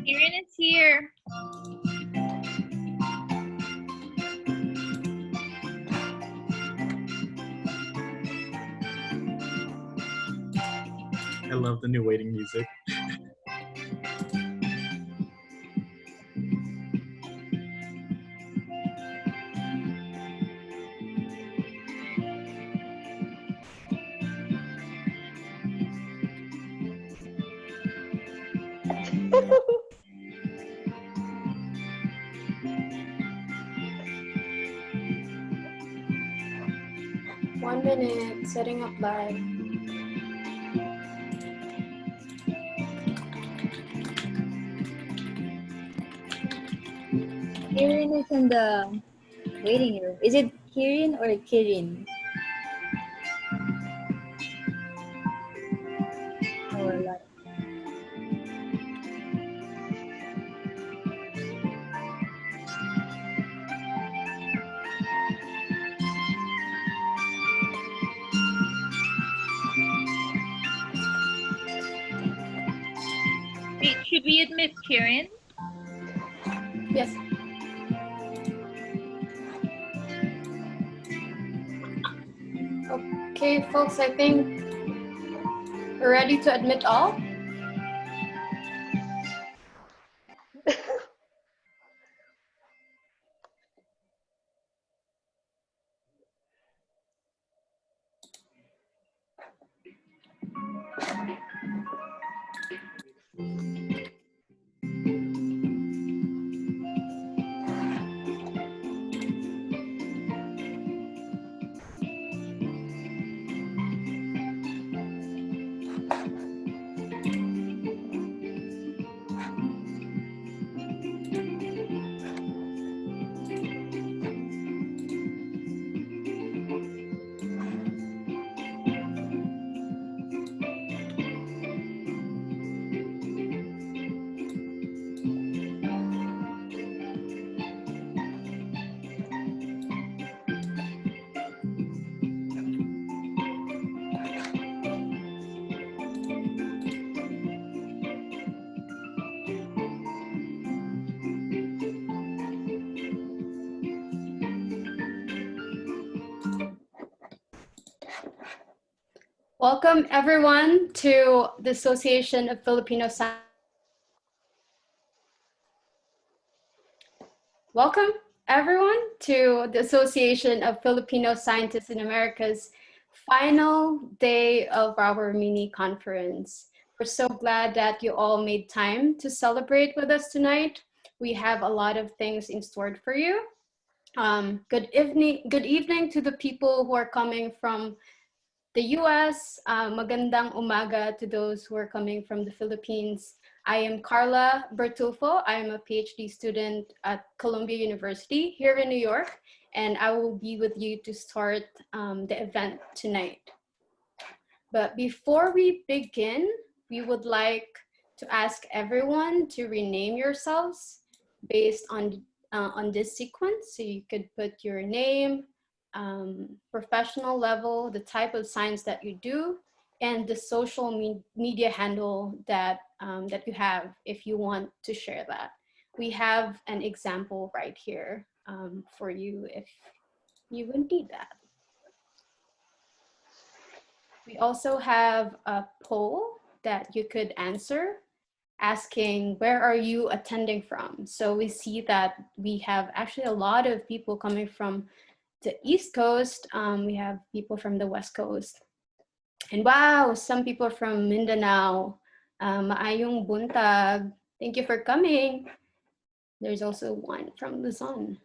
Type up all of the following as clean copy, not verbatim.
Kieran is here. I love the new waiting music. One minute, setting up live. Kieran is in the waiting room. Is it Kieran or Kirin? Or like, wait, should we admit Kieran? Yes. Okay, folks, I think we're ready to admit all. Welcome everyone to the Association of Filipino Scientists. Welcome everyone to the Association of Filipino Scientists in America's final day of our mini conference. We're so glad that you all made time to celebrate with us tonight. We have a lot of things in store for you. Good evening to the people who are coming from the US. Magandang umaga to those who are coming from the Philippines. I am Carla Bertulfo. I am a PhD student at Columbia University here in New York, and I will be with you to start the event tonight. But before we begin, we would like to ask everyone to rename yourselves based on this sequence. So you could put your name, professional level, the type of science that you do, and the social media handle that, that you have if you want to share that. We have an example right here for you if you would need that. We also have a poll that you could answer asking, where are you attending from? So we see that we have actually a lot of people coming from the East Coast. We have people from the West Coast. And wow, some people from Mindanao. Maayong buntag. Thank you for coming. There's also one from Luzon.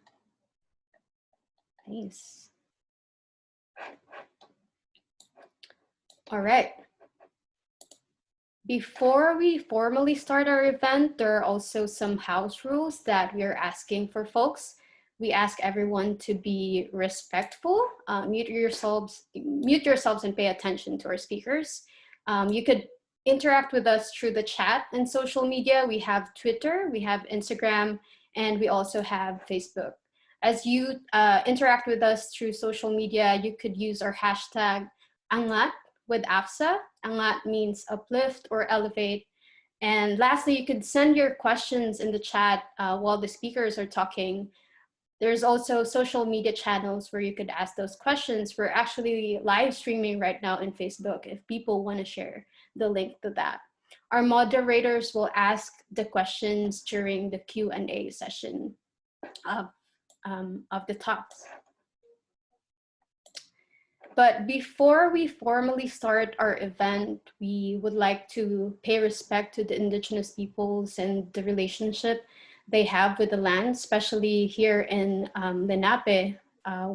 Nice. All right. Before we formally start our event, there are also some house rules that we are asking for folks. We ask everyone to be respectful, mute yourselves and pay attention to our speakers. You could interact with us through the chat and social media. We have Twitter, we have Instagram, and we also have Facebook. As you interact with us through social media, you could use our hashtag Angat with AFSA. Angat means uplift or elevate. And lastly, you could send your questions in the chat while the speakers are talking. There's also social media channels where you could ask those questions. We're actually live streaming right now in Facebook if people want to share the link to that. Our moderators will ask the questions during the Q&A session of the talks. But before we formally start our event, we would like to pay respect to the indigenous peoples and the relationship they have with the land, especially here in Lenape,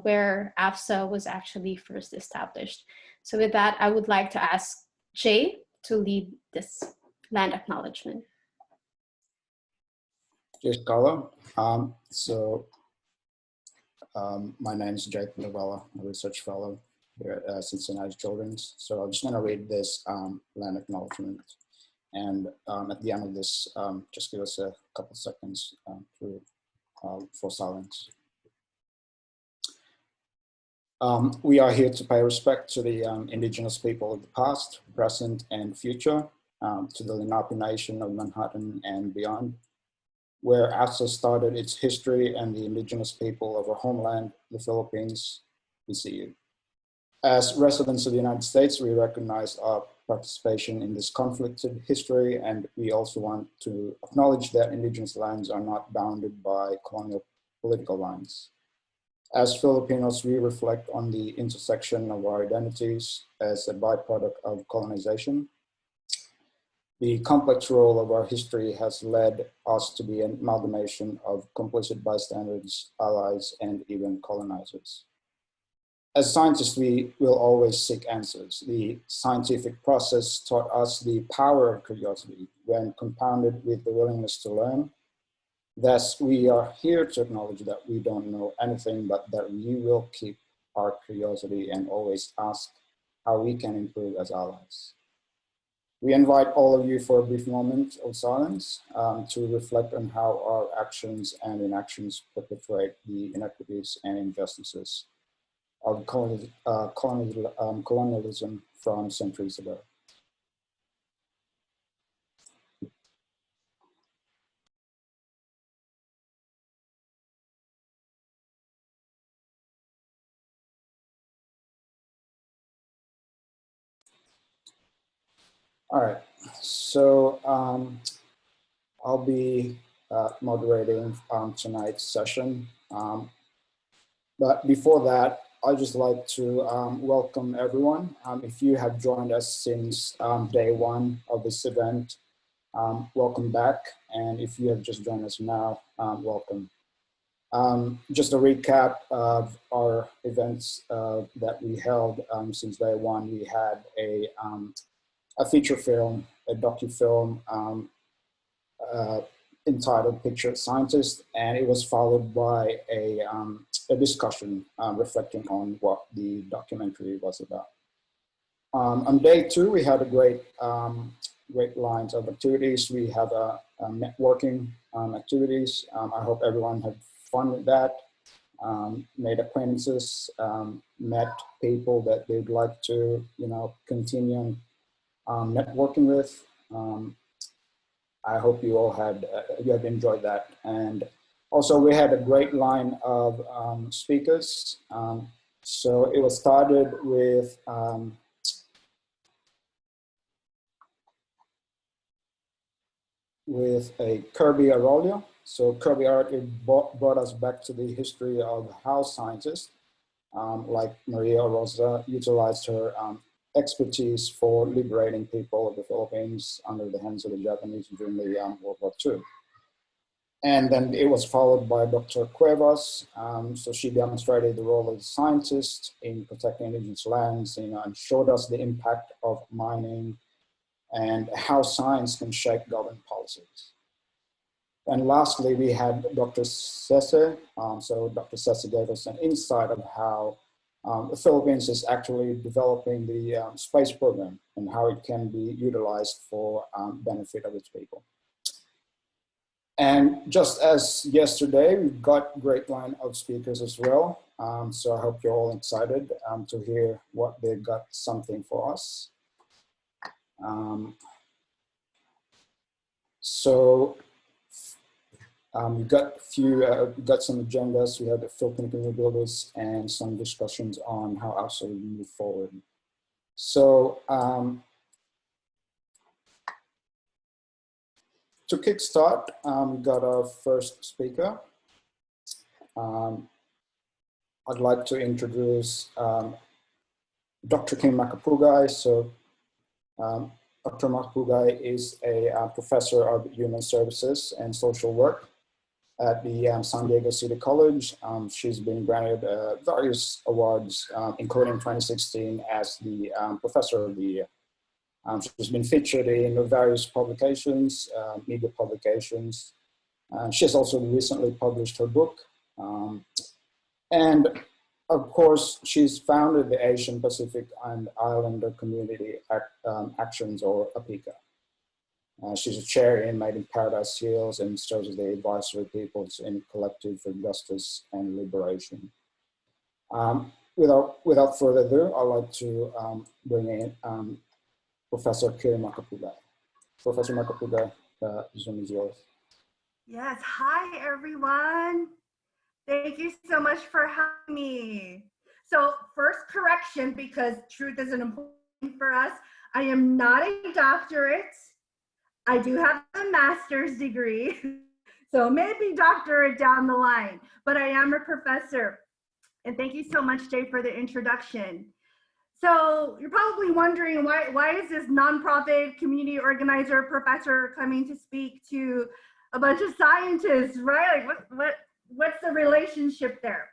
where AFSA was actually first established. So with that, I would like to ask Jay to lead this land acknowledgement. Yes, Carla. My name is Jay Pilawala, a research fellow here at Cincinnati Children's. So I'm just going to read this land acknowledgement. And at the end of this, just give us a couple seconds for silence. We are here to pay respect to the indigenous people of the past, present, and future, to the Lenape Nation of Manhattan and beyond, where AFSA started its history, and the indigenous people of our homeland, the Philippines. We see you. As residents of the United States, we recognize our participation in this conflicted history, and we also want to acknowledge that indigenous lands are not bounded by colonial political lines. As Filipinos, we reflect on the intersection of our identities as a byproduct of colonization. The complex role of our history has led us to be an amalgamation of complicit bystanders, allies, and even colonizers. As scientists, we will always seek answers. The scientific process taught us the power of curiosity when compounded with the willingness to learn. Thus, we are here to acknowledge that we don't know anything, but that we will keep our curiosity and always ask how we can improve as allies. We invite all of you for a brief moment of silence to reflect on how our actions and inactions perpetuate the inequities and injustices of colonialism from centuries ago. All right, so I'll be moderating tonight's session. But before that, I'd just like to welcome everyone. If you have joined us since day one of this event, welcome back. And if you have just joined us now, welcome. Just a recap of our events that we held since day one. We had a feature film, a docu-film entitled Picture Scientist, and it was followed by a discussion reflecting on what the documentary was about. On day two, we had a great lines of activities. We have networking activities. I hope everyone had fun with that, made acquaintances, met people that they'd like to, continue networking with. I hope you all you have enjoyed that. And also we had a great line of speakers. So it was started with a Kirby Arroyo. So Kirby Arroyo brought us back to the history of how scientists like Maria Rosa utilized her expertise for liberating people of the Philippines under the hands of the Japanese during the World War II. And then it was followed by Dr. Cuevas. So she demonstrated the role of the scientist in protecting indigenous lands, and showed us the impact of mining and how science can shape government policies. And lastly, we had Dr. Sese. So Dr. Sese gave us an insight of how the Philippines is actually developing the space program and how it can be utilized for benefit of its people. And just as yesterday, we've got a great line of speakers as well. So I hope you're all excited to hear what they've got something for us. So we got some agendas. We had the Filipino community builders and some discussions on how also we move forward. So to kickstart, we got our first speaker. I'd like to introduce Dr. Kim Makapugai. So Dr. Makapugai is a professor of human services and social work at the San Diego City College. She's been granted various awards, including 2016 as the Professor of the Year. She's been featured in various publications, media publications. She has also recently published her book. And of course, she's founded the Asian Pacific and Islander Community Actions, or APICA. She's a chair in Made in Paradise Hills and serves as the advisory peoples in Collective for Justice and Liberation. Without further ado, I'd like to bring in Professor Kim Makapugai. Professor Makapugai, Zoom is yours. Yes, hi everyone. Thank you so much for having me. So first correction, because truth is an important thing for us. I am not a doctorate. I do have a master's degree, so maybe doctorate down the line, but I am a professor. And thank you so much, Jay, for the introduction. So you're probably wondering why is this nonprofit community organizer professor coming to speak to a bunch of scientists, right? Like what's the relationship there?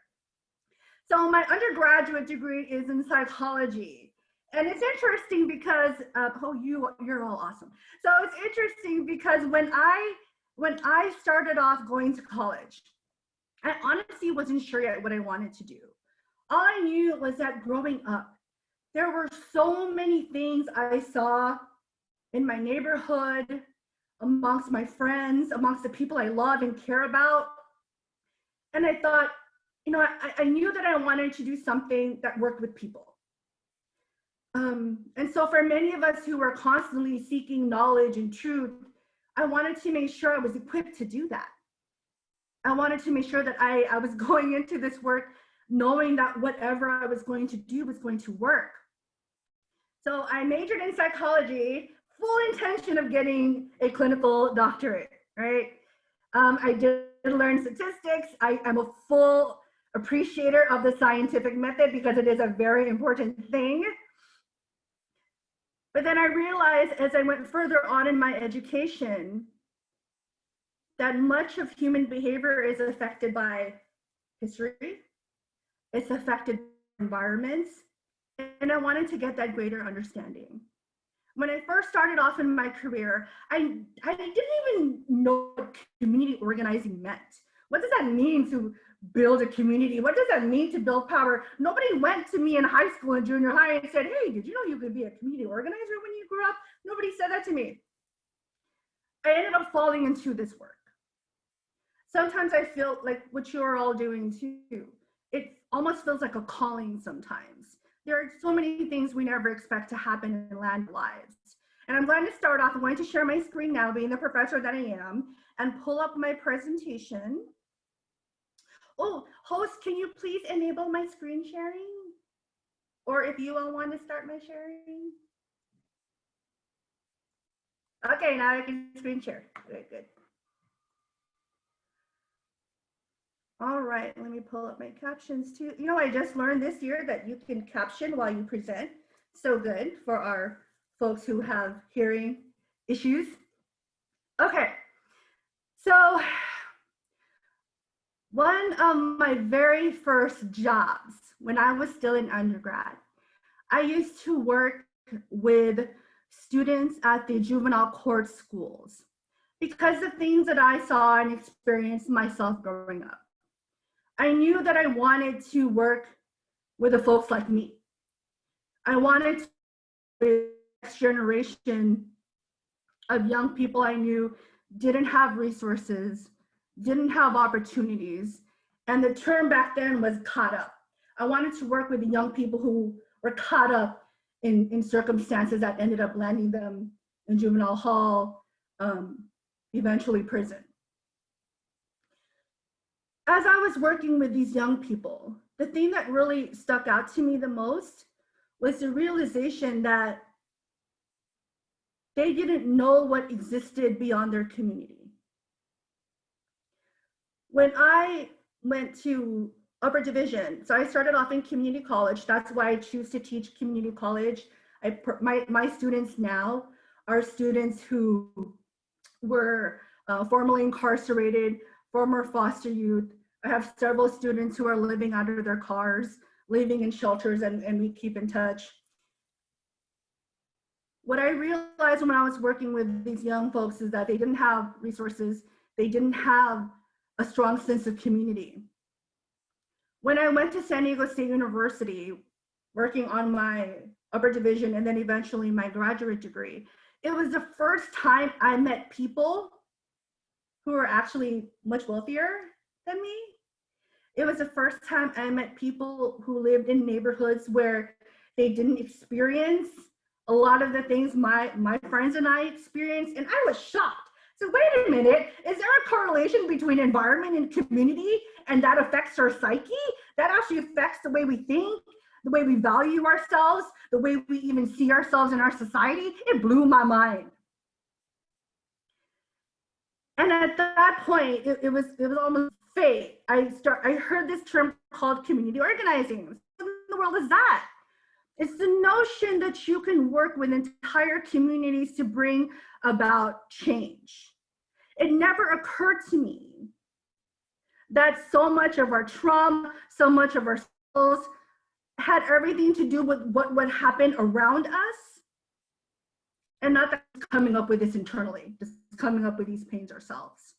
So my undergraduate degree is in psychology. And it's interesting because, you're all awesome. So it's interesting because when I started off going to college, I honestly wasn't sure yet what I wanted to do. All I knew was that growing up, there were so many things I saw in my neighborhood, amongst my friends, amongst the people I love and care about. And I thought, I knew that I wanted to do something that worked with people. And so for many of us who were constantly seeking knowledge and truth, I wanted to make sure I was equipped to do that. I wanted to make sure that I was going into this work knowing that whatever I was going to do was going to work. So I majored in psychology, full intention of getting a clinical doctorate, right? I did learn statistics. I'm a full appreciator of the scientific method because it is a very important thing. But then I realized as I went further on in my education that much of human behavior is affected by history, it's affected by environments, and I wanted to get that greater understanding. When I first started off in my career, I didn't even know what community organizing meant. What does that mean to build a community? What does that mean to build power? Nobody went to me in high school and junior high and said, hey, did you know you could be a community organizer when you grew up? Nobody said that to me. I ended up falling into this work. Sometimes I feel like what you're all doing too. It almost feels like a calling sometimes. There are so many things we never expect to happen in land lives. And I'm going to start off, I'm going to share my screen now, being the professor that I am, and pull up my presentation. Oh, host, can you please enable my screen sharing? Or if you all want to start my sharing. Okay, now I can screen share. Good, good. All right, let me pull up my captions too. You know, I just learned this year that you can caption while you present. So good for our folks who have hearing issues. Okay, so one of my very first jobs when I was still in undergrad, I used to work with students at the juvenile court schools because the things that I saw and experienced myself growing up. I knew that I wanted to work with the folks like me. I wanted to be the next generation of young people I knew didn't have resources, didn't have opportunities, and the term back then was caught up. I wanted to work with the young people who were caught up in circumstances that ended up landing them in juvenile hall, eventually prison. As I was working with these young people, the thing that really stuck out to me the most was the realization that they didn't know what existed beyond their community. When I went to upper division, so I started off in community college. That's why I choose to teach community college. My students now are students who were formerly incarcerated, former foster youth. I have several students who are living out of their cars, living in shelters, and we keep in touch. What I realized when I was working with these young folks is that they didn't have resources. They didn't have a strong sense of community. When I went to San Diego State University, working on my upper division and then eventually my graduate degree, it was the first time I met people who are actually much wealthier than me. It was the first time I met people who lived in neighborhoods where they didn't experience a lot of the things my friends and I experienced, and I was shocked. So wait a minute, is there a correlation between environment and community, and that affects our psyche? That actually affects the way we think, the way we value ourselves, the way we even see ourselves in our society? It blew my mind. And at that point, it was almost fate. I heard this term called community organizing. What in the world is that? It's the notion that you can work with entire communities to bring about change. It never occurred to me that so much of our trauma, so much of our struggles had everything to do with what would happen around us, and not that coming up with this internally, just coming up with these pains ourselves.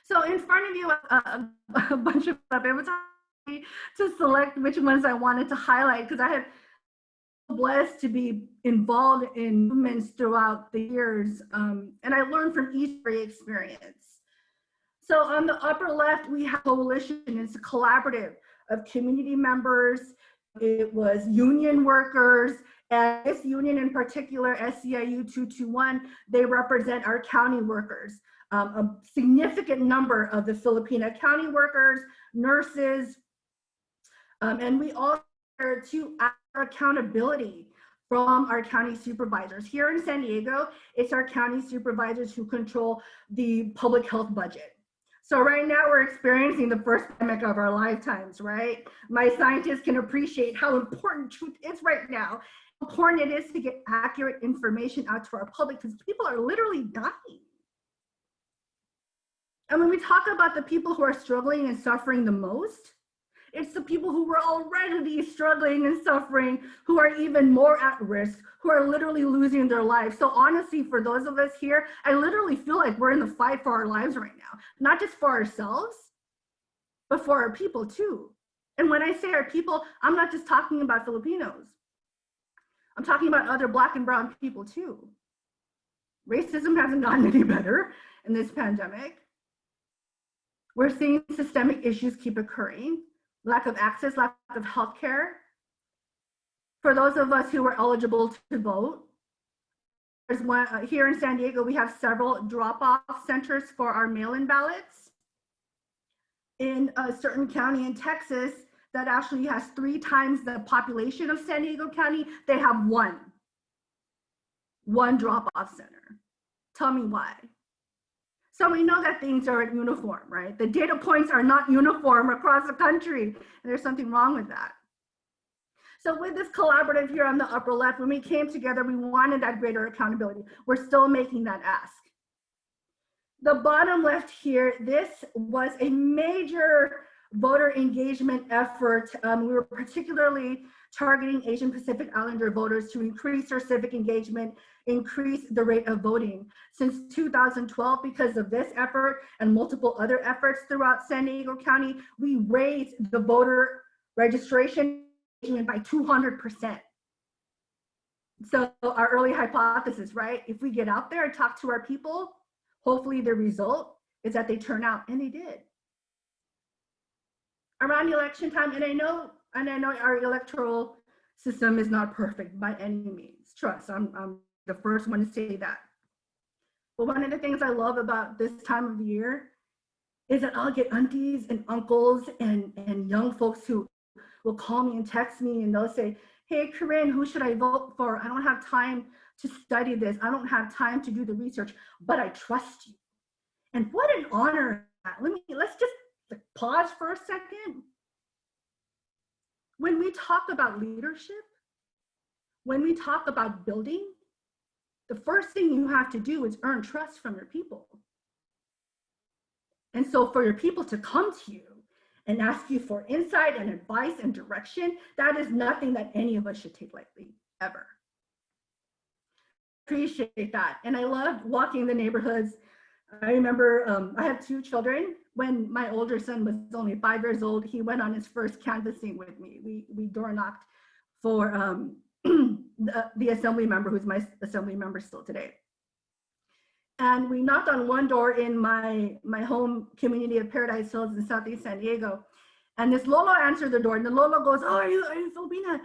So in front of you, a bunch of stuff. It was hard to select which ones I wanted to highlight because I have been blessed to be involved in movements throughout the years, and I learned from each experience. So on the upper left, we have coalition. It's a collaborative of community members. It was union workers, and this union in particular, SEIU 221, they represent our county workers. A significant number of the Filipino county workers, nurses, and we all are to our accountability from our county supervisors. Here in San Diego, it's our county supervisors who control the public health budget. So right now we're experiencing the first pandemic of our lifetimes, right? My scientists can appreciate how important truth is right now, how important it is to get accurate information out to our public because people are literally dying. And when we talk about the people who are struggling and suffering the most, it's the people who were already struggling and suffering, who are even more at risk, who are literally losing their lives. So honestly, for those of us here, I literally feel like we're in the fight for our lives right now, not just for ourselves, but for our people too. And when I say our people, I'm not just talking about Filipinos. I'm talking about other Black and brown people too. Racism hasn't gotten any better in this pandemic. We're seeing systemic issues keep occurring. Lack of access, lack of healthcare. For those of us who are eligible to vote, there's one here in San Diego, we have several drop-off centers for our mail-in ballots. In a certain county in Texas that actually has 3 times the population of San Diego County, they have one drop-off center. Tell me why. So we know that things aren't uniform, right? The data points are not uniform across the country, and there's something wrong with that. So with this collaborative here on the upper left, when we came together, we wanted that greater accountability. We're still making that ask. The bottom left here, this was a major voter engagement effort. We were particularly targeting Asian Pacific Islander voters to increase their civic engagement, increase the rate of voting. Since 2012, because of this effort and multiple other efforts throughout San Diego County, we raised the voter registration engagement by 200%. So our early hypothesis, right? If we get out there and talk to our people, hopefully the result is that they turn out, and they did. Around election time, and I know our electoral system is not perfect by any means. Trust, I'm the first one to say that. But one of the things I love about this time of the year is that I'll get aunties and uncles and young folks who will call me and text me, and they'll say, hey, Corinne, who should I vote for? I don't have time to study this. I don't have time to do the research, but I trust you. And what an honor. Let's just pause for a second. When we talk about leadership, when we talk about building, the first thing you have to do is earn trust from your people. And so for your people to come to you and ask you for insight and advice and direction, that is nothing that any of us should take lightly, ever. Appreciate that. And I loved walking the neighborhoods. I remember I have 2 children. When my older son was only 5 years old, he went on his first canvassing with me. We door knocked for the assembly member, who's my assembly member still today. And we knocked on one door in my home community of Paradise Hills in Southeast San Diego. And this Lolo answered the door, and the Lolo goes, oh, are you Filipina?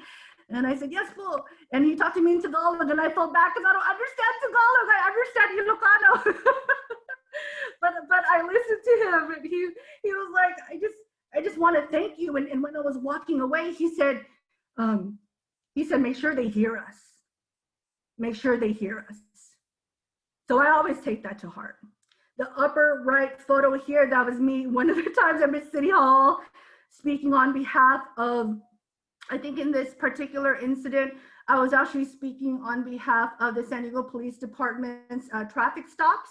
And I said, yes, po. And he talked to me in Tagalog, and I felt bad because I don't understand Tagalog. I understand Ilocano. but I listened to him, and he was like, I just want to thank you. And when I was walking away, he said, make sure they hear us. Make sure they hear us. So I always take that to heart. The upper right photo here, that was me one of the times I'm at City Hall speaking on behalf of, I think in this particular incident, I was actually speaking on behalf of the San Diego Police Department's traffic stops,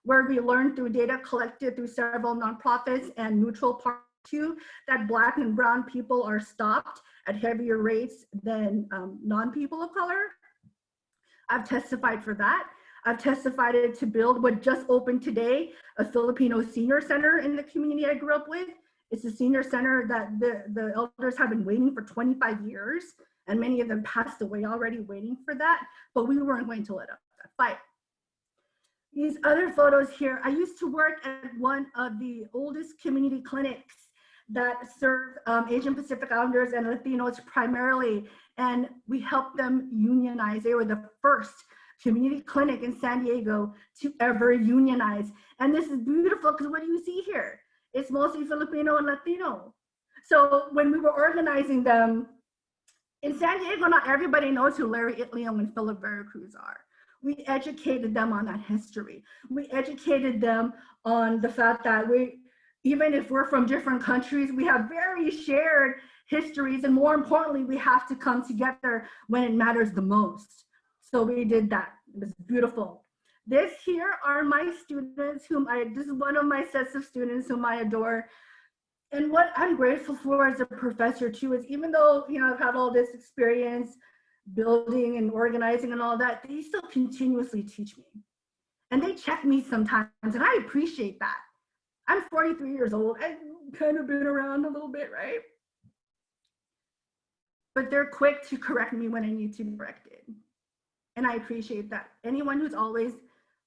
where we learned through data collected through several nonprofits and neutral parties too, that Black and brown people are stopped at heavier rates than non-people of color. I've testified for that. I've testified to build what just opened today, a Filipino senior center in the community I grew up with. It's a senior center that the elders have been waiting for 25 years, and many of them passed away already waiting for that, but we weren't going to let up that fight. These other photos here, I used to work at one of the oldest community clinics that serve Asian Pacific Islanders and Latinos primarily, and we helped them unionize. They were the first community clinic in San Diego to ever unionize. And this is beautiful because what do you see here? It's mostly Filipino and Latino. So when we were organizing them, in San Diego, not everybody knows who Larry Itliong and Philip Veracruz are. We educated them on that history. We educated them on the fact that even if we're from different countries, we have very shared histories, and more importantly, we have to come together when it matters the most. So we did that. It was beautiful. This here are my students this is one of my sets of students whom I adore. And what I'm grateful for as a professor too is, even though, I've had all this experience building and organizing and all that, they still continuously teach me. And they check me sometimes, and I appreciate that. I'm 43 years old. I've kind of been around a little bit, right? But they're quick to correct me when I need to be corrected. And I appreciate that. Anyone who's always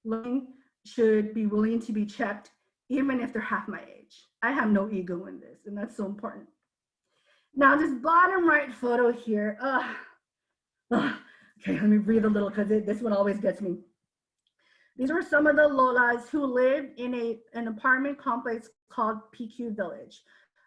learning should be willing to be checked, even if they're half my age. I have no ego in this, and that's so important. Now, this bottom right photo here, okay, let me breathe a little because this one always gets me. These were some of the Lolas who lived in an apartment complex called PQ Village,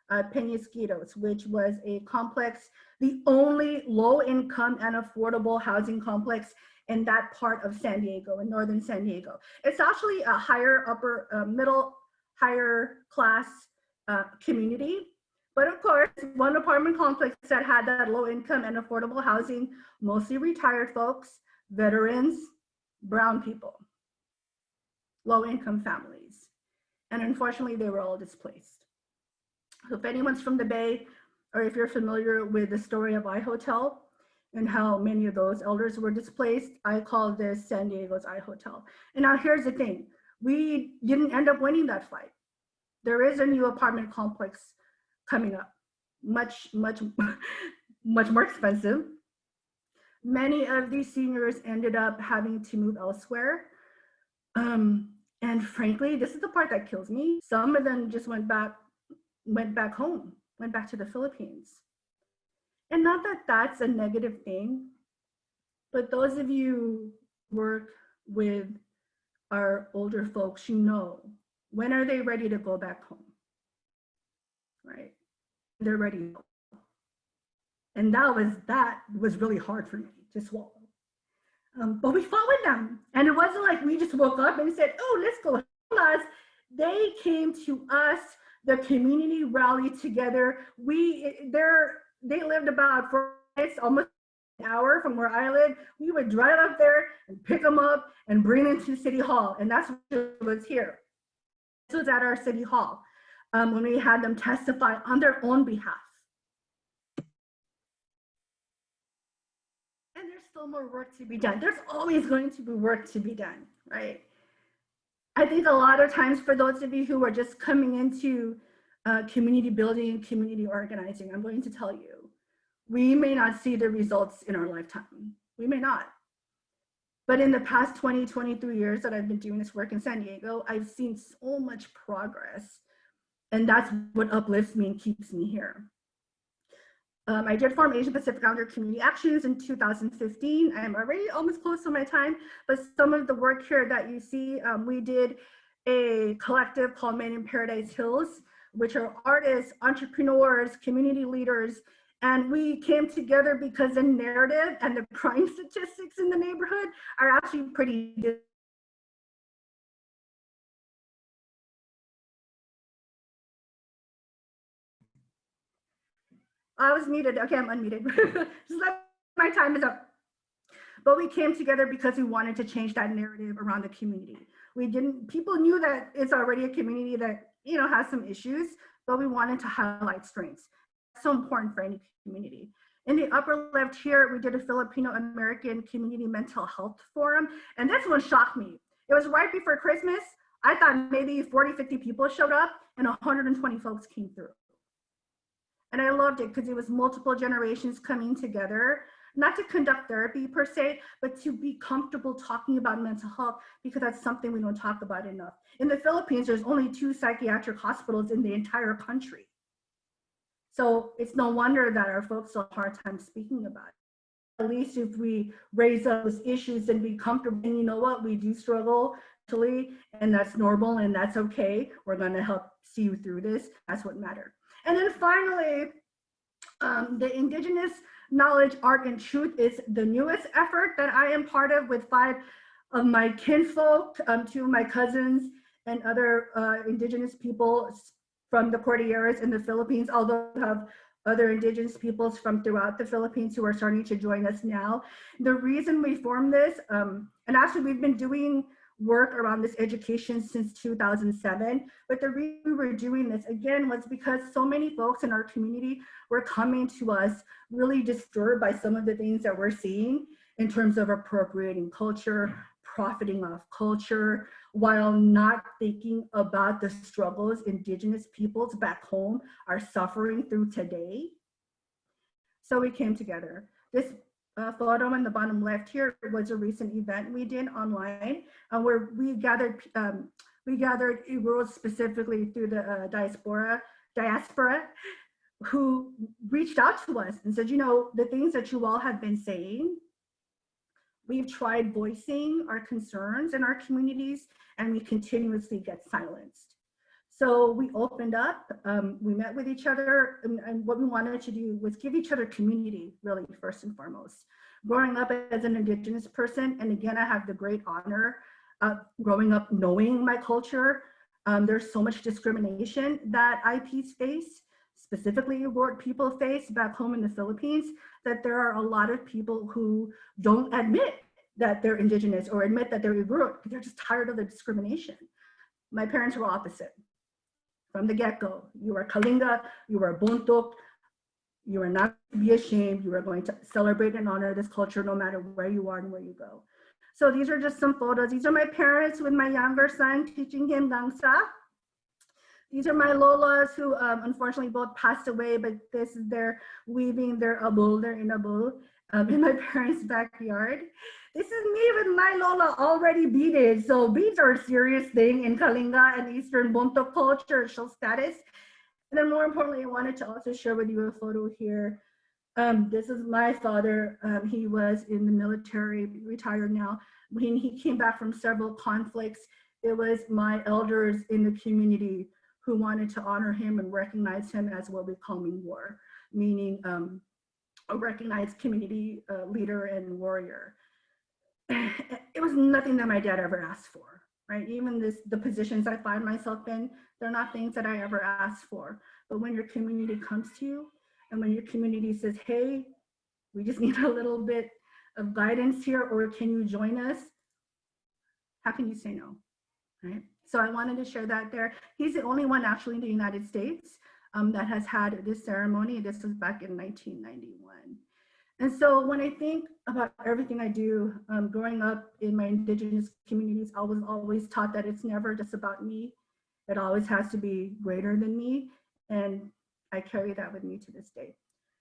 Peñasquitos, which was a complex, the only low-income and affordable housing complex in that part of San Diego, in northern San Diego. It's actually a higher class community. But of course, one apartment complex that had that low income and affordable housing, mostly retired folks, veterans, brown people, low income families. And unfortunately, they were all displaced. So if anyone's from the Bay, or if you're familiar with the story of iHotel and how many of those elders were displaced, I call this San Diego's iHotel. And now here's the thing, we didn't end up winning that fight. There is a new apartment complex coming up, much more expensive. Many of these seniors ended up having to move elsewhere. And frankly, this is the part that kills me. Some of them just went back home, went back to the Philippines. And not that that's a negative thing, but those of you who work with our older folks, when are they ready to go back home? Right? They're ready to go. And that was really hard for me to swallow. But we fought with them. And it wasn't like we just woke up and said, oh, let's go. They came to us, the community rallied together. They lived about 4 minutes, almost an hour from where I live. We would drive up there and pick them up and bring them to City Hall. And that's what was here. This was at our City Hall when we had them testify on their own behalf. And there's still more work to be done. There's always going to be work to be done, right? I think a lot of times for those of you who are just coming into community building and community organizing, I'm going to tell you, we may not see the results in our lifetime. We may not. But in the past 20, 23 years that I've been doing this work in San Diego, I've seen so much progress. And that's what uplifts me and keeps me here. I did form Asian Pacific Islander Community Actions in 2015. I'm already almost close to my time, but some of the work here that you see, we did a collective called Men in Paradise Hills, which are artists, entrepreneurs, community leaders, and we came together because the narrative and the crime statistics in the neighborhood are actually pretty good. I was muted. Okay, I'm unmuted. Just like my time is up. But we came together because we wanted to change that narrative around the community. People knew that it's already a community that, has some issues, but we wanted to highlight strengths. It's so important for any community. In the upper left here, we did a Filipino American Community Mental Health Forum, and this one shocked me. It was right before Christmas. I thought maybe 40, 50 people showed up and 120 folks came through. And I loved it because it was multiple generations coming together, not to conduct therapy per se, but to be comfortable talking about mental health, because that's something we don't talk about enough. In the Philippines, there's only 2 psychiatric hospitals in the entire country. So it's no wonder that our folks have a hard time speaking about it. At least if we raise those issues and be comfortable, and you know what, we do struggle mentally, and that's normal and that's okay. We're gonna help see you through this. That's what matters. And then finally, the Indigenous Knowledge, Art, and Truth is the newest effort that I am part of with 5 of my kinfolk, 2 of my cousins, and other Indigenous people from the Cordilleras in the Philippines, although we have other Indigenous peoples from throughout the Philippines who are starting to join us now. The reason we formed this, and actually we've been doing work around this education since 2007. But the reason we were doing this, again, was because so many folks in our community were coming to us really disturbed by some of the things that we're seeing in terms of appropriating culture, profiting off culture, while not thinking about the struggles Indigenous peoples back home are suffering through today. So we came together. This photo on the bottom left here was a recent event we did online where we gathered Igorot specifically through the diaspora who reached out to us and said, the things that you all have been saying, we've tried voicing our concerns in our communities and we continuously get silenced. So we opened up, we met with each other, and what we wanted to do was give each other community, really, first and foremost. Growing up as an Indigenous person, and again, I have the great honor of growing up knowing my culture. There's so much discrimination that IPs face, specifically what people face back home in the Philippines, that there are a lot of people who don't admit that they're Indigenous or admit that they're Igorot because they're just tired of the discrimination. My parents were opposite. From the get-go, you are Kalinga, you are Buntok, you are not to be ashamed, you are going to celebrate and honor this culture no matter where you are and where you go. So these are just some photos. These are my parents with my younger son teaching him Langsa. These are my lolas who unfortunately both passed away, but this is their weaving their abul, their inabul, in my parents' backyard. This is me with my lola already beaded. So beads are a serious thing in Kalinga and Eastern Buntok culture, social status. And then more importantly, I wanted to also share with you a photo here. This is my father. He was in the military, retired now, when he came back from several conflicts, it was my elders in the community who wanted to honor him and recognize him as what we call Minwar, meaning a recognized community leader and warrior. It was nothing that my dad ever asked for, right? Even the positions I find myself in, they're not things that I ever asked for. But when your community comes to you and when your community says, hey, we just need a little bit of guidance here, or can you join us? How can you say no, right? So I wanted to share that there. He's the only one actually in the United States that has had this ceremony. This was back in 1991. And so when I think about everything I do, growing up in my indigenous communities, I was always taught that it's never just about me. It always has to be greater than me. And I carry that with me to this day.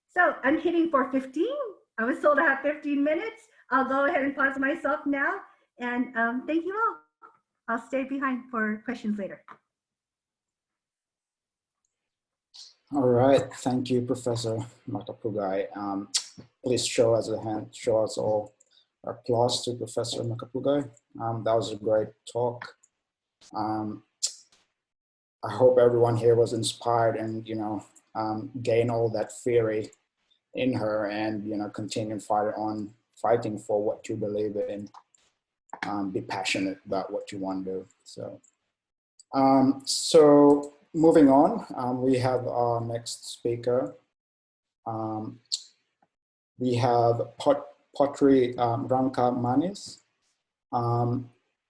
So I'm hitting for 15. I was told I have 15 minutes. I'll go ahead and pause myself now. And thank you all. I'll stay behind for questions later. All right, thank you, Professor Makapugai. Please show us a hand, show us all applause to Professor Makapugai. That was a great talk. I hope everyone here was inspired and, gain all that theory in her and, continue fighting for what you believe in. Be passionate about what you want to do. So moving on, we have our next speaker. We have Potri Rangka Manis.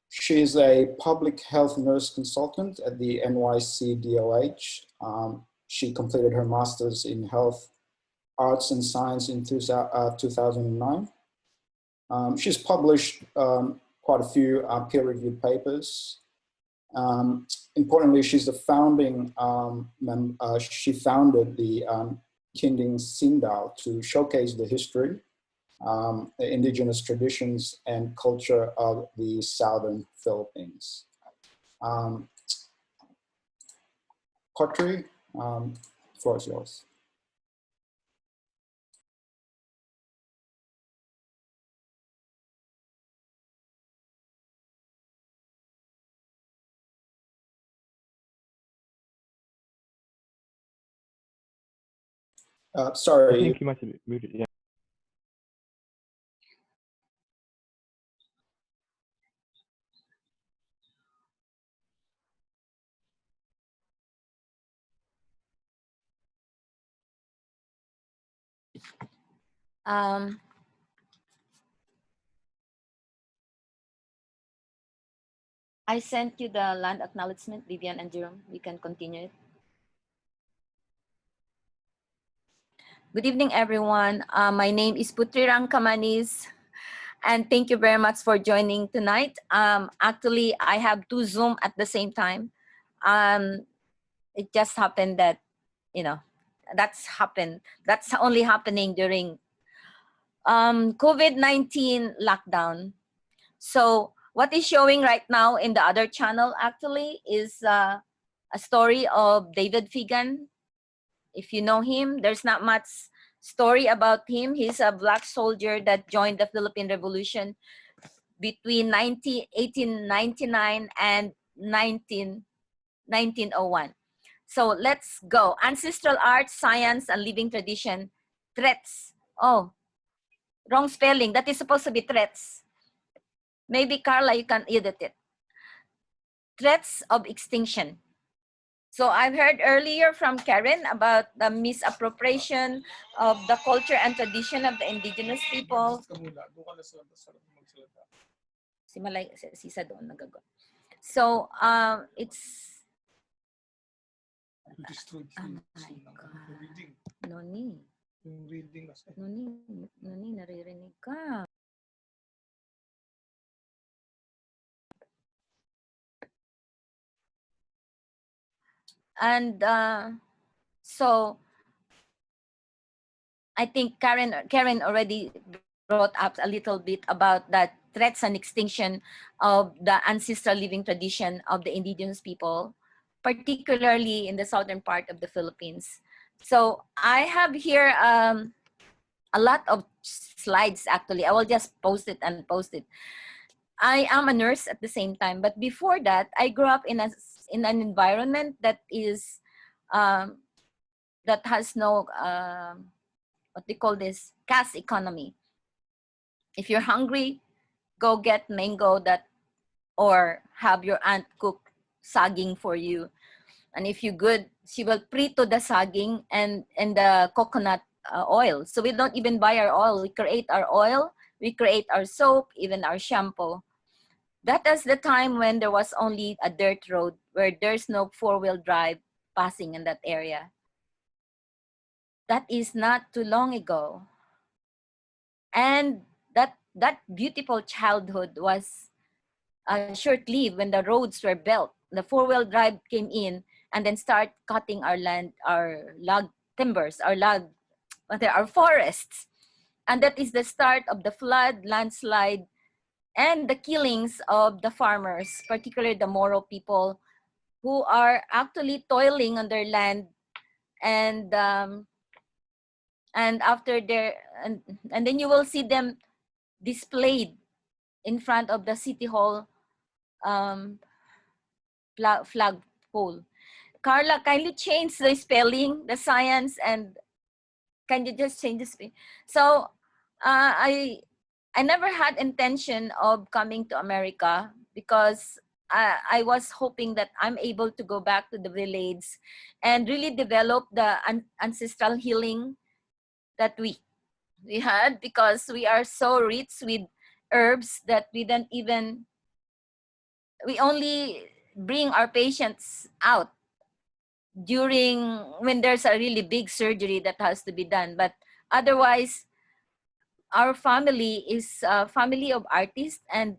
She's a public health nurse consultant at the NYC DOH. She completed her master's in health arts and science in 2009. She's published quite a few peer-reviewed papers. Importantly, she's the founding, she founded the Kinding Sindal to showcase the history, the indigenous traditions and culture of the Southern Philippines. Potri, floor is yours. Sorry. I think you might have muted, yeah. I sent you the land acknowledgement, Vivian and Jerome. We can continue it. Good evening, everyone. My name is Putri Rangkamanis, and thank you very much for joining tonight. Actually, I have two Zoom at the same time. It just happened that, that's only happening during COVID-19 lockdown. So what is showing right now in the other channel actually is a story of David Figan. If you know him, there's not much story about him. He's a black soldier that joined the Philippine Revolution between 1899 and 1901. So let's go. Ancestral art, science, and living tradition. Threats. Oh, wrong spelling. That is supposed to be threats. Maybe Carla, you can edit it. Threats of extinction. So I've heard earlier from Karen about the misappropriation of the culture and tradition of the indigenous people. So it's oh my God. Noni, naririnig ka. And so I think Karen already brought up a little bit about that threats and extinction of the ancestral living tradition of the indigenous people, particularly in the southern part of the Philippines. So I have here a lot of slides actually. I will just post it and post it. I am a nurse at the same time. But before that, I grew up in an environment that is that has no what they call this caste economy. If you're hungry, go get mango that or have your aunt cook saging for you. And if you're good, she will prito the saging and the coconut oil. So we don't even buy our oil. We create our oil, we create our soap, even our shampoo. That is the time when there was only a dirt road where there's no four-wheel drive passing in that area. That is not too long ago. And that beautiful childhood was short-lived when the roads were built. The four-wheel drive came in and then start cutting our land, our log timbers, our forests. And that is the start of the flood, landslide, and the killings of the farmers, particularly the Moro people who are actually toiling on their land and after their and then you will see them displayed in front of the city hall flagpole. Carla, kindly change the spelling, the science, and can you just change the spelling? So I never had intention of coming to America because I was hoping that I'm able to go back to the village and really develop the ancestral healing that we had, because we are so rich with herbs that we only bring our patients out during when there's a really big surgery that has to be done. But otherwise, our family is a family of artists and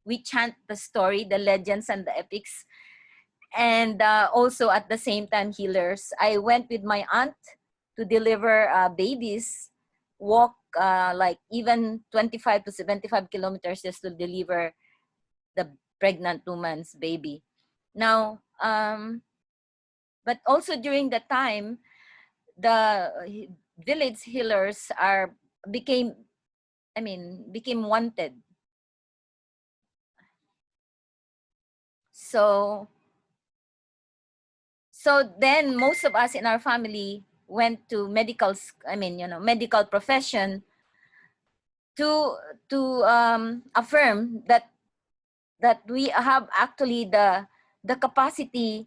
we chant the story, the legends and the epics, and also at the same time healers. I went with my aunt to deliver babies, walk like even 25 to 75 kilometers just to deliver the pregnant woman's baby. Now, but also during that time, the village healers became wanted. So then most of us in our family went to medical profession to affirm that we have actually the capacity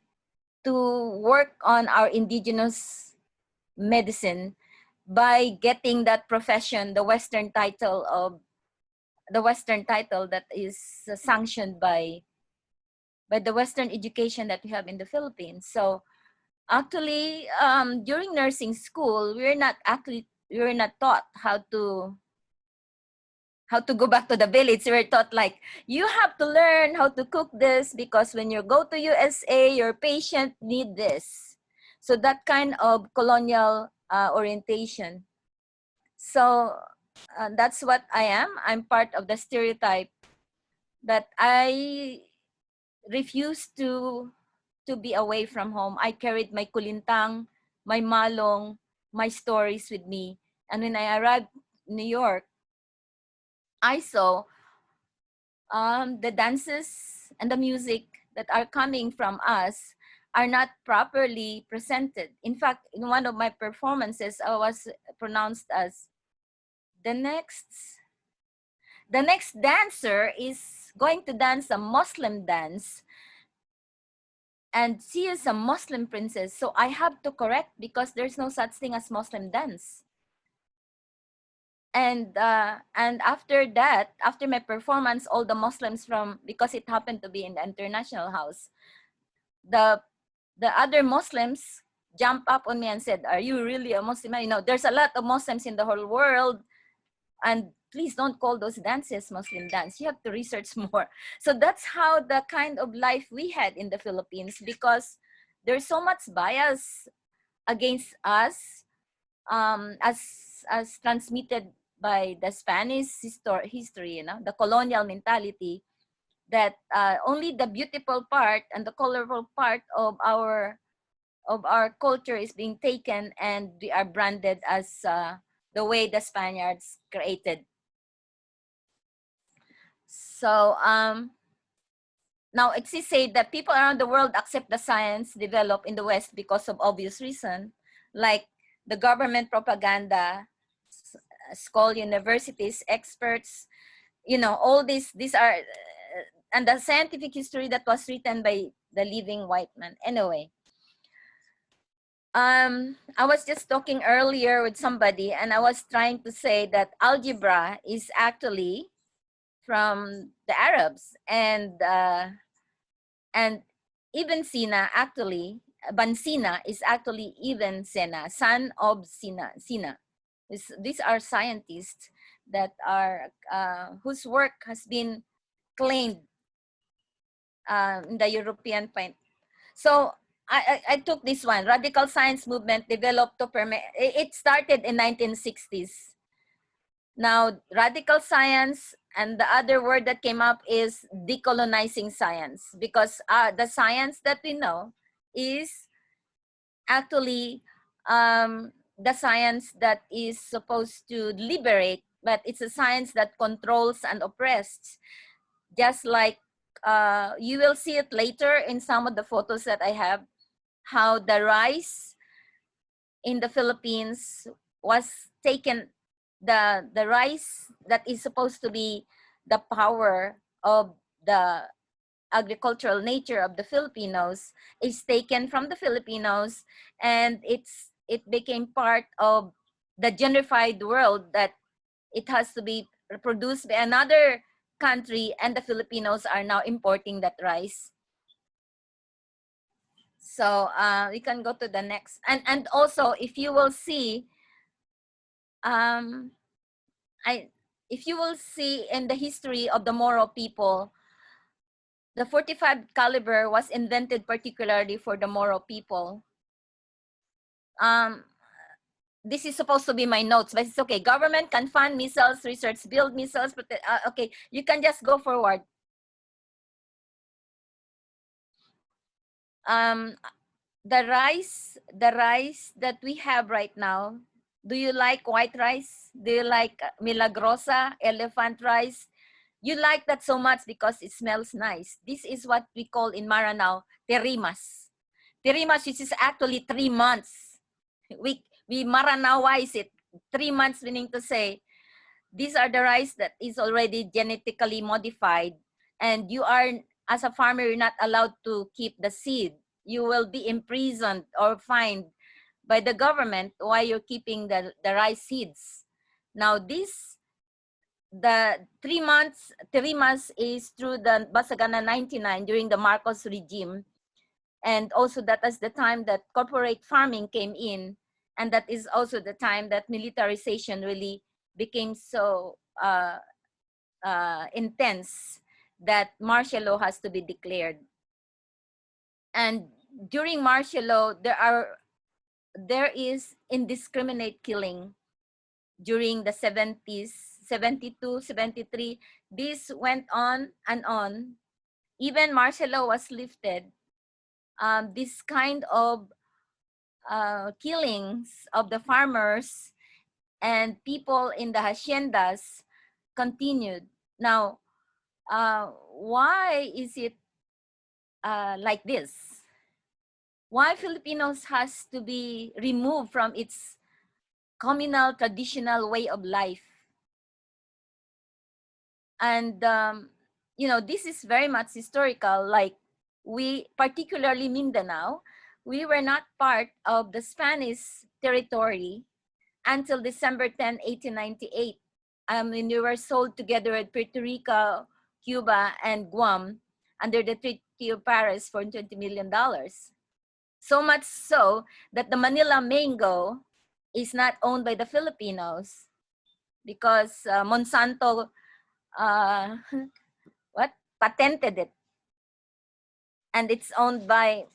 to work on our indigenous medicine by getting that profession, the Western title that is sanctioned by the Western education that we have in the Philippines. So actually, during nursing school, we were not taught how to go back to the village. We were taught like, you have to learn how to cook this because when you go to USA, your patient need this. So that kind of colonial orientation. So that's what I am. I'm part of the stereotype that I refuse to be away from home. I carried my kulintang, my malong, my stories with me. And when I arrived in New York, I saw the dances and the music that are coming from us are not properly presented. In fact, in one of my performances, I was pronounced as the next dancer is going to dance a Muslim dance, and she is a Muslim princess. So I have to correct because there's no such thing as Muslim dance. And after that, after my performance, all the Muslims because it happened to be in the International House, the other Muslims jumped up on me and said, "Are you really a Muslim? You know, there's a lot of Muslims in the whole world, and please don't call those dances Muslim dance. You have to research more." So that's how the kind of life we had in the Philippines, because there's so much bias against us as transmitted by the Spanish history, the colonial mentality, that only the beautiful part and the colorful part of our culture is being taken, and we are branded as the way the Spaniards created. So now it is said that people around the world accept the science developed in the West because of obvious reason, like the government propaganda, school, universities, experts, you know, all these are, and the scientific history that was written by the living white man. Anyway, I was just talking earlier with somebody, and I was trying to say that algebra is actually from the Arabs, and Ibn Sina actually, Ban Sina is actually Ibn Sina, son of Sina. These are scientists that are whose work has been claimed in the European point. So I took this one. Radical science movement developed to permit. It started in 1960s. Now, radical science, and the other word that came up is decolonizing science, because the science that we know is actually the science that is supposed to liberate, but it's a science that controls and oppresses. Just like you will see it later in some of the photos that I have, how the rice in the Philippines was taken, the rice that is supposed to be the power of the agricultural nature of the Filipinos is taken from the Filipinos, and it became part of the gentrified world that it has to be produced by another country, and the Filipinos are now importing that rice. So we can go to the next, and also if you will see, if you will see in the history of the Moro people, the 45 caliber was invented particularly for the Moro people. This is supposed to be my notes, but it's okay. Government can fund missiles, research, build missiles, but okay, you can just go forward. The rice that we have right now, do you like white rice? Do you like milagrosa, elephant rice? You like that so much because it smells nice. This is what we call in Maranao, terimas. Terimas, which is actually 3 months. We Maranaoize it. 3 months, meaning to say, these are the rice that is already genetically modified, and you are, as a farmer, you're not allowed to keep the seed. You will be imprisoned or fined by the government while you're keeping the rice seeds. Now the 3 months, terimas is through the Basagana 99 during the Marcos regime. And also that is the time that corporate farming came in. And that is also the time that militarization really became so intense that martial law has to be declared. And during martial law, there is indiscriminate killing during the 70s, 72, 73. This went on and on. Even martial law was lifted. This kind of killings of the farmers and people in the haciendas continued. Now, why is it like this? Why Filipinos has to be removed from its communal traditional way of life? And you know, this is very much historical. Like, we, particularly Mindanao, we were not part of the Spanish territory until December 10, 1898. When we were sold together with Puerto Rico, Cuba, and Guam under the Treaty of Paris for $20 million. So much so that the Manila mango is not owned by the Filipinos because Monsanto patented it, and it's owned by,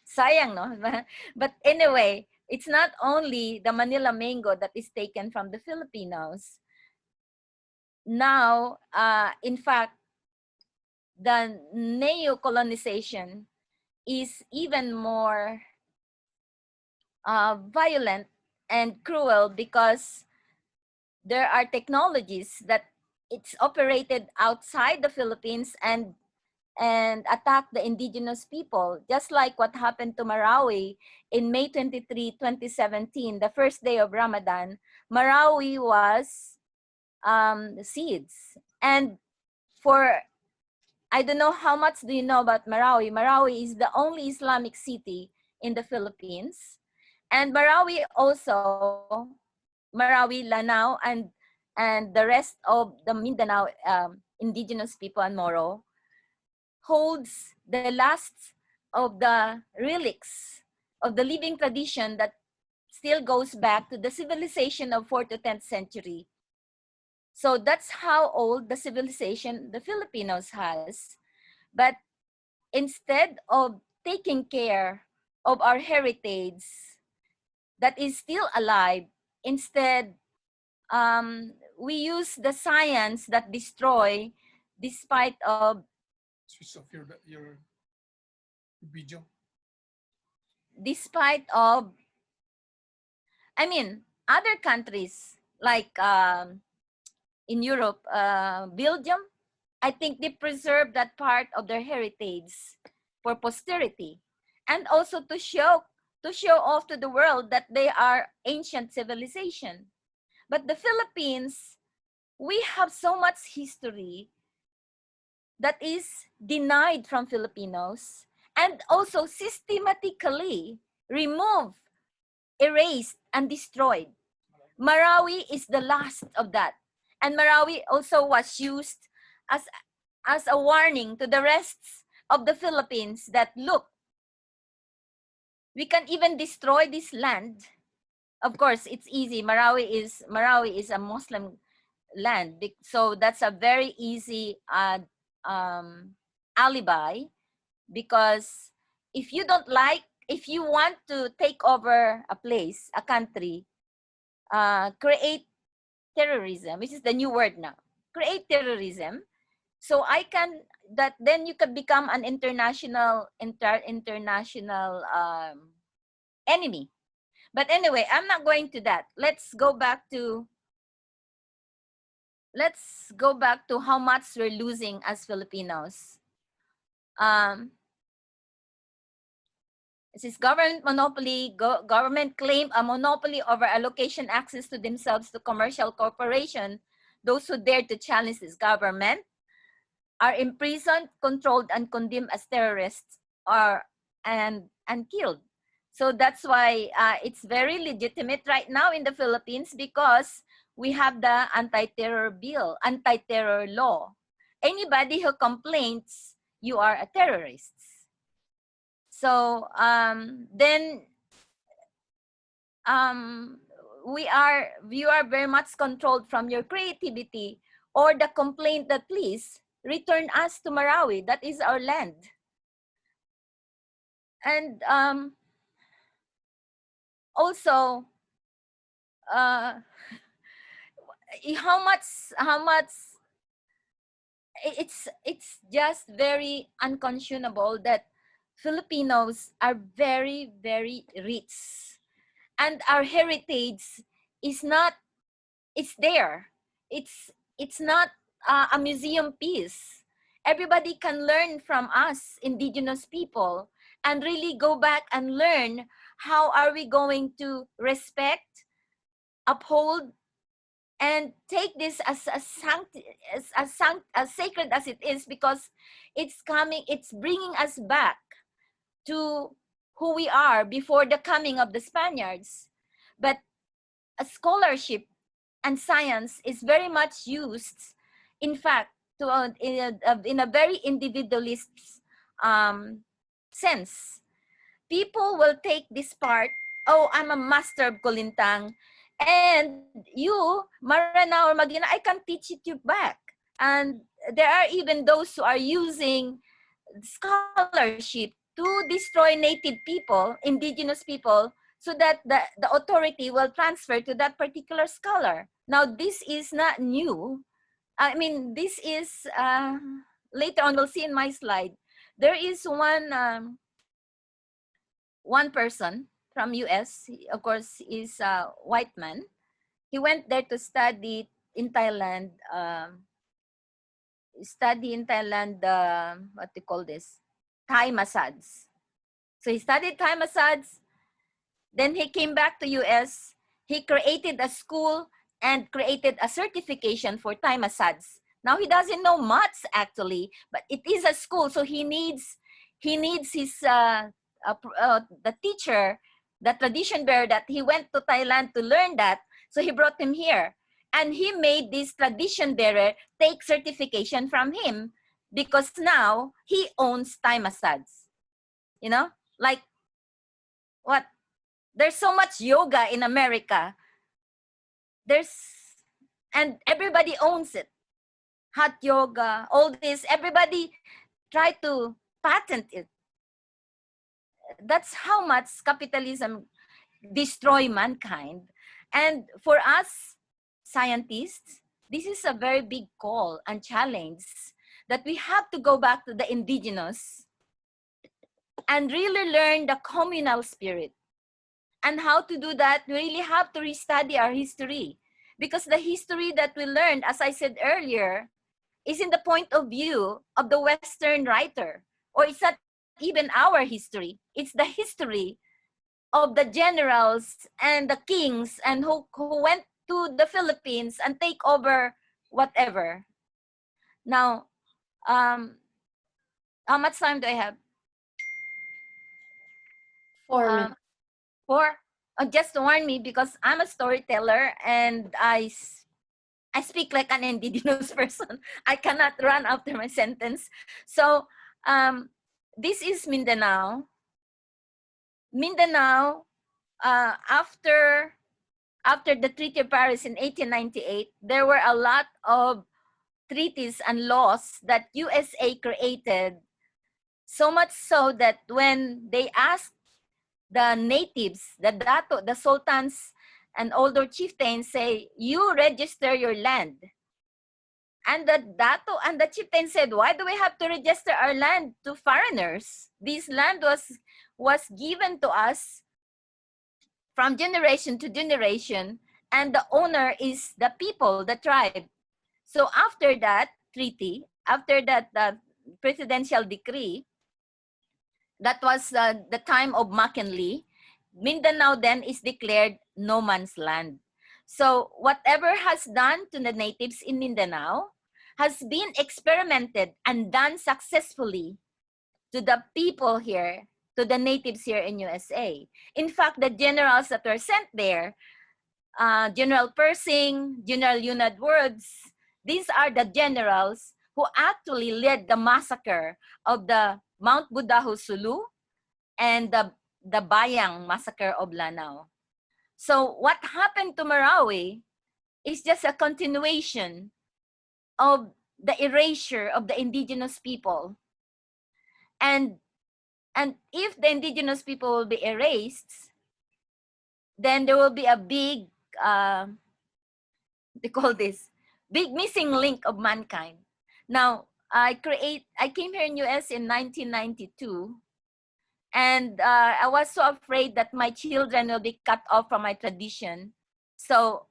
sayang, no? But anyway, it's not only the Manila mango that is taken from the Filipinos. Now, in fact, the neo-colonization is even more violent and cruel because there are technologies that it's operated outside the Philippines and attack the indigenous people, just like what happened to Marawi in May 23, 2017, the first day of Ramadan. Marawi was seeds. And for, I don't know how much do you know about Marawi. Marawi is the only Islamic city in the Philippines. And Marawi also, Marawi, Lanao, and the rest of the Mindanao indigenous people and Moro holds the last of the relics of the living tradition that still goes back to the civilization of 4th to 10th century. So that's how old the civilization the Filipinos has. But instead of taking care of our heritage that is still alive, instead we use the science that destroy despite of Switch off your video. despite of, I mean, other countries like in Europe, Belgium, I think they preserve that part of their heritage for posterity, and also to show off to the world that they are ancient civilization. But the Philippines, we have so much history that is denied from Filipinos and also systematically removed, erased, and destroyed. Marawi is the last of that. And Marawi also was used as a warning to the rest of the Philippines that, look, we can even destroy this land. Of course, it's easy. Marawi is a Muslim land, so that's a very easy alibi, because if you don't like, if you want to take over a place, a country, create terrorism, which is the new word now. Create terrorism, so I can that then you can become an international enemy. But anyway, I'm not going to that. Let's go back to how much we're losing as Filipinos. This is government monopoly. Government claim a monopoly over allocation access to themselves to commercial corporation. Those who dare to challenge this government are imprisoned, controlled, and condemned as terrorists, and killed. So that's why it's very legitimate right now in the Philippines, because we have the anti-terror bill, anti-terror law. Anybody who complains, you are a terrorist. So then you are very much controlled from your creativity or the complaint that, please return us to Marawi, that is our land. And also how much it's just very unconscionable that Filipinos are very, very rich, and our heritage is not, it's there. It's not a museum piece. Everybody can learn from us, indigenous people, and really go back and learn how are we going to respect, uphold, and take this as sacred as it is, because it's bringing us back to who we are before the coming of the Spaniards. But a scholarship and science is very much used, in fact, in a very individualist sense. People will take this part, oh, I'm a master of Kulintang, and you, Maranao or Magina, I can teach it you back. And there are even those who are using scholarship to destroy native people, indigenous people, so that the authority will transfer to that particular scholar. Now, this is not new. I mean, this is, later on, we'll see in my slide. There is one person from US, of course, is a white man. He went there to study in Thailand, study in Thailand, what do you call this? Thai massage. So he studied Thai massage. Then he came back to US. He created a school and created a certification for Thai massage. Now he doesn't know much actually, but it is a school, so he needs his the teacher, the tradition bearer that he went to Thailand to learn that. So he brought him here, and he made this tradition bearer take certification from him because now he owns Thai massage. You know, like what? There's so much yoga in America. And everybody owns it. Hot yoga, all this, everybody try to patent it. That's how much capitalism destroy mankind. And for us scientists, this is a very big call and challenge that we have to go back to the indigenous and really learn the communal spirit. And how to do that, we really have to restudy our history. Because the history that we learned, as I said earlier, is in the point of view of the Western writer. Or it's not even our history. It's the history of the generals and the kings and who went to the Philippines and take over whatever. Now, how much time do I have? 4 minutes. Just warn me because I'm a storyteller and I speak like an indigenous person. I cannot run after my sentence. So this is Mindanao. Mindanao, after the Treaty of Paris in 1898, there were a lot of treaties and laws that USA created. So much so that when they asked the natives, the dato, the sultans and older chieftains say, you register your land. And the dato and the chieftain said, why do we have to register our land to foreigners? This land was given to us from generation to generation, and the owner is the people, the tribe. So after that treaty, after that presidential decree, that was the time of McKinley, Mindanao then is declared no man's land. So whatever has done to the natives in Mindanao has been experimented and done successfully to the people here, to the natives here in USA. In fact, the generals that were sent there, General Pershing, General Yunad Woods, these are the generals who actually led the massacre of the Mount Budahu Sulu and the Bayang massacre of Lanao. So what happened to Marawi is just a continuation of the erasure of the indigenous people. And if the indigenous people will be erased, then there will be a big, they call this, big missing link of mankind. Now, I came here in US in 1992, and I was so afraid that my children will be cut off from my tradition. So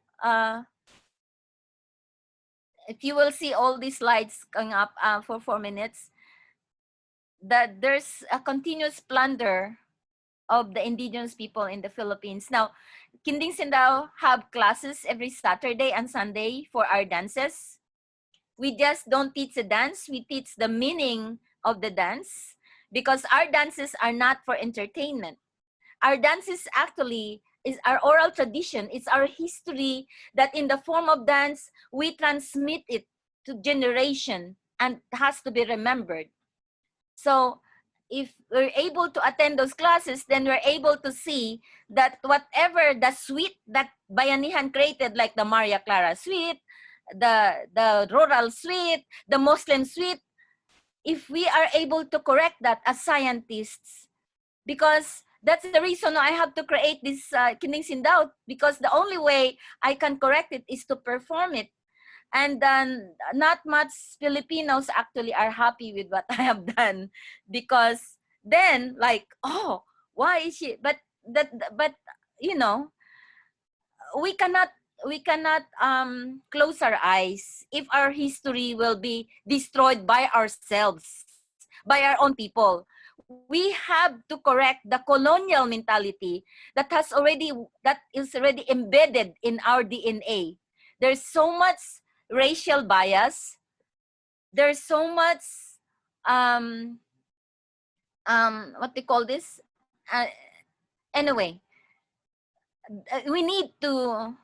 if you will see all these slides going up for 4 minutes, that there's a continuous plunder of the indigenous people in the Philippines. Now, Kinding Sindao have classes every Saturday and Sunday for our dances. We just don't teach the dance, we teach the meaning of the dance, because our dances are not for entertainment. Our dances actually is our oral tradition. It's our history that in the form of dance, we transmit it to generation and has to be remembered. So if we're able to attend those classes, then we're able to see that whatever the suite that Bayanihan created, like the Maria Clara suite, the rural suite, the Muslim suite, if we are able to correct that as scientists, because that's the reason I have to create this Kinding Sindao, because the only way I can correct it is to perform it. And then not much Filipinos actually are happy with what I have done, because then like, oh, why is she, but you know, we cannot close our eyes if our history will be destroyed by ourselves, by our own people. We have to correct the colonial mentality that is already embedded in our DNA. There's so much racial bias. There's so much what they call this. Anyway, we need to.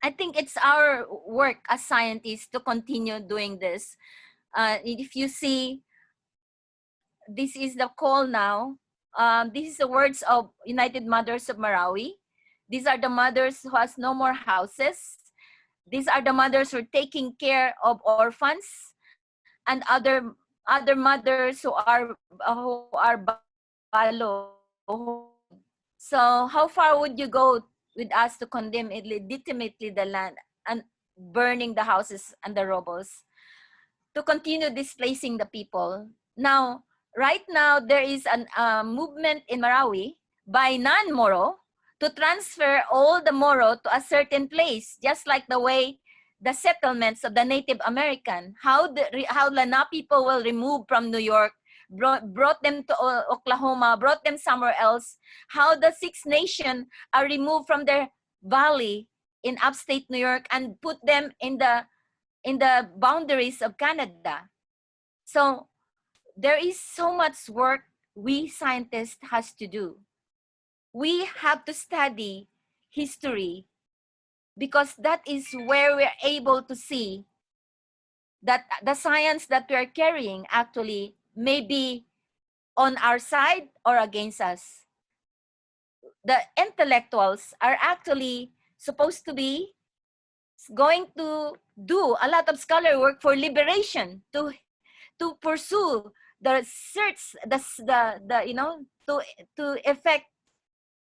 I think it's our work as scientists to continue doing this. If you see, this is the call now. This is the words of United Mothers of Marawi. These are the mothers who has no more houses. These are the mothers who are taking care of orphans and other mothers who are balo. So how far would you go with us to condemn illegitimately the land and burning the houses and the robles, to continue displacing the people? Now, right now, there is a movement in Marawi by non-Moro to transfer all the Moro to a certain place, just like the way the settlements of the Native American, how Lana people will remove from New York, brought them to Oklahoma, brought them somewhere else, how the Six Nations are removed from their valley in upstate New York and put them in the boundaries of Canada. So there is so much work we scientists has to do. We have to study history because that is where we're able to see that the science that we're carrying actually may be on our side or against us. The intellectuals are actually supposed to be going to do a lot of scholar work for liberation, to pursue the search, to effect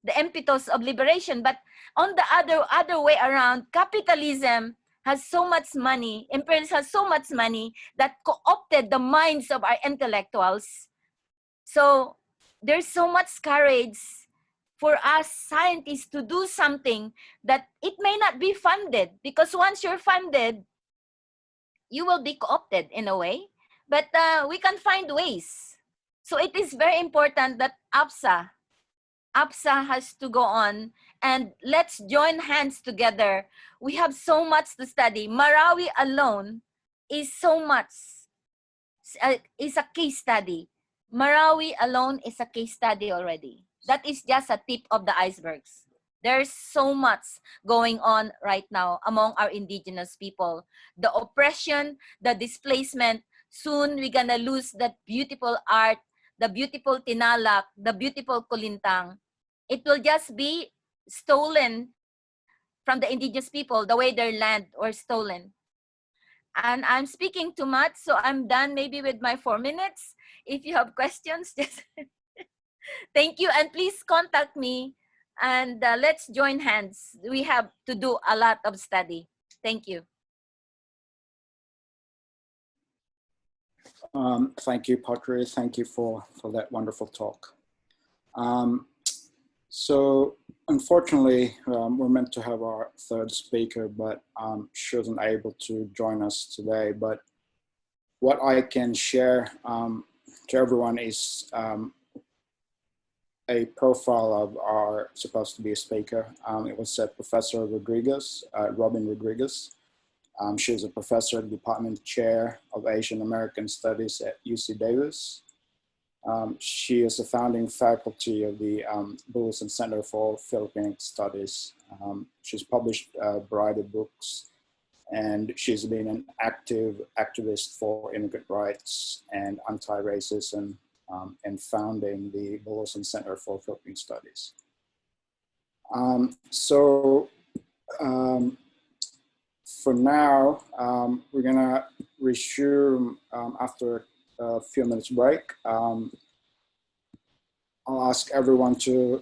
the impetus of liberation. But on the other way around, capitalism has so much money, imperialism has so much money that co-opted the minds of our intellectuals. So there's so much courage for us scientists to do something that it may not be funded, because once you're funded, you will be co-opted in a way. But we can find ways. So it is very important that APSA has to go on, and let's join hands together. We have so much to study. Marawi alone is so much, is a case study. Marawi alone is a case study already. That is just a tip of the icebergs. There's so much going on right now among our indigenous people. The oppression, the displacement. Soon we're gonna lose that beautiful art, the beautiful tinalak, the beautiful kulintang. It will just be stolen from the indigenous people the way their land were stolen. And I'm speaking too much, so I'm done maybe with my 4 minutes. If you have questions, just thank you. And please contact me, and let's join hands. We have to do a lot of study. Thank you. Thank you, Patri. Thank you for that wonderful talk. So unfortunately, we're meant to have our third speaker, but she wasn't able to join us today. But what I can share to everyone is a profile of our supposed to be a speaker. It was said Professor Rodriguez, Robin Rodriguez. She is a professor at the Department Chair of Asian American Studies at UC Davis. She is a founding faculty of the Bulletin Center for Filipino Studies. She's published a variety of books, and she's been an active activist for immigrant rights and anti-racism, and founding the Bulletin Center for Filipino Studies. For now, we're gonna resume after a few minutes break. I'll ask everyone to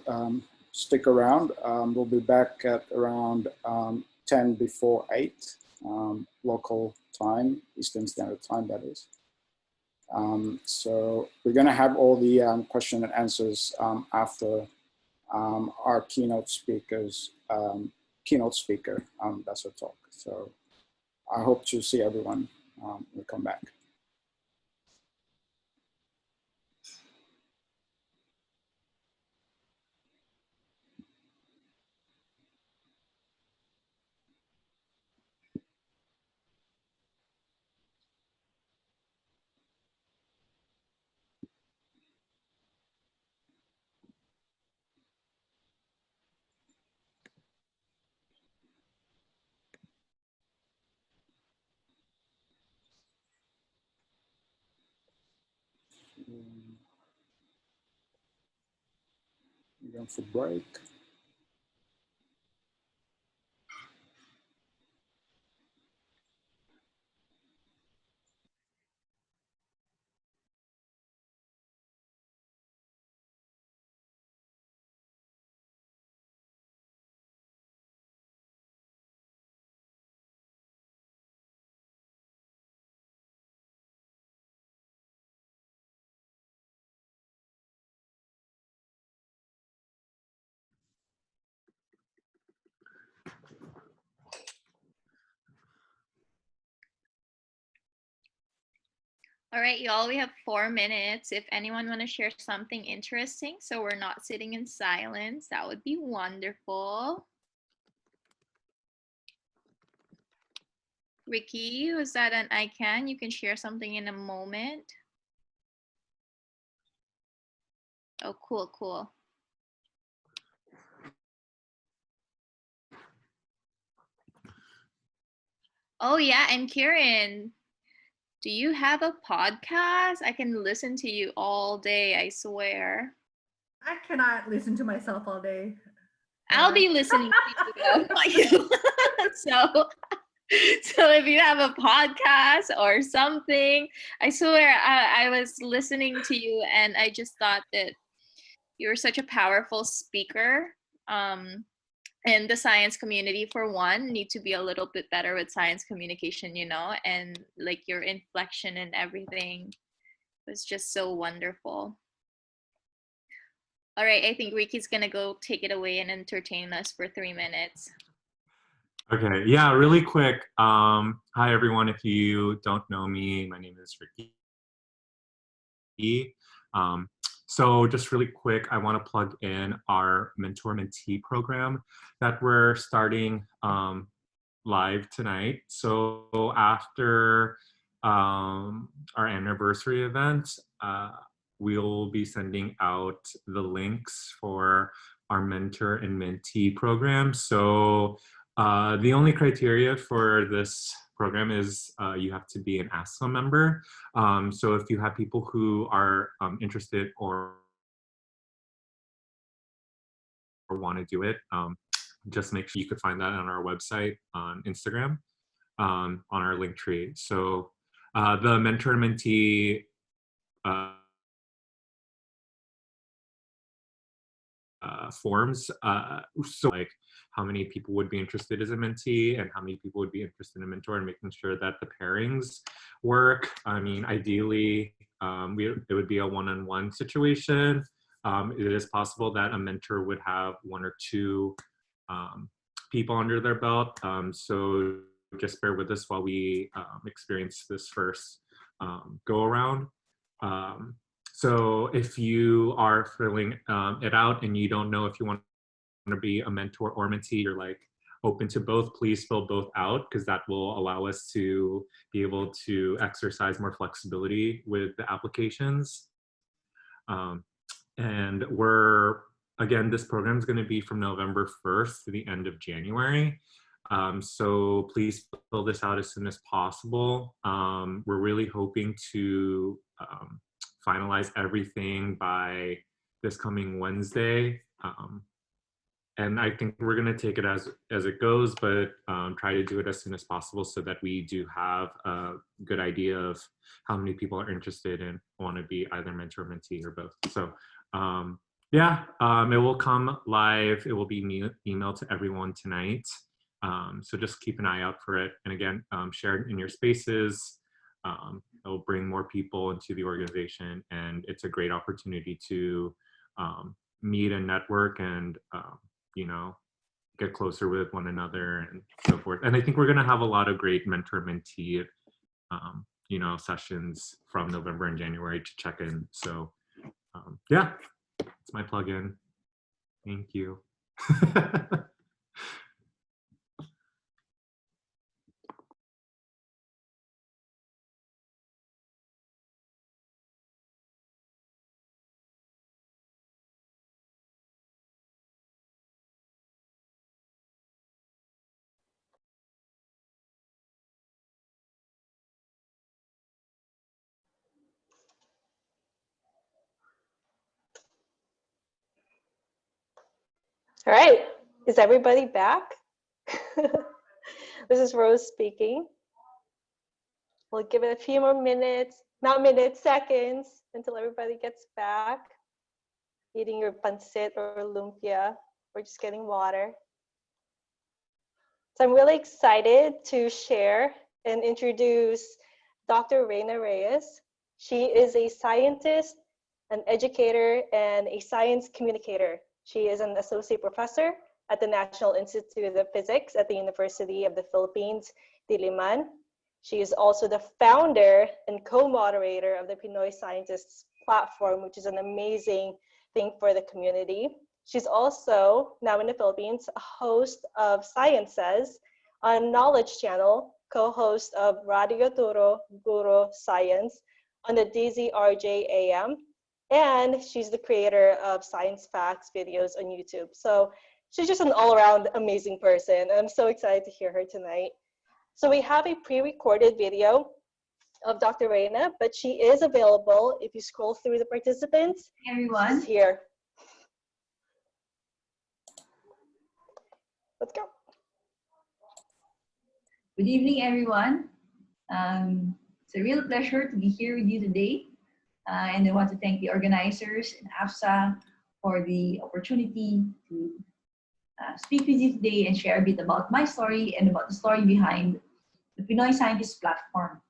stick around. We'll be back at around 10 before 8 local time, Eastern Standard Time, that is. So we're gonna have all the question and answers after our keynote speakers keynote speaker. That's our talk. So I hope to see everyone when we come back. We're going for break. All right, y'all, we have 4 minutes. If anyone want to share something interesting so we're not sitting in silence, that would be wonderful. Ricky, was that an I can? You can share something in a moment. Oh, cool, cool. Oh, yeah, and Kieran, do you have a podcast? I can listen to you all day, I swear. I cannot listen to myself all day. I'll be listening to you, not you. So if you have a podcast or something, I swear I was listening to you and I just thought that you're such a powerful speaker. And the science community, for one, need to be a little bit better with science communication, you know, and like your inflection and everything was just so wonderful. All right, I think Ricky's gonna go take it away and entertain us for 3 minutes. Okay, yeah, really quick. Hi, everyone. If you don't know me, my name is Ricky. So just really quick, I want to plug in our mentor-mentee program that we're starting live tonight. So after our anniversary event, we'll be sending out the links for our mentor and mentee program. So the only criteria for this program is you have to be an ASLA member. So if you have people who are interested or want to do it, just make sure you could find that on our website, on Instagram, on our link tree. So the mentor and mentee forms, so like how many people would be interested as a mentee and how many people would be interested in a mentor, and making sure that the pairings work. I mean, ideally, it would be a one-on-one situation. It is possible that a mentor would have 1 or 2 people under their belt. So just bear with us while we experience this first go around. So if you are filling it out and you don't know if you want to be a mentor or mentee, you're like open to both, please fill both out, because that will allow us to be able to exercise more flexibility with the applications. And again, this program is going to be from November 1st to the end of January. So please fill this out as soon as possible. We're really hoping to finalize everything by this coming Wednesday. And I think we're going to take it as it goes, but try to do it as soon as possible so that we do have a good idea of how many people are interested and want to be either mentor or mentee or both. So yeah, it will come live. It will be emailed to everyone tonight. So just keep an eye out for it. And again, share it in your spaces. It will bring more people into the organization, and it's a great opportunity to meet and network and you know, get closer with one another and so forth. And I think we're going to have a lot of great mentor-mentee, you know, sessions from November and January to check in. So yeah, it's my plug-in. Thank you. All right, is everybody back? This is Rose speaking. We'll give it a few more minutes, not minutes, seconds, until everybody gets back. Eating your pancit or lumpia, or just getting water. So I'm really excited to share and introduce Dr. Reina Reyes. She is a scientist, an educator, and a science communicator. She is an associate professor at the National Institute of Physics at the University of the Philippines, Diliman. She is also the founder and co-moderator of the Pinoy Scientists platform, which is an amazing thing for the community. She's also, now in the Philippines, a host of Science Says on Knowledge Channel, co-host of Radio Turo Guro Science on the DZRJ AM, and she's the creator of Science Facts videos on YouTube. So she's just an all-around amazing person. I'm so excited to hear her tonight. So we have a pre-recorded video of Dr. Reina, but she is available if you scroll through the participants. Everyone. She's here. Let's go. Good evening, everyone. It's a real pleasure to be here with you today. And I want to thank the organizers and AFSA for the opportunity to speak with you today and share a bit about my story and about the story behind the Pinoy Scientists platform.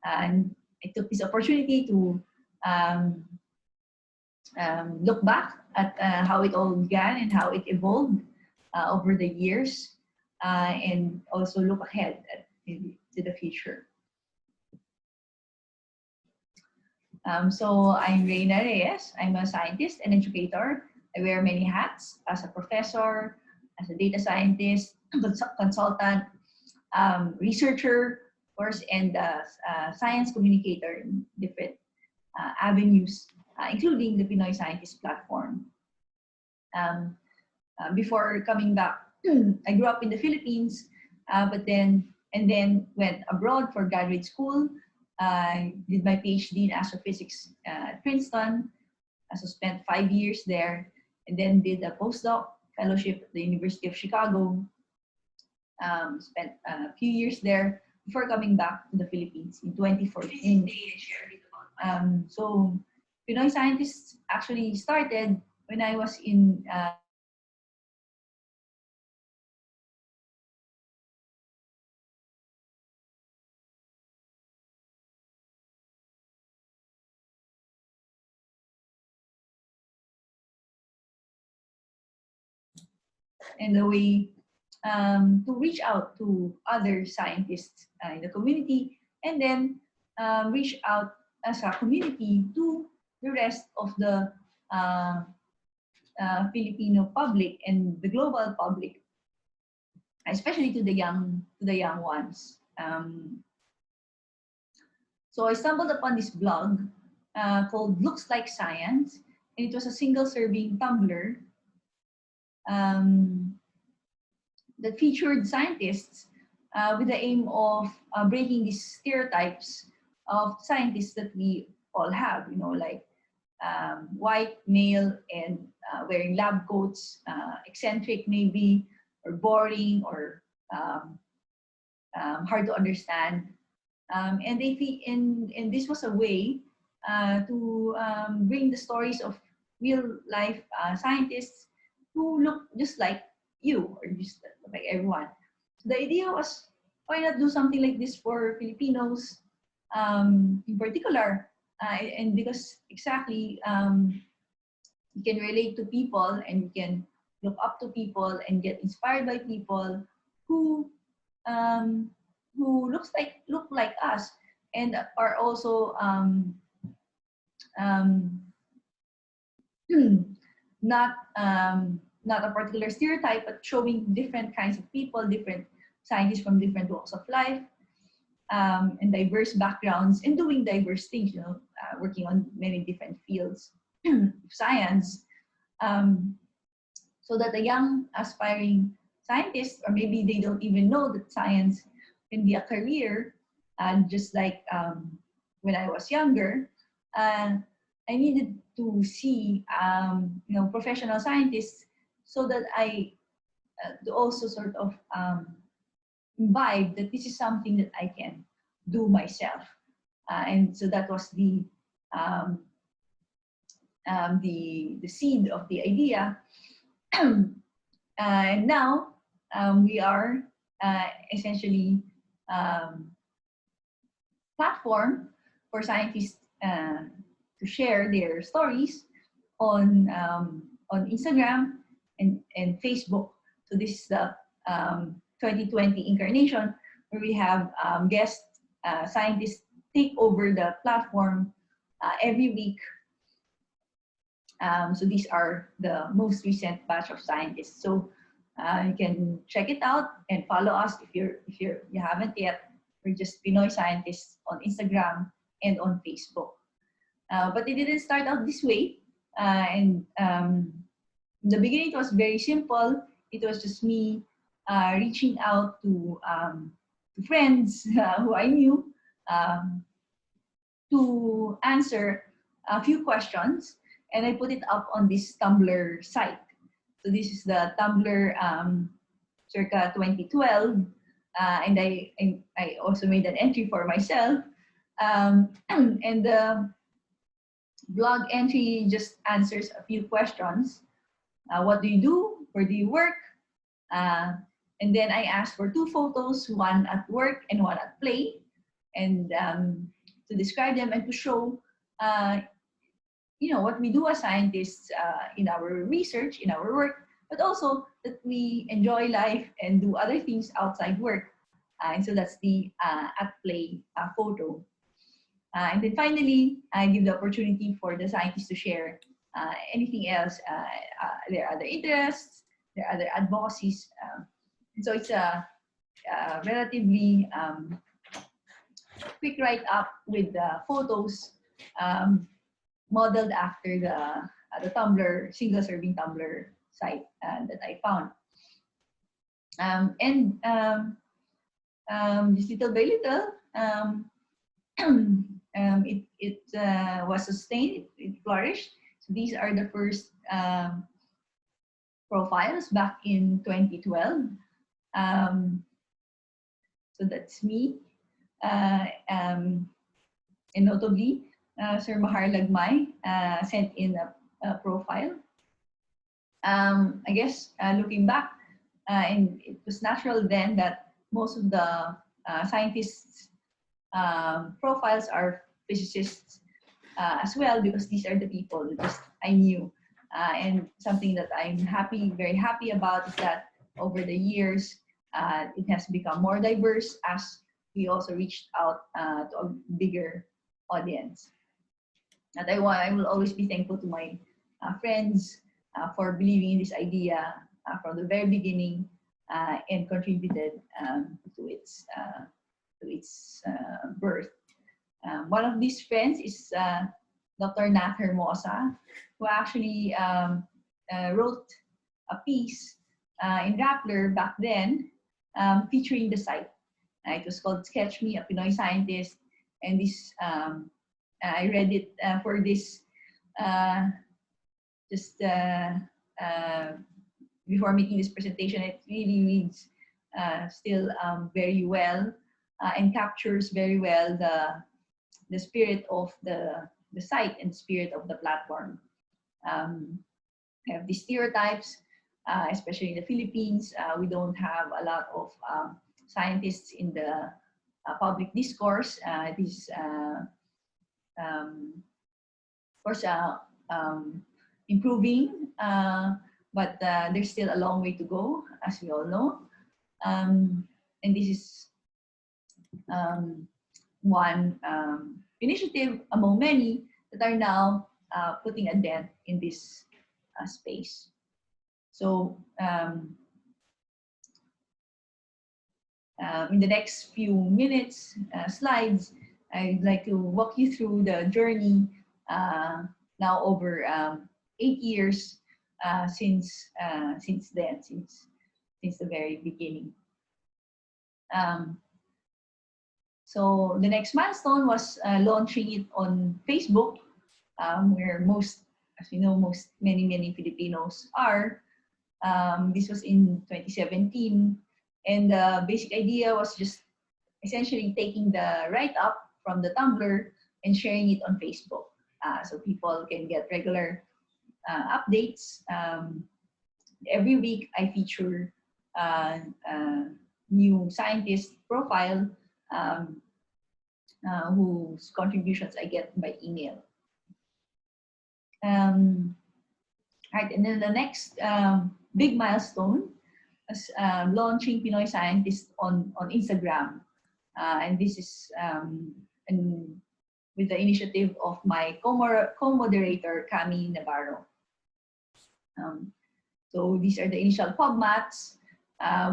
And I took this opportunity to look back at how it all began and how it evolved over the years, and also look ahead to the future. So I'm Reina Reyes. I'm a scientist and educator. I wear many hats as a professor, as a data scientist, consultant, researcher, of course, and science communicator in different avenues, including the Pinoy Scientist platform. Before coming back, I grew up in the Philippines, but then went abroad for graduate school. I did my PhD in astrophysics at Princeton. So spent 5 years there, and then did a postdoc fellowship at the University of Chicago. Spent a few years there before coming back to the Philippines in 2014. So Pinoy Scientists actually started when I was in and a way to reach out to other scientists in the community, and then reach out as a community to the rest of the Filipino public and the global public, especially to the young ones. So I stumbled upon this blog called Looks Like Science, and it was a single-serving Tumblr that featured scientists with the aim of breaking these stereotypes of scientists that we all have, you know, like white, male, and wearing lab coats, eccentric maybe, or boring, or hard to understand. And this was a way to bring the stories of real life scientists who look just like you, or just like everyone. So the idea was, why not do something like this for Filipinos in particular? And because exactly you can relate to people, and you can look up to people and get inspired by people who look like us and are also not not a particular stereotype, but showing different kinds of people, different scientists from different walks of life, and diverse backgrounds, and doing diverse things. Working on many different fields of science, so that a young aspiring scientist, or maybe they don't even know that science can be a career, just like when I was younger, I needed to see professional scientists, so that I to also sort of imbibe that this is something that I can do myself, and so that was the seed of the idea. And now we are essentially platform for scientists to share their stories on Instagram and Facebook. So this is the 2020 incarnation, where we have guest scientists take over the platform every week. So these are the most recent batch of scientists. So you can check it out and follow us if you haven't yet. We're just Pinoy Scientists on Instagram and on Facebook. But it didn't start out this way. In the beginning, it was very simple. It was just me reaching out to friends who I knew to answer a few questions, and I put it up on this Tumblr site. So this is the Tumblr circa 2012, and I also made an entry for myself, and the blog entry just answers a few questions. What do you do? Where do you work? And then I asked for 2 photos, one at work and one at play, and to describe them and to show what we do as scientists in our research, in our work, but also that we enjoy life and do other things outside work. And so that's the at play photo. And then finally, I give the opportunity for the scientists to share anything else, their other interests, their other advocacies. And so it's a relatively quick write-up with the photos modeled after the Tumblr, single-serving Tumblr site that I found. Just little by little, it was sustained, it flourished. So these are the first profiles back in 2012. So that's me. And notably, Sir Mahar Lagmay sent in a profile. I guess looking back, and it was natural then that most of the scientists' profiles are physicists as well, because these are the people that just I knew. And something that I'm very happy about is that over the years, it has become more diverse as we also reached out to a bigger audience. And I will always be thankful to my friends for believing in this idea from the very beginning and contributed to its birth. One of these friends is Dr. Nat Hermosa, who actually wrote a piece in Rappler back then featuring the site. It was called Sketch Me, a Pinoy Scientist, and this I read it for this before making this presentation. It really reads still very well and captures very well the spirit of the site and spirit of the platform. We have these stereotypes, especially in the Philippines. We don't have a lot of scientists in the public discourse. This of course improving, but there's still a long way to go, as we all know. And this is one initiative among many that are now putting a dent in this space. So in the next few minutes, slides, I'd like to walk you through the journey now over 8 years since then, since the very beginning. So the next milestone was launching it on Facebook, where most, as we know, many Filipinos are. This was in 2017, and the basic idea was just essentially taking the write-up from the Tumblr and sharing it on Facebook, so people can get regular updates. Every week, I feature new scientist profile whose contributions I get by email. Right, and then the next big milestone was launching Pinoy Scientist on Instagram. And this is with the initiative of my co-moderator, Cami Navarro. So these are the initial formats.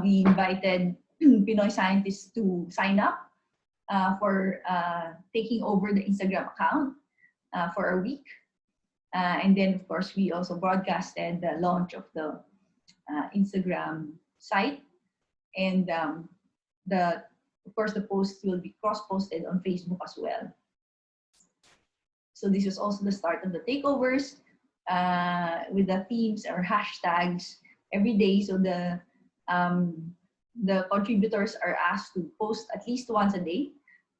We invited Pinoy scientists to sign up for taking over the Instagram account for a week. And then, of course, we also broadcasted the launch of the Instagram site. And of course, the post will be cross-posted on Facebook as well. So this was also the start of the takeovers with the themes or hashtags every day. So the contributors are asked to post at least once a day.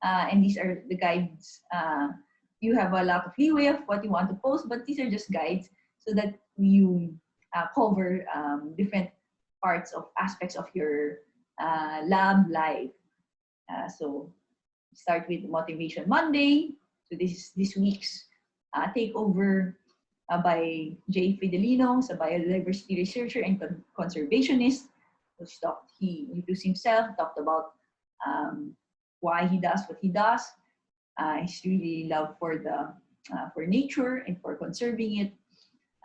And these are the guides. You have a lot of leeway of what you want to post, but these are just guides so that you cover different parts of aspects of your lab life. So start with Motivation Monday. So this is this week's takeover by Jay Fidelino, a biodiversity researcher and conservationist. He introduced himself, talked about why he does what he does. His really love for nature and for conserving it.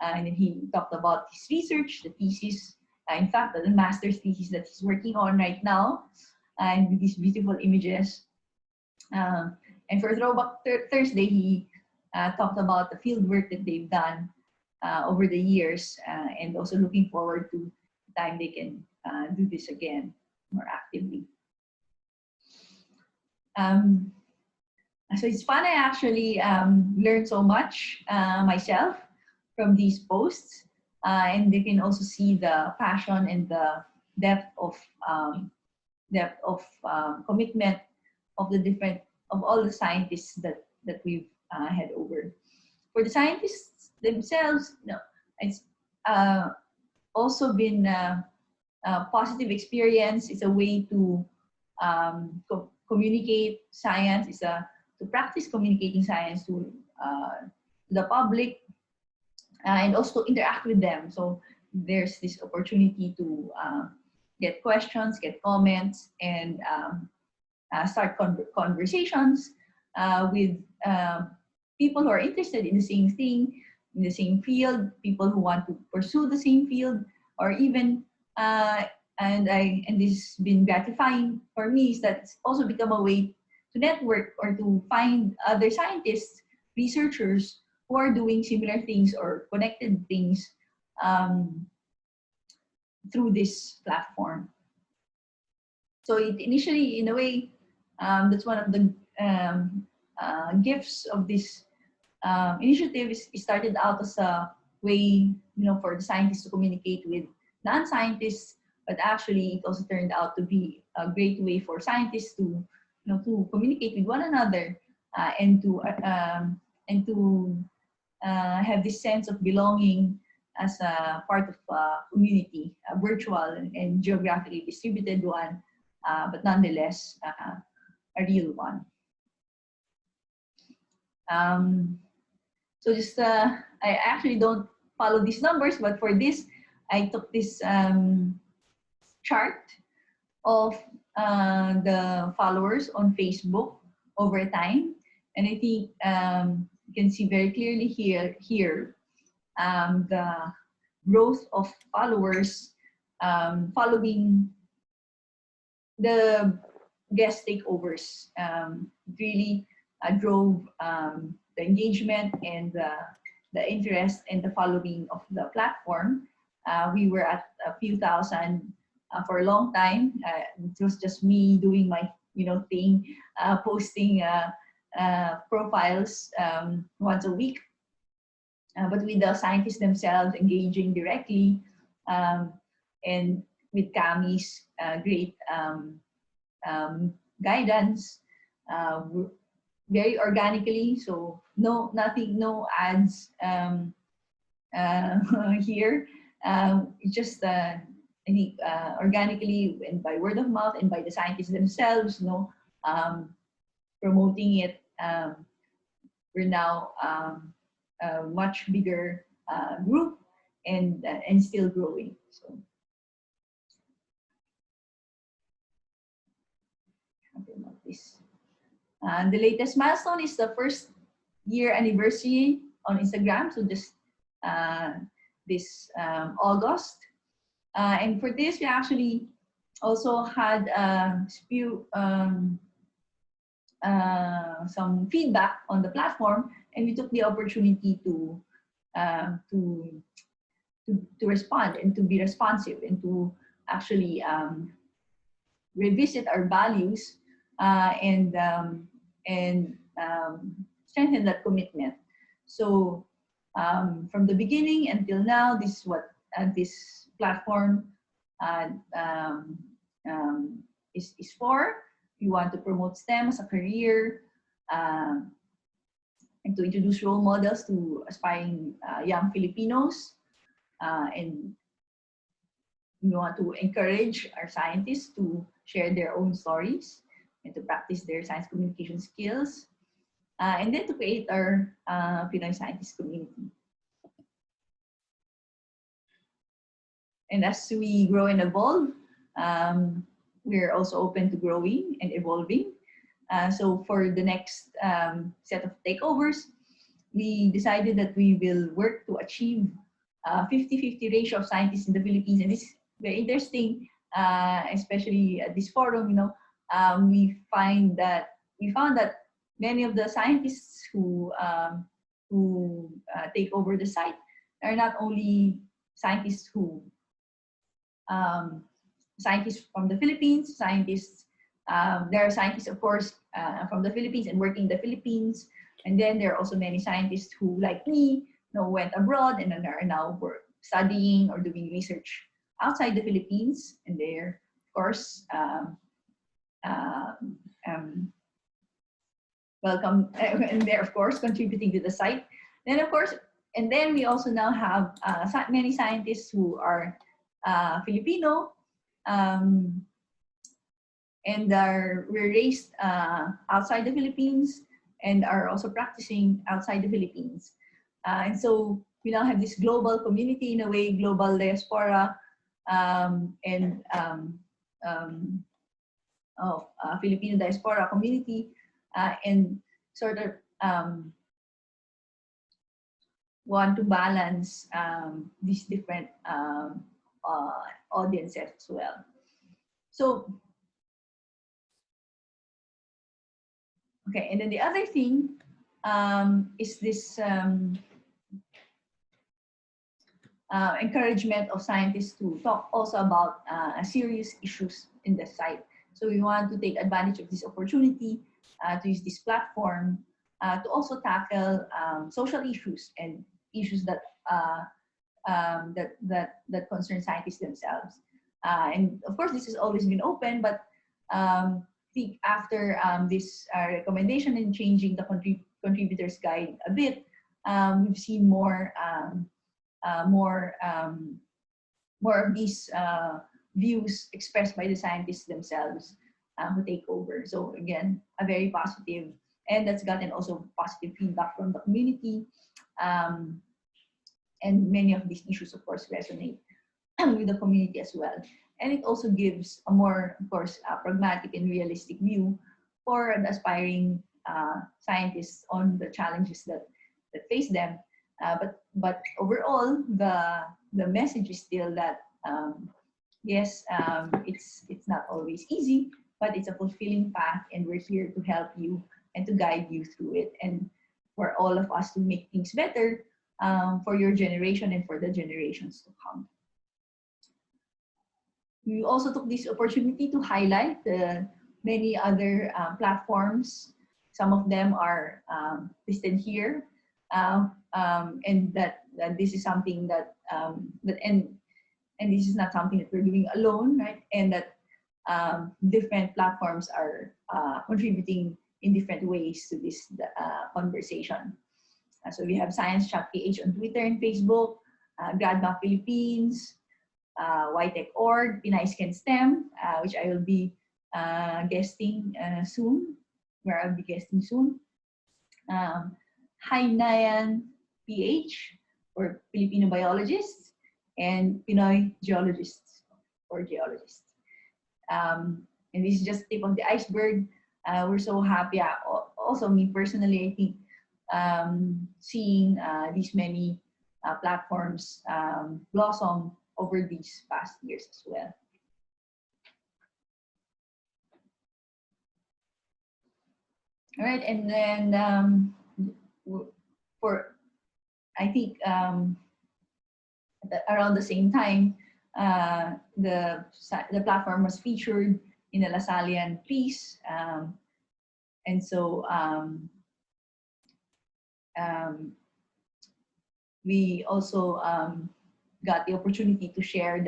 And then he talked about his research, the thesis, in fact, the master's thesis that he's working on right now, and with these beautiful images. And for Throwback Thursday, he talked about the field work that they've done over the years, and also looking forward to the time they can do this again more actively. So it's fun. I actually learned so much myself from these posts, and they can also see the passion and the depth of commitment of all the scientists that we've had over. For the scientists themselves, it's also been a positive experience. It's a way to communicate science. To practice communicating science to the public and also to interact with them. So there's this opportunity to get questions, get comments, and start conversations with people who are interested in the same thing, in the same field, people who want to pursue the same field, or even and this has been gratifying for me, is that it's also become a way to network or to find other scientists, researchers who are doing similar things or connected things through this platform. So it initially, in a way, that's one of the gifts of this initiative. It started out as a way, for the scientists to communicate with non-scientists, but actually it also turned out to be a great way for scientists to communicate with one another and to have this sense of belonging as a part of a community, a virtual and geographically distributed one, but nonetheless a real one. So just I actually don't follow these numbers, but for this I took this chart of the followers on Facebook over time. And I think you can see very clearly here the growth of followers following the guest takeovers. Really drove the engagement and the interest and the following of the platform. We were at a few thousand for a long time. It was just me doing my thing, posting profiles once a week. But with the scientists themselves engaging directly, and with Cami's great guidance, very organically. So nothing, no ads here. Just I think organically and by word of mouth and by the scientists themselves, promoting it. We're now a much bigger group and still growing. So this. The latest milestone is the first year anniversary on Instagram. So just this August. And for this, we actually also had some feedback on the platform, and we took the opportunity to respond and to be responsive and to actually revisit our values and strengthen that commitment. So from the beginning until now, this is what this platform is for. We want to promote STEM as a career and to introduce role models to aspiring young Filipinos. And we want to encourage our scientists to share their own stories and to practice their science communication skills. And then to create our Pinoy scientist community. And as we grow and evolve, we're also open to growing and evolving. So for the next set of takeovers, we decided that we will work to achieve a 50-50 ratio of scientists in the Philippines. And this is very interesting, especially at this forum. We found that many of the scientists who take over the site are not only scientists who scientists from the Philippines, there are scientists, of course, from the Philippines and working in the Philippines. And then there are also many scientists who, like me, went abroad and are now studying or doing research outside the Philippines. And they're, of course, welcome, and they're, of course, contributing to the site. Then, of course, and then we also now have many scientists who are Filipino, and were raised outside the Philippines and are also practicing outside the Philippines. And so we now have this global community, in a way, global diaspora, Filipino diaspora community, and sort of want to balance these different audiences as well. So, okay, and then the other thing is this encouragement of scientists to talk also about serious issues in the site. So we want to take advantage of this opportunity to use this platform to also tackle social issues and issues that that concern scientists themselves. And of course, this has always been open, but I think after this recommendation and changing the contributors guide a bit, we've seen more of these views expressed by the scientists themselves who take over. So again, a very positive, and that's gotten also positive feedback from the community. And many of these issues, of course, resonate with the community as well. And it also gives a more, of course, pragmatic and realistic view for the aspiring scientists on the challenges that face them. But overall, the message is still that yes, it's not always easy, but it's a fulfilling path, and we're here to help you and to guide you through it, and for all of us to make things better for your generation and for the generations to come. We also took this opportunity to highlight the many other platforms. Some of them are listed here, and that this is something that and this is not something that we're doing alone, right? And that different platforms are contributing in different ways to this conversation. So we have Science Chat PH on Twitter and Facebook, GradMap Philippines, YTech.org, Pinay Can STEM, which I will be guesting soon, where I'll be guesting soon. Hainayan PH, or Filipino biologists, and Pinoy geologists, or geologists. And this is just tip of the iceberg. We're so happy. Also, me personally, I think seeing these many platforms blossom over these past years as well. All right, and then for, I think around the same time, the platform was featured in the Lasallian piece, and so we also got the opportunity to share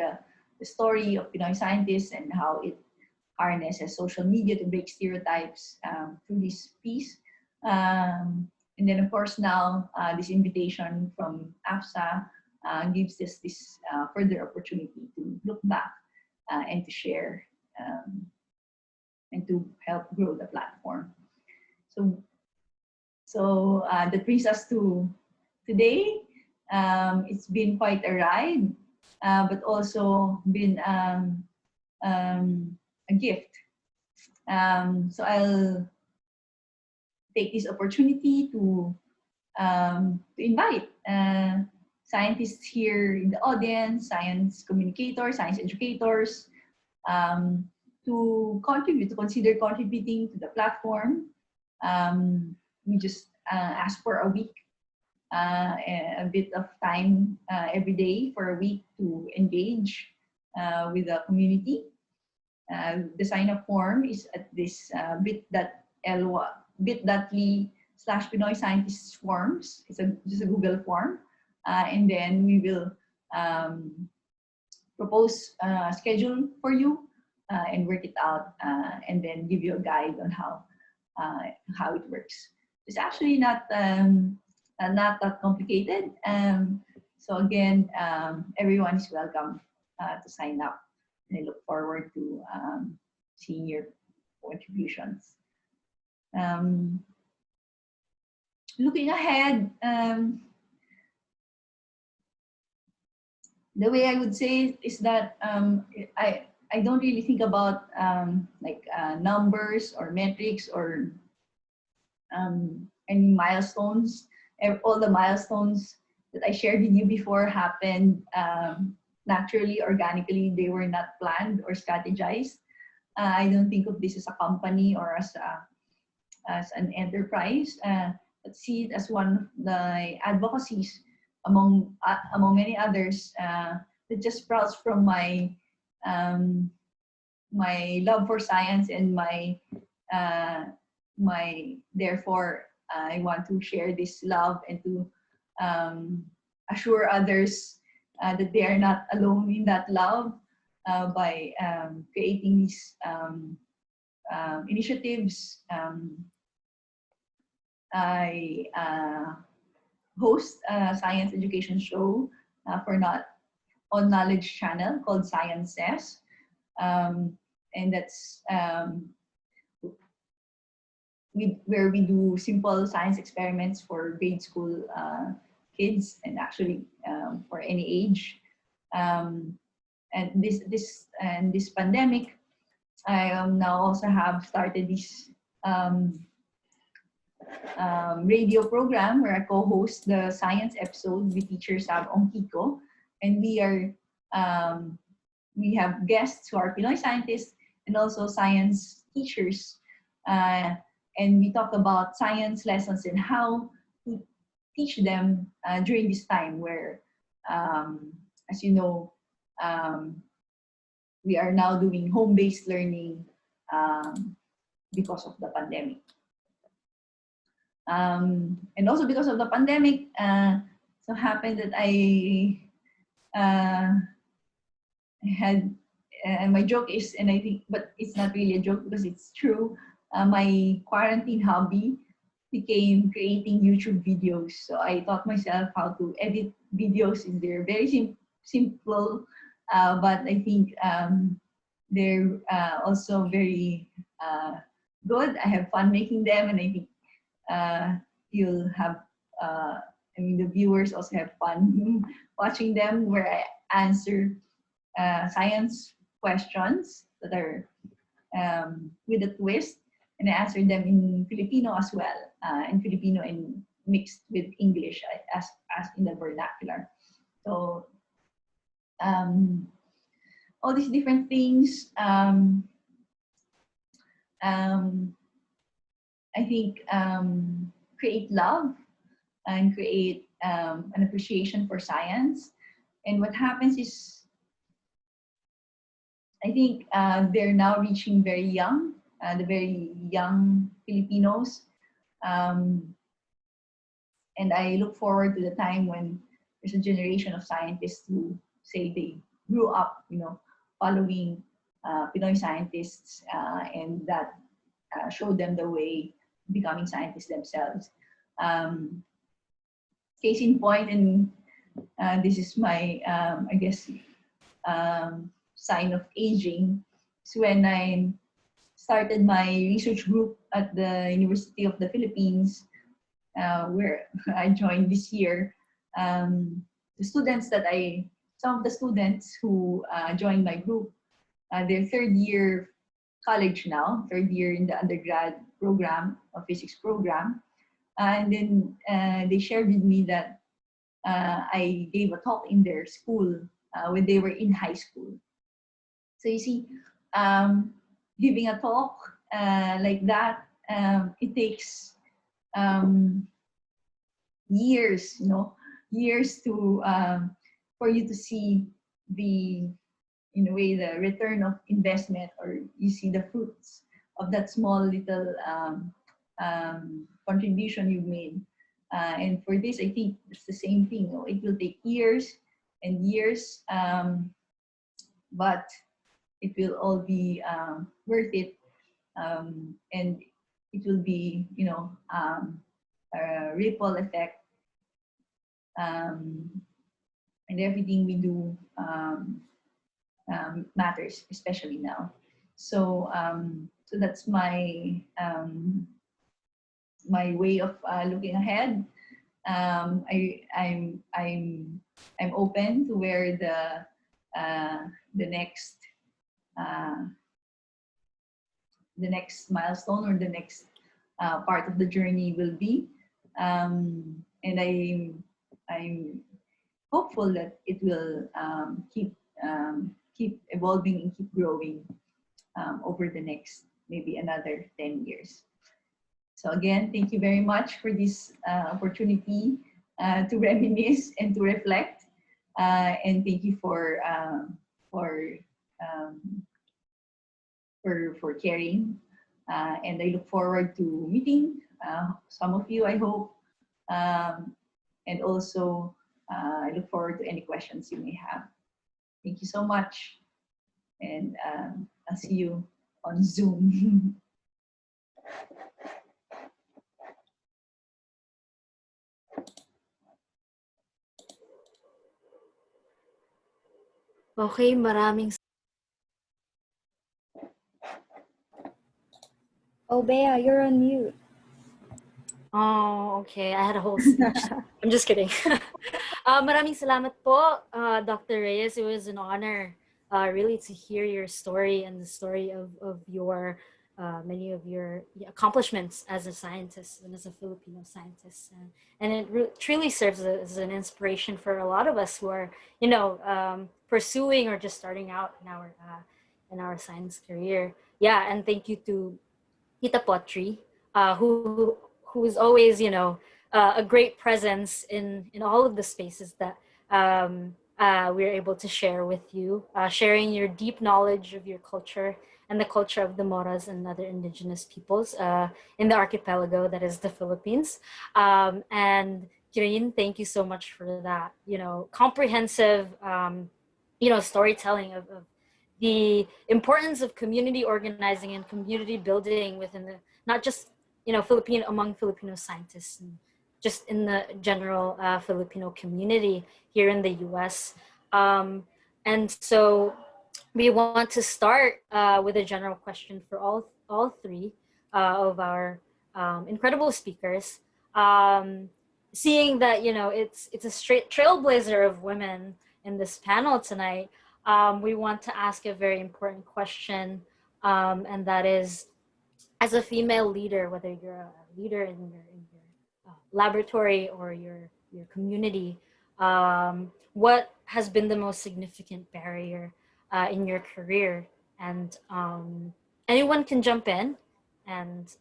the story of Pinoy scientists and how it harnesses social media to break stereotypes through this piece. And then, of course, now this invitation from AFSA gives us this further opportunity to look back and to share and to help grow the platform. So that brings us to today. It's been quite a ride, but also been a gift. So I'll take this opportunity to invite scientists here in the audience, science communicators, science educators, to consider contributing to the platform. We just ask for a week, a bit of time every day for a week to engage with the community. The sign-up form is at this bit.ly/Pinoy Scientists Forms. It's just a Google form. And then we will propose a schedule for you and work it out, and then give you a guide on how it works. It's actually not that complicated. So again, everyone is welcome to sign up, and I look forward to seeing your contributions. Looking ahead, the way I would say is that I don't really think about numbers or metrics or any milestones. All the milestones that I shared with you before happened naturally, organically. They were not planned or strategized. I don't think of this as a company or as an enterprise, but see it as one of the advocacies among many others that just sprouts from my love for science and therefore I want to share this love and to assure others that they are not alone in that love by creating these initiatives. I host a science education show on Knowledge Channel called Science Says, and that's where we do simple science experiments for grade school kids, and actually for any age. and this pandemic, I now also have started this radio program where I co-host the science episode with teacher Sab Ongkiko, and we have guests who are Pinoy scientists and also science teachers, and we talk about science lessons and how to teach them during this time where, as you know, we are now doing home-based learning because of the pandemic. And also because of the pandemic, so happened that I had, my joke is, and I think, but it's not really a joke because it's true, my quarantine hobby became creating YouTube videos. So I taught myself how to edit videos. They're very simple, but I think they're also very good. I have fun making them, and I think you'll have, I mean, the viewers also have fun watching them, where I answer science questions that are with a twist, and I answer them in Filipino as well, in Filipino and mixed with English as in the vernacular. So all these different things, I think create love and create an appreciation for science. And what happens is, I think they're now reaching very young, the very young Filipinos. And I look forward to the time when there's a generation of scientists who say they grew up, following Pinoy scientists, and that showed them the way becoming scientists themselves. Case in point, and this is my, I guess, sign of aging, is when I started my research group at the University of the Philippines, where I joined this year. Some of the students who joined my group, they're third year college now, third year in the undergrad program, or physics program. And then they shared with me that I gave a talk in their school when they were in high school. So you see, giving a talk like that, it takes years, years to for you to see the, in a way, the return of investment, or you see the fruits of that small little contribution you've made. And for this, I think it's the same thing. It will take years and years, but it will all be worth it, and it will be, a ripple effect, and everything we do matters, especially now. So, so that's my my way of looking ahead. I'm open to where the next milestone or the next part of the journey will be, and I'm hopeful that it will keep evolving and keep growing over the next maybe another 10 years. So again, thank you very much for this opportunity to reminisce and to reflect, and thank you for caring. And I look forward to meeting some of you, I hope, and also I look forward to any questions you may have. Thank you so much, and I'll see you on Zoom. Okay, maraming. Oh, Bea, you're on mute. Oh, okay. I had a whole speech. I'm just kidding. Maraming salamat po, Dr. Reyes. It was an honor really to hear your story and the story of your many of your accomplishments as a scientist and as a Filipino scientist. And it truly serves as an inspiration for a lot of us who are, pursuing or just starting out in our science career. Yeah, and thank you to Tita Potri, who is always, a great presence in all of the spaces that we're able to share with you, sharing your deep knowledge of your culture and the culture of the Moras and other indigenous peoples in the archipelago that is the Philippines. And Kirin, thank you so much for that, comprehensive, storytelling of the importance of community organizing and community building within the, not just, Filipino, among Filipino scientists and just in the general Filipino community here in the US. And so we want to start with a general question for all three of our incredible speakers. Seeing that, it's a straight trailblazer of women in this panel tonight, we want to ask a very important question, and that is, as a female leader, whether you're a leader in your laboratory or your community, what has been the most significant barrier in your career? And anyone can jump in and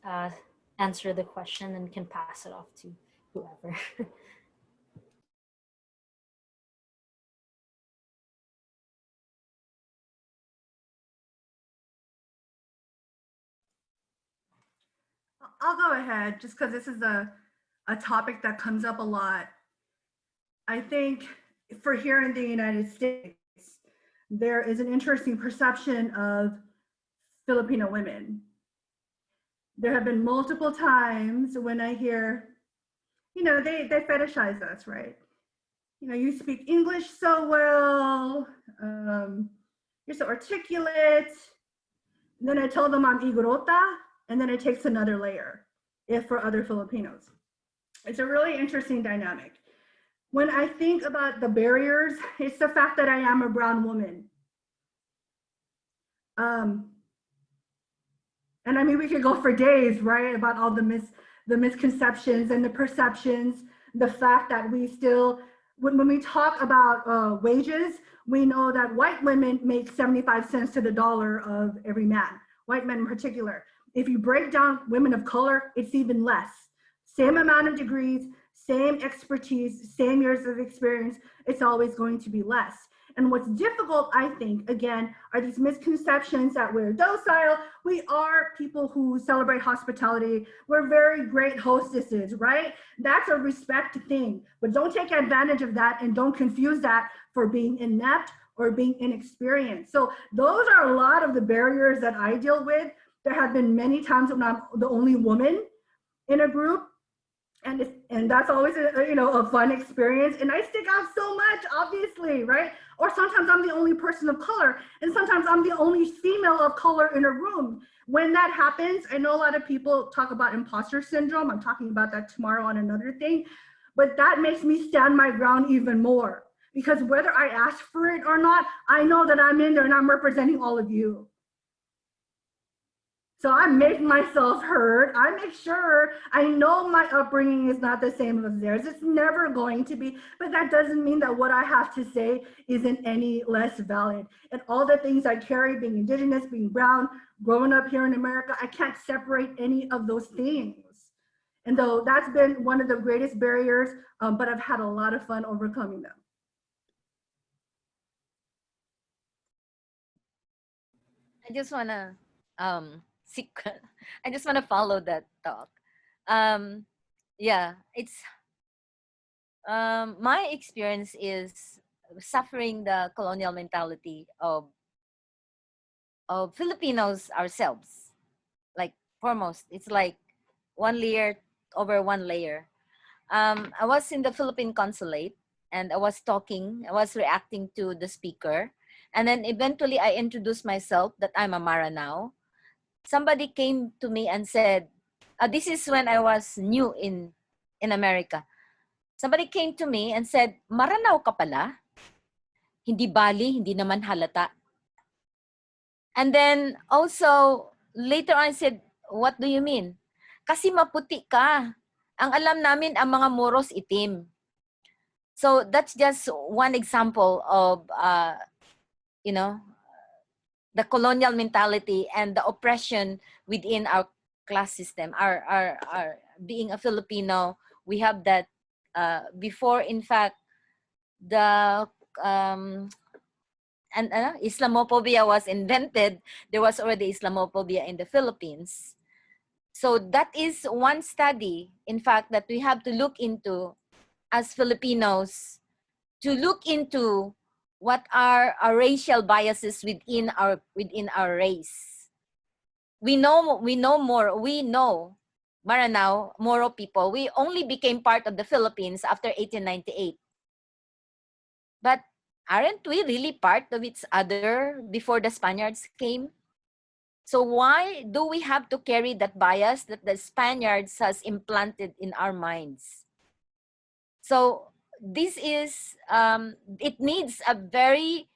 answer the question and can pass it off to whoever. I'll go ahead just because this is a topic that comes up a lot. I think for here in the United States, there is an interesting perception of Filipino women. There have been multiple times when I hear, they fetishize us, right? You speak English so well, you're so articulate. And then I tell them I'm Igorota, and then it takes another layer if for other Filipinos. It's a really interesting dynamic. When I think about the barriers, it's the fact that I am a brown woman. And I mean, we could go for days, right, about all the misconceptions and the perceptions, the fact that we still, when we talk about wages, we know that white women make 75 cents to the dollar of every man, white men in particular. If you break down women of color, it's even less. Same amount of degrees, same expertise, same years of experience, it's always going to be less. And what's difficult, I think, again, are these misconceptions that we're docile. We are people who celebrate hospitality. We're very great hostesses, right? That's a respect thing. But don't take advantage of that and don't confuse that for being inept or being inexperienced. So those are a lot of the barriers that I deal with. There have been many times when I'm the only woman in a group. And that's always a fun experience, and I stick out so much, obviously, right? Or sometimes I'm the only person of color, and sometimes I'm the only female of color in a room. When that happens, I know a lot of people talk about imposter syndrome. I'm talking about that tomorrow on another thing, but that makes me stand my ground even more, because whether I ask for it or not, I know that I'm in there and I'm representing all of you. So I make myself heard. I make sure I know my upbringing is not the same as theirs. It's never going to be, but that doesn't mean that what I have to say isn't any less valid. And all the things I carry, being indigenous, being brown, growing up here in America, I can't separate any of those things. And though that's been one of the greatest barriers, but I've had a lot of fun overcoming them. I just want to I just want to follow that talk. Yeah, it's my experience is suffering the colonial mentality of Filipinos ourselves. Like foremost, it's like one layer over one layer. I was in the Philippine consulate and I was reacting to the speaker. And then eventually I introduced myself that I'm a Mara now. Somebody came to me and said, this is when I was new in America. Somebody came to me and said, Maranao ka pala? Hindi bali, hindi naman halata. And then also, later on I said, what do you mean? Kasi maputi ka. Ang alam namin, ang mga Moros itim. So that's just one example of, you know, the colonial mentality and the oppression within our class system. Our being a Filipino, we have that before, in fact, the Islamophobia was invented, there was already Islamophobia in the Philippines. So that is one study, in fact, that we have to look into as Filipinos, to look into what are our racial biases within our race. We know Maranao, Moro people, we only became part of the Philippines after 1898. But aren't we really part of each other before the Spaniards came? So why do we have to carry that bias that the Spaniards has implanted in our minds? So this is, it needs a very,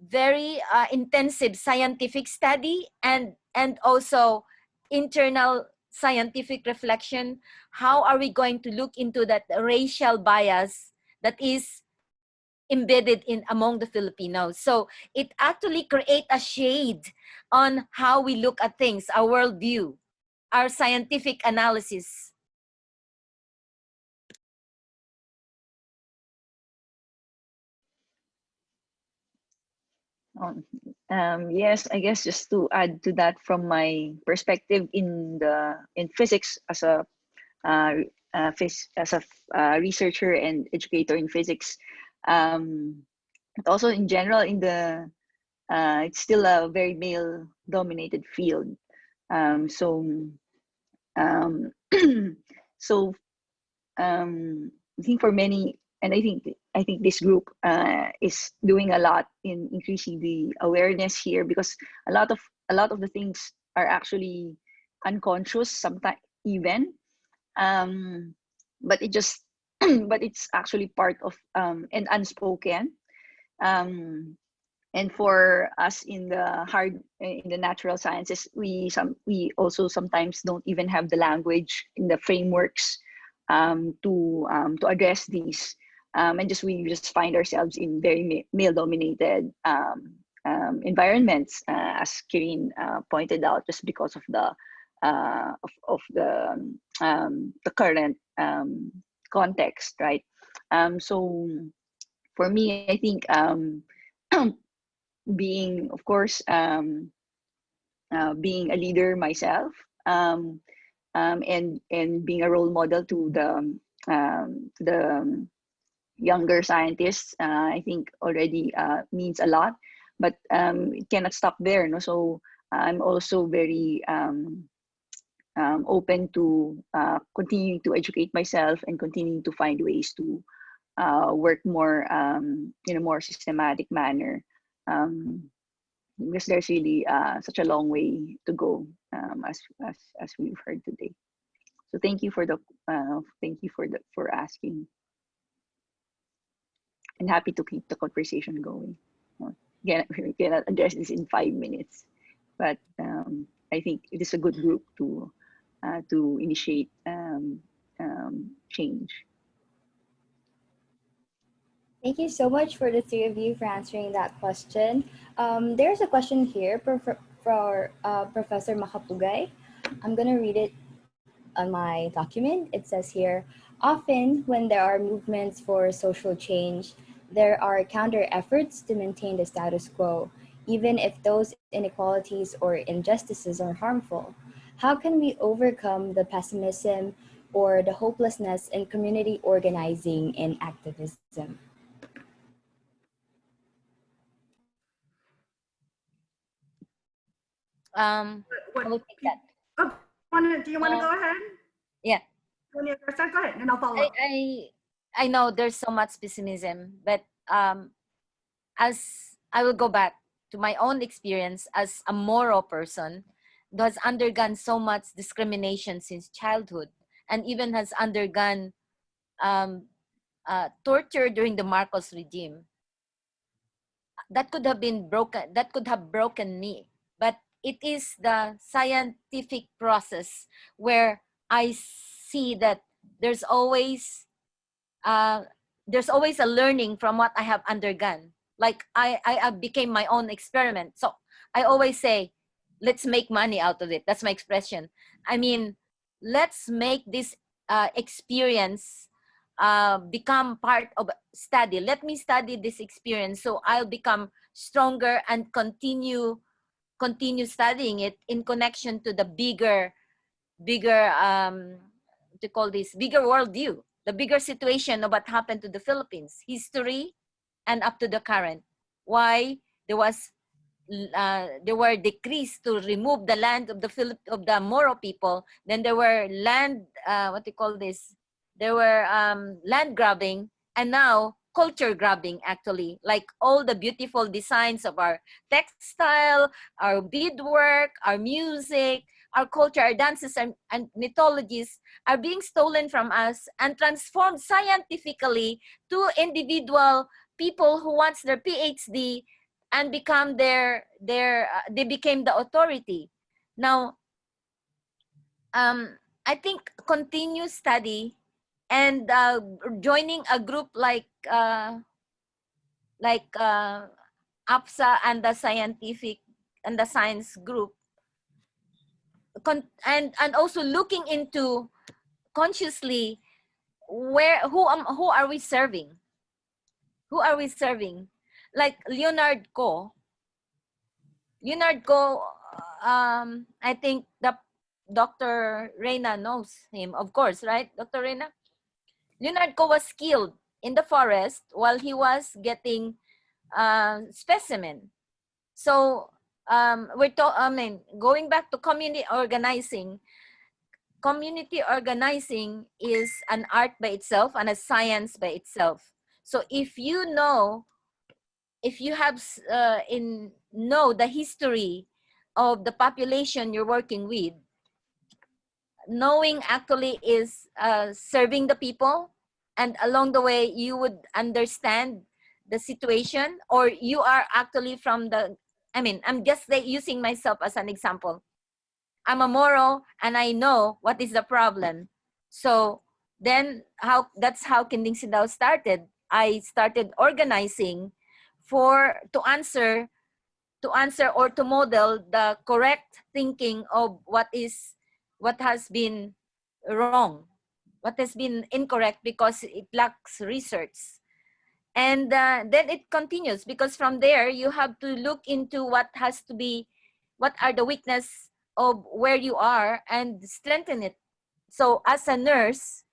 very intensive scientific study and also internal scientific reflection. How are we going to look into that racial bias that is embedded in among the Filipinos? So it actually create a shade on how we look at things, our worldview, our scientific analysis. Yes, I guess just to add to that from my perspective in physics as a researcher and educator in physics, but also in general in the it's still a very male dominated field. So so I think for many, and I think this group is doing a lot in increasing the awareness here, because a lot of the things are actually unconscious sometimes even, but it just but it's actually part of and unspoken. And for us in the natural sciences, we also sometimes don't even have the language in the frameworks to address these, and we just find ourselves in very male dominated environments, as Kirin pointed out, just because of the current context, right? So for me, I think being, of course, being a leader myself, and being a role model to the younger scientists, I think already means a lot. But it cannot stop there, no? So I'm also very open to continuing to educate myself and continuing to find ways to work more in a more systematic manner, because there's really such a long way to go, as we've heard today. So thank you for for asking, and happy to keep the conversation going. We cannot address this in 5 minutes, but I think it is a good group to initiate change. Thank you so much for the three of you for answering that question. There's a question here for Professor Makapugay. I'm going to read it on my document. It says here, often when there are movements for social change, there are counter efforts to maintain the status quo, even if those inequalities or injustices are harmful. How can we overcome the pessimism or the hopelessness in community organizing and activism? I will take that. Do you want to go ahead? Yeah. Go ahead, and I'll follow up. I know there's so much pessimism, but as I will go back to my own experience as a Moro person who has undergone so much discrimination since childhood, and even has undergone torture during the Marcos regime. That could have been broken. That could have broken me. it is the scientific process where I see that there's always a learning from what I have undergone. Like I became my own experiment. So I always say, let's make money out of it. That's my expression. I mean, let's make this experience become part of study. Let me study this experience so I'll become stronger and continue studying it in connection to the bigger to call this bigger worldview, the bigger situation of what happened to the Philippines, history, and up to the current. Why there were decrees to remove the land of the Moro people. Then there were land what do you call this? There were land grabbing, and now culture grabbing, actually, like all the beautiful designs of our textile, our beadwork, our music, our culture, our dances and mythologies are being stolen from us and transformed scientifically to individual people who wants their PhD and become they became the authority. Now, I think continuous study and joining a group like APSA and the scientific and the science group, and also looking into consciously who are we serving? Who are we serving? Like Leonard Coe, I think the Dr. Reina knows him, of course, right, Dr. Reina? Leonard Coe was killed in the forest while he was getting specimen. So going back to community organizing is an art by itself and a science by itself. So if you know the history of the population you're working with, knowing actually is serving the people, and along the way you would understand the situation, or you are actually from the, I'm just using myself as an example. I'm a Moro and I know what is the problem. So then that's how Kinding Sindao started. I started organizing to answer or to model the correct thinking of what has been wrong, what has been incorrect, because it lacks research. And then it continues, because from there you have to look into what are the weakness of where you are and strengthen it. So as a nurse,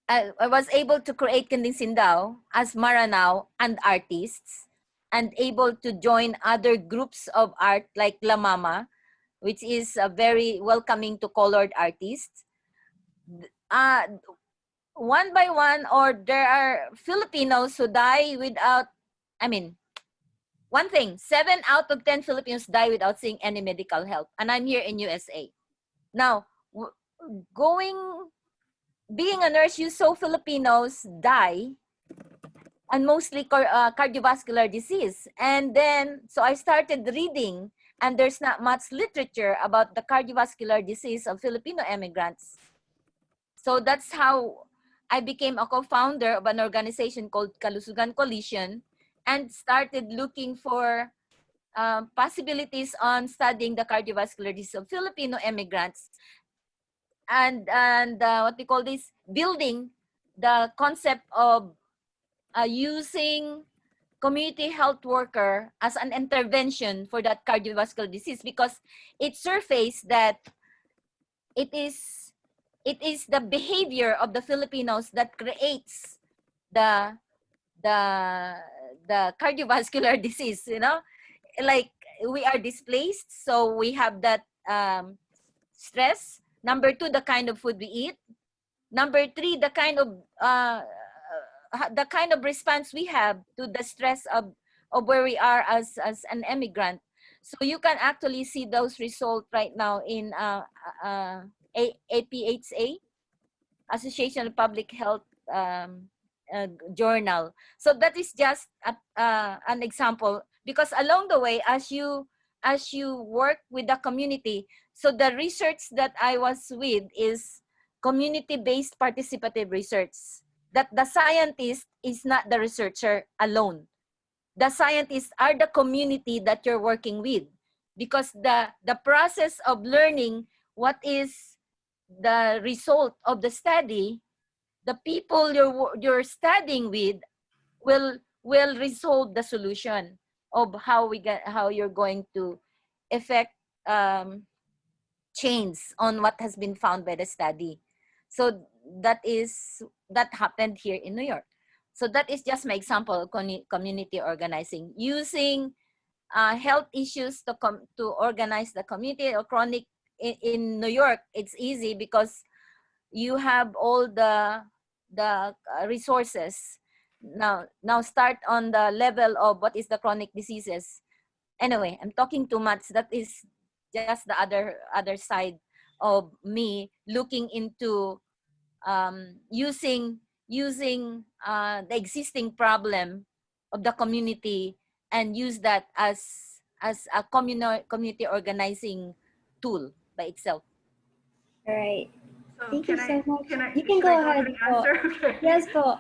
I was able to create Kinding Sindao as Maranao and artists, and able to join other groups of art like La Mama, which is very welcoming to colored artists. One by one, or there are Filipinos who die without, one thing, 7 out of 10 Filipinos die without seeing any medical help. And I'm here in USA. Now, being a nurse, you saw Filipinos die, and mostly cardiovascular disease. And then, so I started reading, and there's not much literature about the cardiovascular disease of Filipino immigrants. So that's how I became a co-founder of an organization called Kalusugan Coalition, and started looking for possibilities on studying the cardiovascular disease of Filipino immigrants, and what we call this, building the concept of using community health worker as an intervention for that cardiovascular disease, because it surfaced that it is the behavior of the Filipinos that creates the cardiovascular disease, like we are displaced, so we have that stress. Number 2, the kind of food we eat. Number 3, the kind of response we have to the stress of where we are as an immigrant. So you can actually see those results right now in APHA, Association of Public Health journal. So that is just an example, because along the way, as you as you work with the community. So the research that I was with is community-based participative research. That the scientist is not the researcher alone. The scientists are the community that you're working with, because the process of learning what is the result of the study, the people you're studying with will resolve the solution of how you're going to affect change on what has been found by the study. So that happened here in New York. So that is just my example of community organizing, using health issues to organize the community. Or chronic in New York, it's easy because you have all the resources. Now start on the level of what is the chronic diseases. Anyway, I'm talking too much. That is just the other side of me looking into using the existing problem of the community and use that as a community organizing tool by itself. All right. So Thank you so much. You can should go I ahead. and answer? Okay. Yes, po.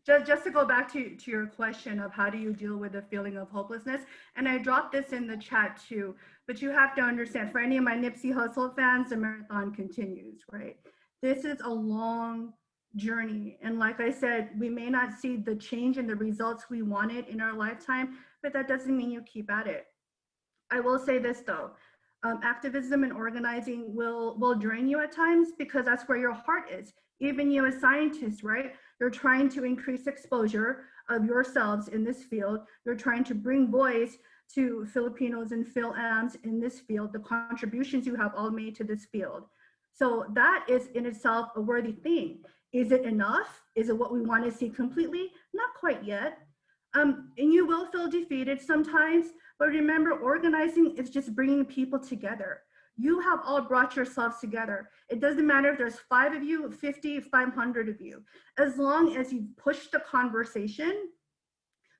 So just to go back to your question of how do you deal with the feeling of hopelessness, and I dropped this in the chat too, but you have to understand, for any of my Nipsey Hussle fans, the marathon continues, right? This is a long journey. And like I said, we may not see the change and the results we wanted in our lifetime, but that doesn't mean you keep at it. I will say this though, activism and organizing will drain you at times because that's where your heart is. Even you as scientists, right? You're trying to increase exposure of yourselves in this field. You're trying to bring voice to Filipinos and Phil-Ams in this field, the contributions you have all made to this field. So that is in itself a worthy thing. Is it enough? Is it what we want to see completely? Not quite yet. And you will feel defeated sometimes, but remember, organizing is just bringing people together. You have all brought yourselves together. It doesn't matter if there's 5 of you, 50, 500 of you. As long as you push the conversation,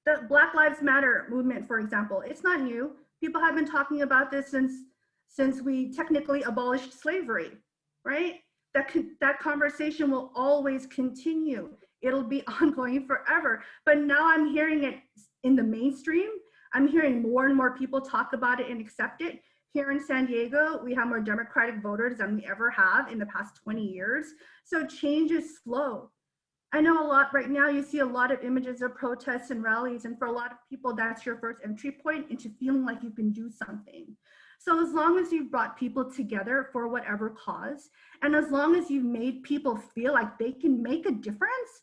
the Black Lives Matter movement, for example, it's not new. People have been talking about this since we technically abolished slavery, right? That conversation will always continue. It'll be ongoing forever. But now I'm hearing it in the mainstream. I'm hearing more and more people talk about it and accept it. Here in San Diego, we have more Democratic voters than we ever have in the past 20 years. So change is slow. I know a lot right now, you see a lot of images of protests and rallies, and for a lot of people, that's your first entry point into feeling like you can do something. So as long as you've brought people together for whatever cause, and as long as you've made people feel like they can make a difference,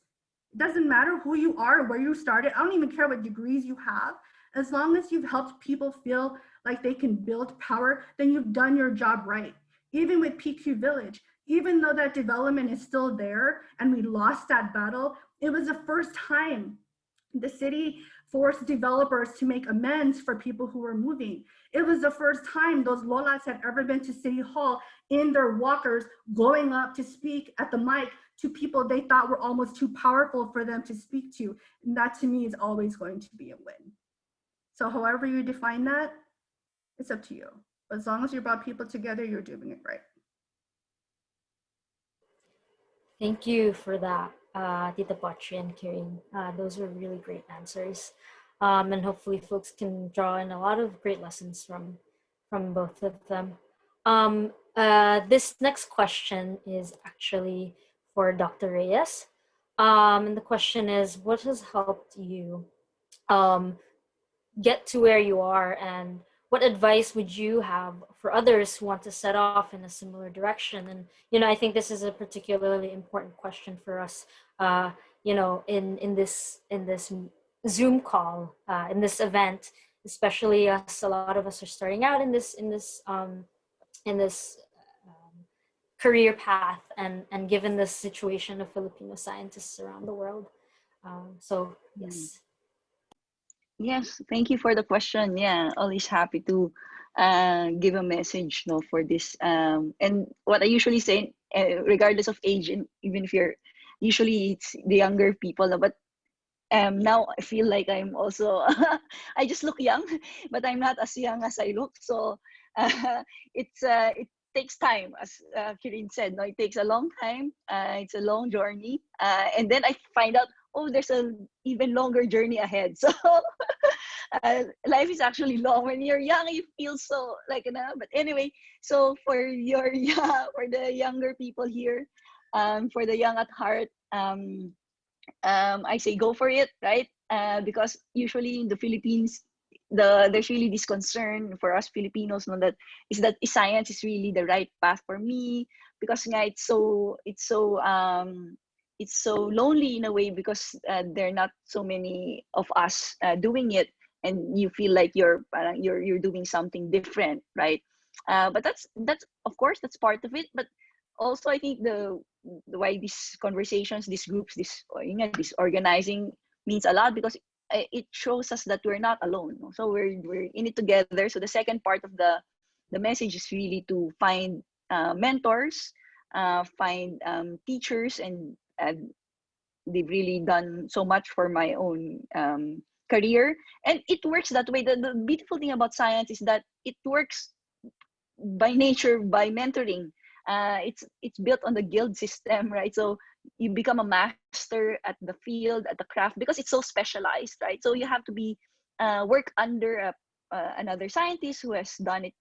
it doesn't matter who you are, where you started, I don't even care what degrees you have, as long as you've helped people feel like they can build power, then you've done your job right. Even with PQ Village, even though that development is still there and we lost that battle, it was the first time the city forced developers to make amends for people who were moving. It was the first time those Lolas had ever been to City Hall in their walkers, going up to speak at the mic to people they thought were almost too powerful for them to speak to. And that to me is always going to be a win. So however you define that, it's up to you. But as long as you brought people together, you're doing it right. Thank you for that, Tita Potri and Kirin. Those were really great answers. And hopefully folks can draw in a lot of great lessons from both of them. This next question is actually for Dr. Reyes. And the question is, what has helped you get to where you are, and what advice would you have for others who want to set off in a similar direction? And I think this is a particularly important question for us in this Zoom call, in this event, especially us. A lot of us are starting out in this career path, and given the situation of Filipino scientists around the world. So yes. Yes, thank you for the question. Yeah, always happy to give a message, for this. And what I usually say, regardless of age, and even if you're, usually it's the younger people, but Now I feel like I'm also, I just look young, but I'm not as young as I look. So it takes time, as Kirin said. No, it takes a long time. It's a long journey, and then I find out, oh, there's an even longer journey ahead. So life is actually long. When you're young, you feel so like, you know. But anyway, so for your for the younger people here, for the young at heart, I say go for it, right? Because usually in the Philippines, there's really this concern for us Filipinos, no, that science is really the right path for me, because nga, it's so lonely in a way, because there are not so many of us doing it, and you feel like you're doing something different, right? But that's of course that's part of it, but also I think the why these conversations, these groups, this organizing means a lot, because it shows us that we're not alone. So we're in it together. So the second part of the message is really to find mentors, find teachers, and they've really done so much for my own career, and it works that way. The beautiful thing about science is that it works by nature, by mentoring. It's built on the guild system, right? So you become a master at the field, at the craft, because it's so specialized, right? So you have to be work under another scientist who has done it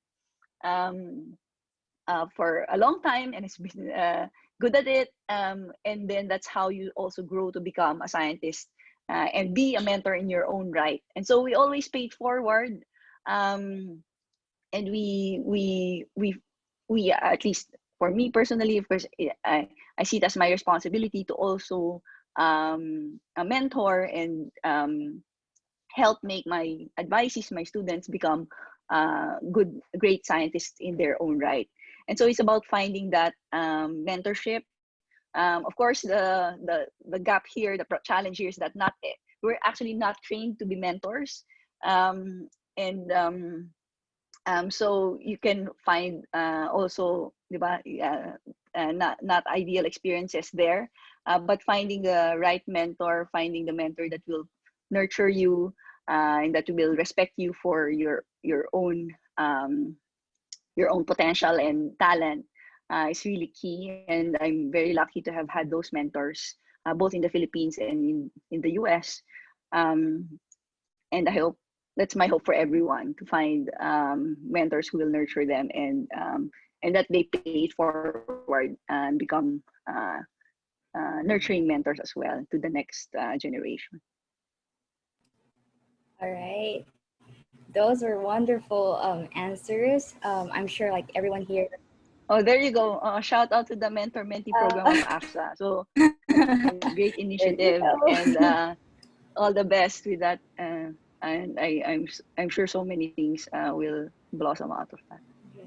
for a long time and has been good at it, and then that's how you also grow to become a scientist and be a mentor in your own right. And so we always pay it forward, and we at least for me personally, of course, I see it as my responsibility to also a mentor and help make my advisees, my students, become great scientists in their own right. And so it's about finding that mentorship. Of course, the gap here, the challenge here is that we're actually not trained to be mentors, so you can find also, diba, not ideal experiences there, but finding the right mentor, finding the mentor that will nurture you and that will respect you for your own potential and talent is really key. And I'm very lucky to have had those mentors both in the Philippines and in the US. And I hope that's my hope for everyone, to find mentors who will nurture them, and that they pay it forward and become nurturing mentors as well to the next generation. All right. Those were wonderful answers. I'm sure like everyone here. Oh, there you go. Shout out to the mentor-mentee program of AFSA. So great initiative, and all the best with that. And I'm sure so many things will blossom out of that. Yes.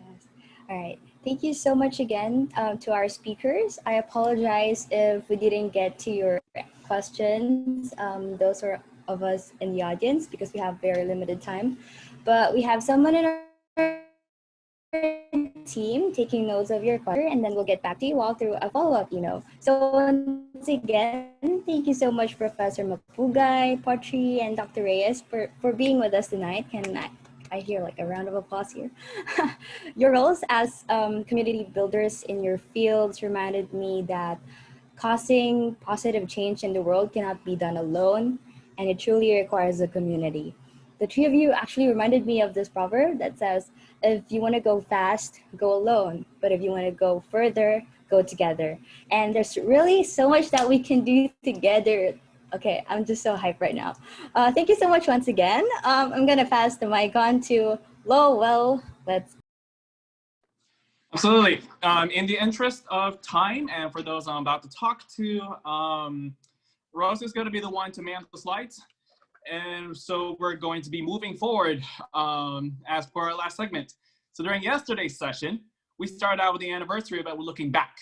All right. Thank you so much again to our speakers. I apologize if we didn't get to your questions. Those are of us in the audience because we have very limited time. But we have someone in our team taking notes of your question, and then we'll get back to you all through a follow-up email. So once again, thank you so much, Professor Mapugay, Potri, and Dr. Reyes for being with us tonight. Can I hear like a round of applause here? Your roles as community builders in your fields reminded me that causing positive change in the world cannot be done alone, and it truly requires a community. The three of you actually reminded me of this proverb that says, if you want to go fast, go alone. But if you want to go further, go together. And there's really so much that we can do together. Okay, I'm just so hyped right now. Thank you so much once again. I'm going to pass the mic on to Lowell. Let's. Absolutely. In the interest of time, and for those I'm about to talk to, Rose is going to be the one to man the slides. And so we're going to be moving forward as per our last segment. So during yesterday's session, we started out with the anniversary of it. We're looking back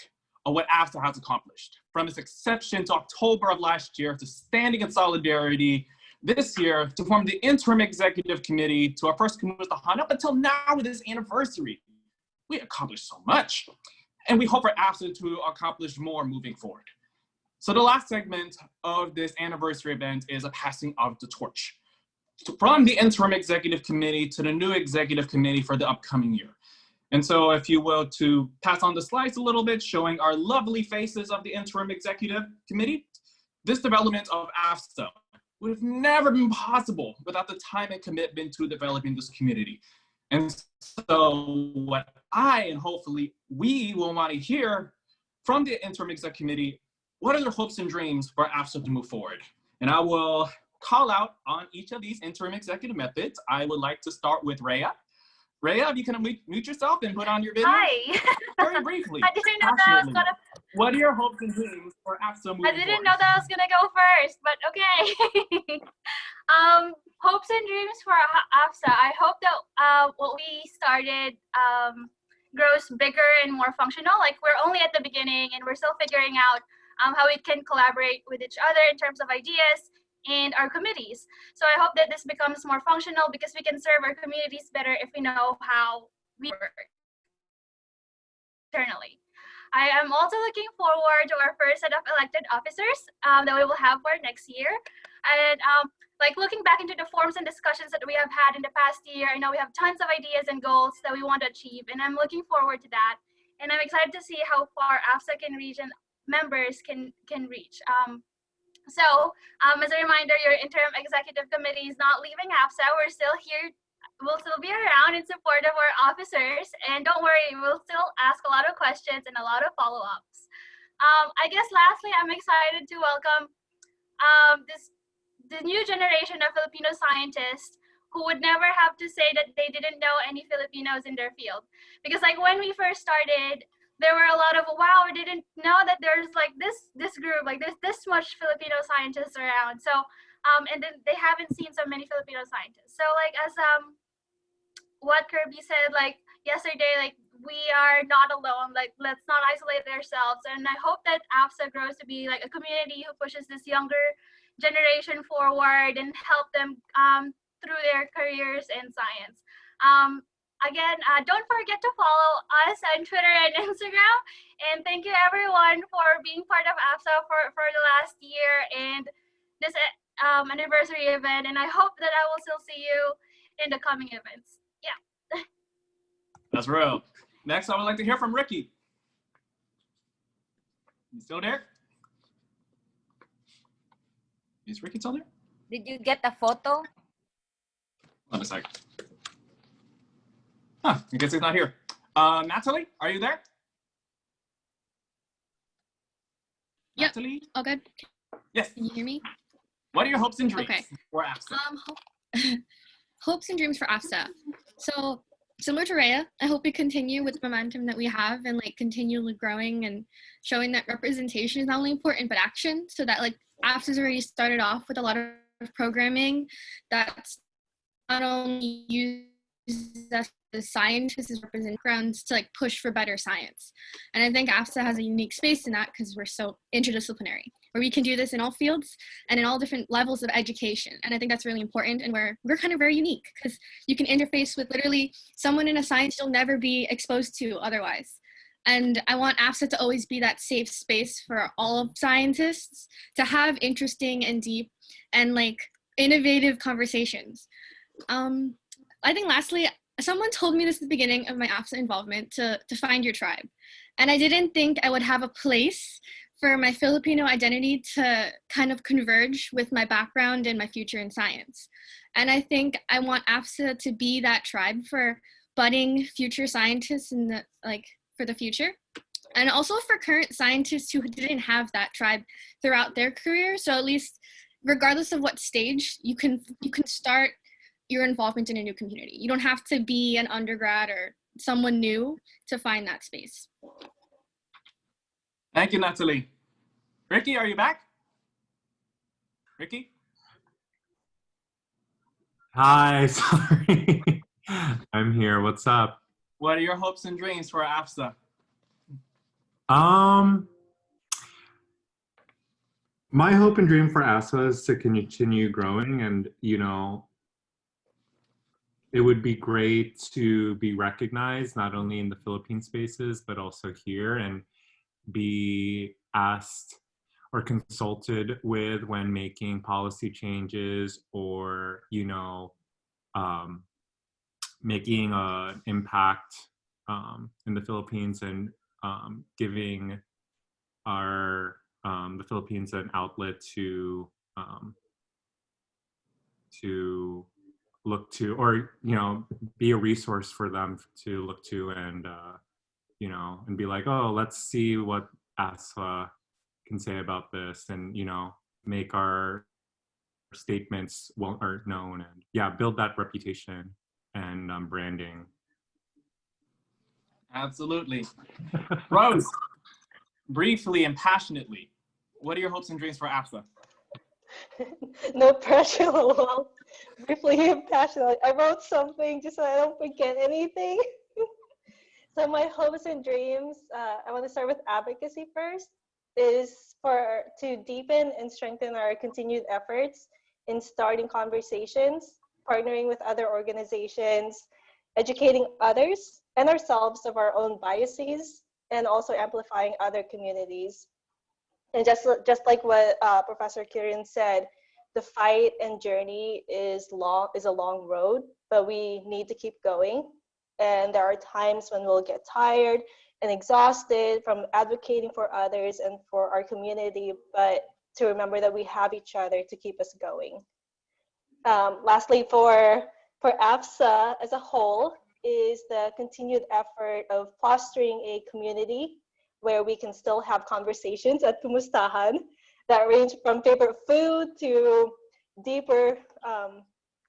on what AFSA has accomplished. From its inception to October of last year, to standing in solidarity this year, to form the interim executive committee, to our first committee with the hunt, up until now with this anniversary. We accomplished so much. And we hope for AFSA to accomplish more moving forward. So the last segment of this anniversary event is a passing of the torch from the interim executive committee to the new executive committee for the upcoming year. And so if you will, to pass on the slides a little bit, showing our lovely faces of the interim executive committee, this development of AFSA would have never been possible without the time and commitment to developing this community. And so what I, and hopefully we, will want to hear from the interim exec committee, what are their hopes and dreams for AFSA to move forward? And I will call out on each of these interim executive methods. I would like to start with Rhea. Rhea, if you can mute yourself and put on your video. Hi. Very briefly. I didn't know that I was gonna. What are your hopes and dreams for AFSA moving I didn't forward? know that I was gonna go first, but okay. Hopes and dreams for AFSA. I hope that what we started grows bigger and more functional. Like, we're only at the beginning and we're still figuring out how we can collaborate with each other in terms of ideas and our committees. So I hope that this becomes more functional, because we can serve our communities better if we know how we work internally. I am also looking forward to our first set of elected officers that we will have for next year. And like, looking back into the forums and discussions that we have had in the past year, I know we have tons of ideas and goals that we want to achieve, and I'm looking forward to that. And I'm excited to see how far AFSA and region members can reach. So as a reminder, your interim executive committee is not leaving AFSA. We're still here. We'll still be around in support of our officers. And don't worry, we'll still ask a lot of questions and a lot of follow-ups. I guess lastly, I'm excited to welcome the new generation of Filipino scientists who would never have to say that they didn't know any Filipinos in their field. Because like, when we first started, there were a lot of, wow, I didn't know that there's like this group, like there's this much Filipino scientists around. So, and then they haven't seen so many Filipino scientists. So like, as what Kirby said, like yesterday, like, we are not alone, like, let's not isolate ourselves. And I hope that AFSA grows to be like a community who pushes this younger generation forward and help them through their careers in science. Again, don't forget to follow us on Twitter and Instagram. And thank you everyone for being part of AFSA for the last year and this anniversary event. And I hope that I will still see you in the coming events. Yeah. That's real. Next, I would like to hear from Ricky. You still there? Is Ricky still there? Did you get a photo? Let me second. Huh, I guess he's not here. Natalie, are you there? Yep. Natalie? All good? Yes. Can you hear me? What are your hopes and dreams Okay. for AFSA? Hopes and dreams for AFSA. So similar to Rhea, I hope we continue with the momentum that we have and like continually growing and showing that representation is not only important but action, so that like AFSA's already started off with a lot of programming that's not only used as the scientists as represent grounds to like push for better science. And I think AFSA has a unique space in that because we're so interdisciplinary, where we can do this in all fields and in all different levels of education. And I think that's really important, and we're kind of very unique because you can interface with literally someone in a science you'll never be exposed to otherwise. And I want AFSA to always be that safe space for all of scientists to have interesting and deep and like innovative conversations. I think lastly, someone told me this at the beginning of my AFSA involvement to find your tribe. And I didn't think I would have a place for my Filipino identity to kind of converge with my background and my future in science. And I think I want AFSA to be that tribe for budding future scientists in the, like, for the future. And also for current scientists who didn't have that tribe throughout their career. So at least regardless of what stage, you can start your involvement in a new community. You don't have to be an undergrad or someone new to find that space. Thank you, Natalie. Ricky, are you back? Ricky? Hi, sorry. I'm here. What's up? What are your hopes and dreams for AFSA? My hope and dream for ASA is to continue growing, and you know, it would be great to be recognized not only in the Philippine spaces but also here, and be asked or consulted with when making policy changes, or, you know, making an impact in the Philippines, and giving the Philippines an outlet to look to, or, you know, be a resource for them to look to, and you know, and be like, oh, let's see what ASFA can say about this, and, you know, make our statements well or known, and yeah, build that reputation and branding. Absolutely. Rose, briefly and passionately, what are your hopes and dreams for APSA? No pressure, well, briefly and passionately. I wrote something just so I don't forget anything. So my hopes and dreams, I want to start with advocacy first, is to deepen and strengthen our continued efforts in starting conversations, partnering with other organizations, educating others and ourselves of our own biases, and also amplifying other communities. And just like what Professor Kiran said, the fight and journey is a long road, but we need to keep going. And there are times when we'll get tired and exhausted from advocating for others and for our community, but to remember that we have each other to keep us going. Lastly, for APSA as a whole, is the continued effort of fostering a community where we can still have conversations at Kumustahan that range from favorite food to deeper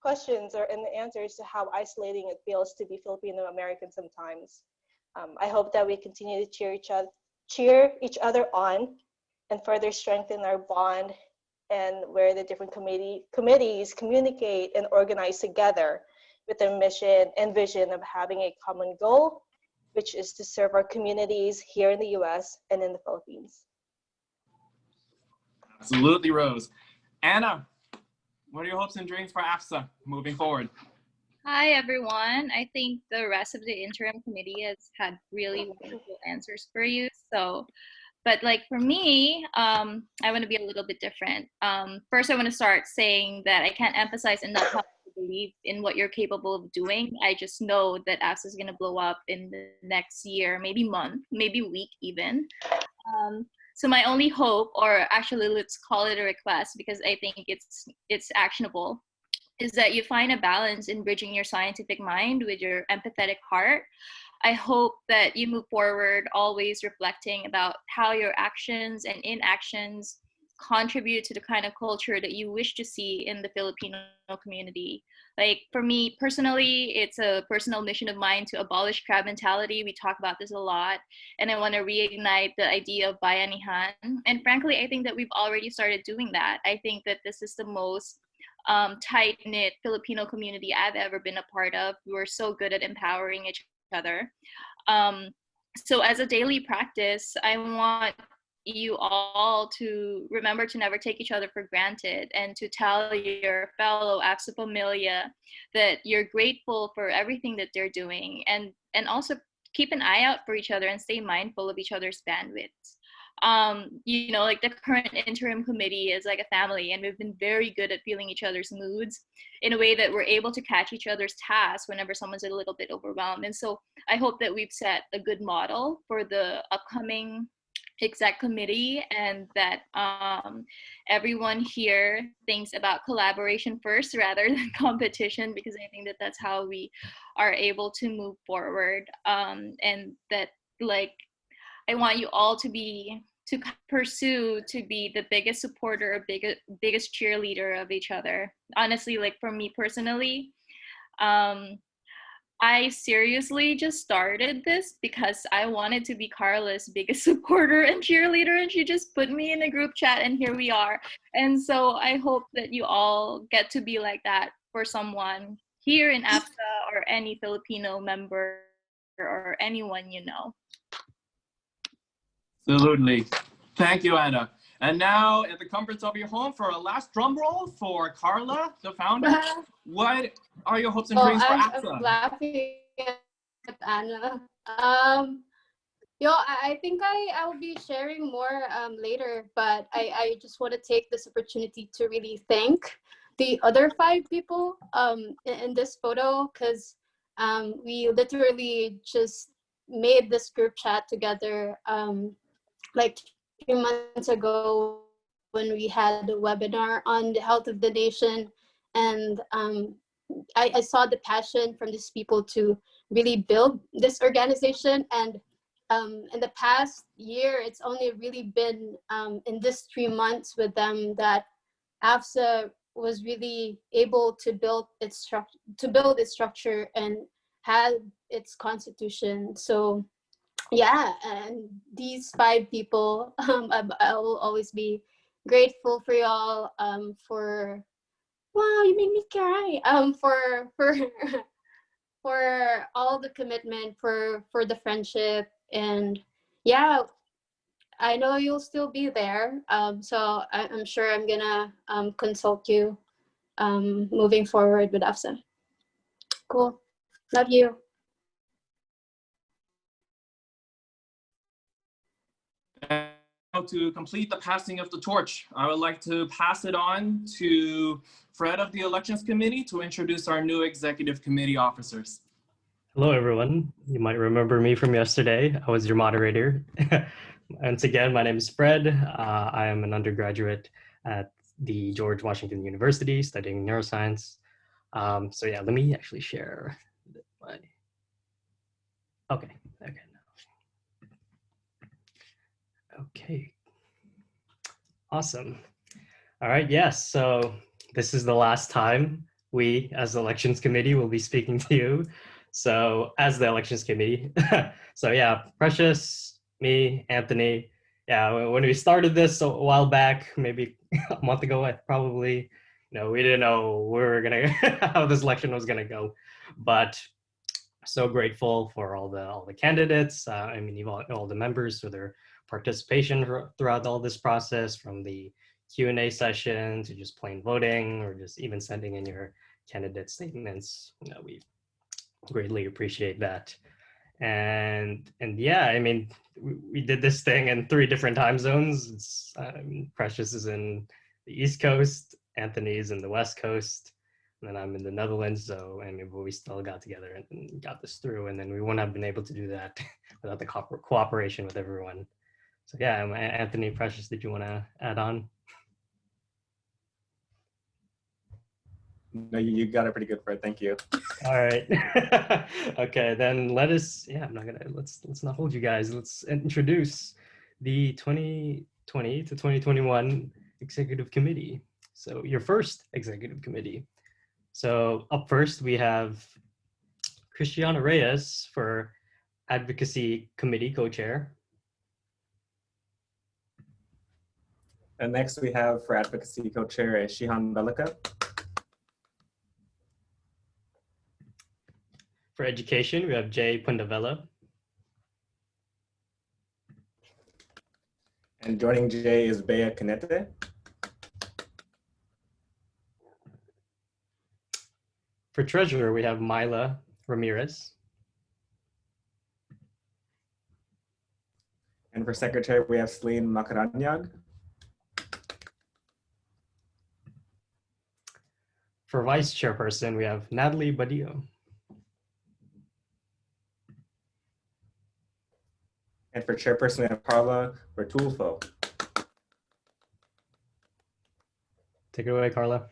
questions and answers to how isolating it feels to be Filipino American sometimes. I hope that we continue to cheer each other on and further strengthen our bond, and where the different committees communicate and organize together with their mission and vision of having a common goal, which is to serve our communities here in the US and in the Philippines. Absolutely, Rose. Anna, what are your hopes and dreams for APSA moving forward? Hi, everyone. I think the rest of the interim committee has had really wonderful answers for you. So, but like for me, I want to be a little bit different. First, I want to start saying that I can't emphasize enough how to believe in what you're capable of doing. I just know that APSA is going to blow up in the next year, maybe month, maybe week even. So my only hope, or actually let's call it a request, because I think it's actionable, is that you find a balance in bridging your scientific mind with your empathetic heart. I hope that you move forward always reflecting about how your actions and inactions contribute to the kind of culture that you wish to see in the Filipino community. Like for me personally, it's a personal mission of mine to abolish crab mentality. We talk about this a lot, and I want to reignite the idea of bayanihan. And frankly, I think that we've already started doing that. I think that this is the most tight-knit Filipino community I've ever been a part of. We're so good at empowering each other. So as a daily practice, I want you all to remember to never take each other for granted, and to tell your fellow APSA familia that you're grateful for everything that they're doing, and also keep an eye out for each other and stay mindful of each other's bandwidths. You know, like the current interim committee is like a family, and we've been very good at feeling each other's moods in a way that we're able to catch each other's tasks whenever someone's a little bit overwhelmed. And so I hope that we've set a good model for the upcoming exec committee, and that everyone here thinks about collaboration first rather than competition, because I think that that's how we are able to move forward. And that, like, I want you all to pursue to be the biggest supporter or biggest cheerleader of each other. Honestly, like for me personally, I seriously just started this because I wanted to be Carla's biggest supporter and cheerleader, and she just put me in a group chat, and here we are. And so I hope that you all get to be like that for someone here in APSA, or any Filipino member, or anyone you know. Absolutely. Thank you, Anna. And now, at the comforts of your home, for a last drum roll for Carla, the founder. What are your hopes and dreams for APSA? I'm laughing at Anna. I think I'll be sharing more later, but I just want to take this opportunity to really thank the other 5 people in this photo, because we literally just made this group chat together like 3 months ago when we had a webinar on the health of the nation. And I saw the passion from these people to really build this organization. And in the past year, it's only really been in this 3 months with them that AFSA was really able to build its structure and had its constitution. So yeah, and these 5 people, I will always be grateful for y'all for, wow, you made me cry, for for all the commitment, for the friendship. And yeah, I know you'll still be there, so I'm sure I'm gonna consult you moving forward with AFSA. Cool, love you. Now, to complete the passing of the torch, I would like to pass it on to Fred of the Elections Committee to introduce our new executive committee officers. Hello, everyone. You might remember me from yesterday. I was your moderator. Once again, my name is Fred. I am an undergraduate at the George Washington University studying neuroscience. So yeah, let me actually share my, okay. Awesome. All right, yes, so this is the last time we, as the Elections Committee, will be speaking to you. So as the Elections Committee, so yeah, Precious, me, Anthony, yeah, when we started this a while back, maybe a month ago, probably, we didn't know how this election was gonna go, but so grateful for all the candidates. I mean, even all the members for their participation throughout all this process, from the Q&A session to just plain voting, or just even sending in your candidate statements. We greatly appreciate that. And yeah, I mean, we did this thing in 3 different time zones. Precious is in the East Coast, Anthony is in the West Coast, and then I'm in the Netherlands. So I mean, but we still got together and got this through, and then we wouldn't have been able to do that without the cooperation with everyone. So yeah, Anthony, Precious, did you want to add on? No, you got it pretty good, Fred. Thank you. All right. Okay, then let's not hold you guys. Let's introduce the 2020 to 2021 Executive Committee. So your first Executive Committee. So up first, we have Cristiana Reyes for Advocacy Committee Co-Chair. And next we have for Advocacy Co-Chair Shihan Belika. For Education, we have Jay Pundavella. And joining Jay is Bea Canete. For Treasurer, we have Myla Ramirez. And for Secretary, we have Celine Makaranyag. For Vice Chairperson, we have Natalie Badillo. And for Chairperson, we have Carla Bertulfo. Take it away, Carla.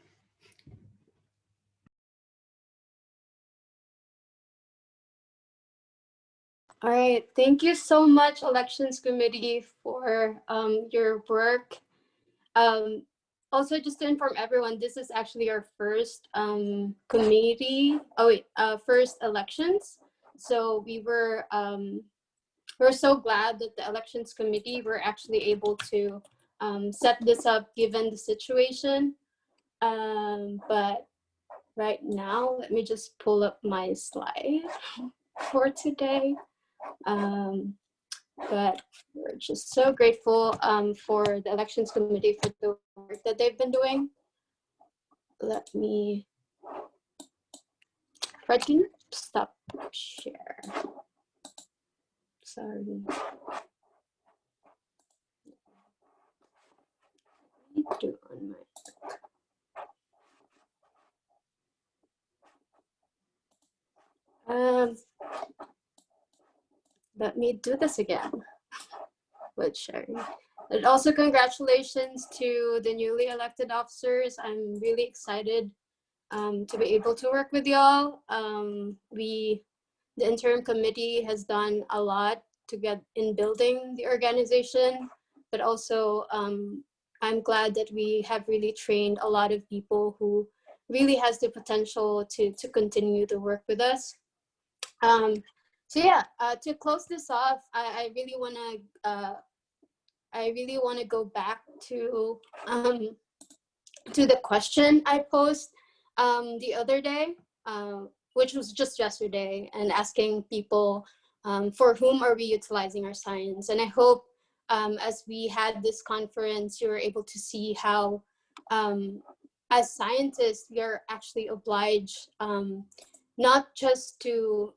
All right, thank you so much, Elections Committee, for your work. Also, just to inform everyone, this is actually our first first elections. So we're so glad that the Elections Committee were actually able to set this up given the situation. But right now, let me just pull up my slide for today. But we're just so grateful for the Elections Committee for the work that they've been doing. Fred, can you stop share? Sorry. Do on my let me do this again with Sherry. And also congratulations to the newly elected officers. I'm really excited to be able to work with y'all. The interim committee has done a lot to get in building the organization, but also I'm glad that we have really trained a lot of people who really has the potential to continue to work with us. So yeah, to close this off, I really wanna go back to the question I posed the other day, which was just yesterday, and asking people for whom are we utilizing our science. And I hope as we had this conference, you were able to see how as scientists, we are actually obliged not just to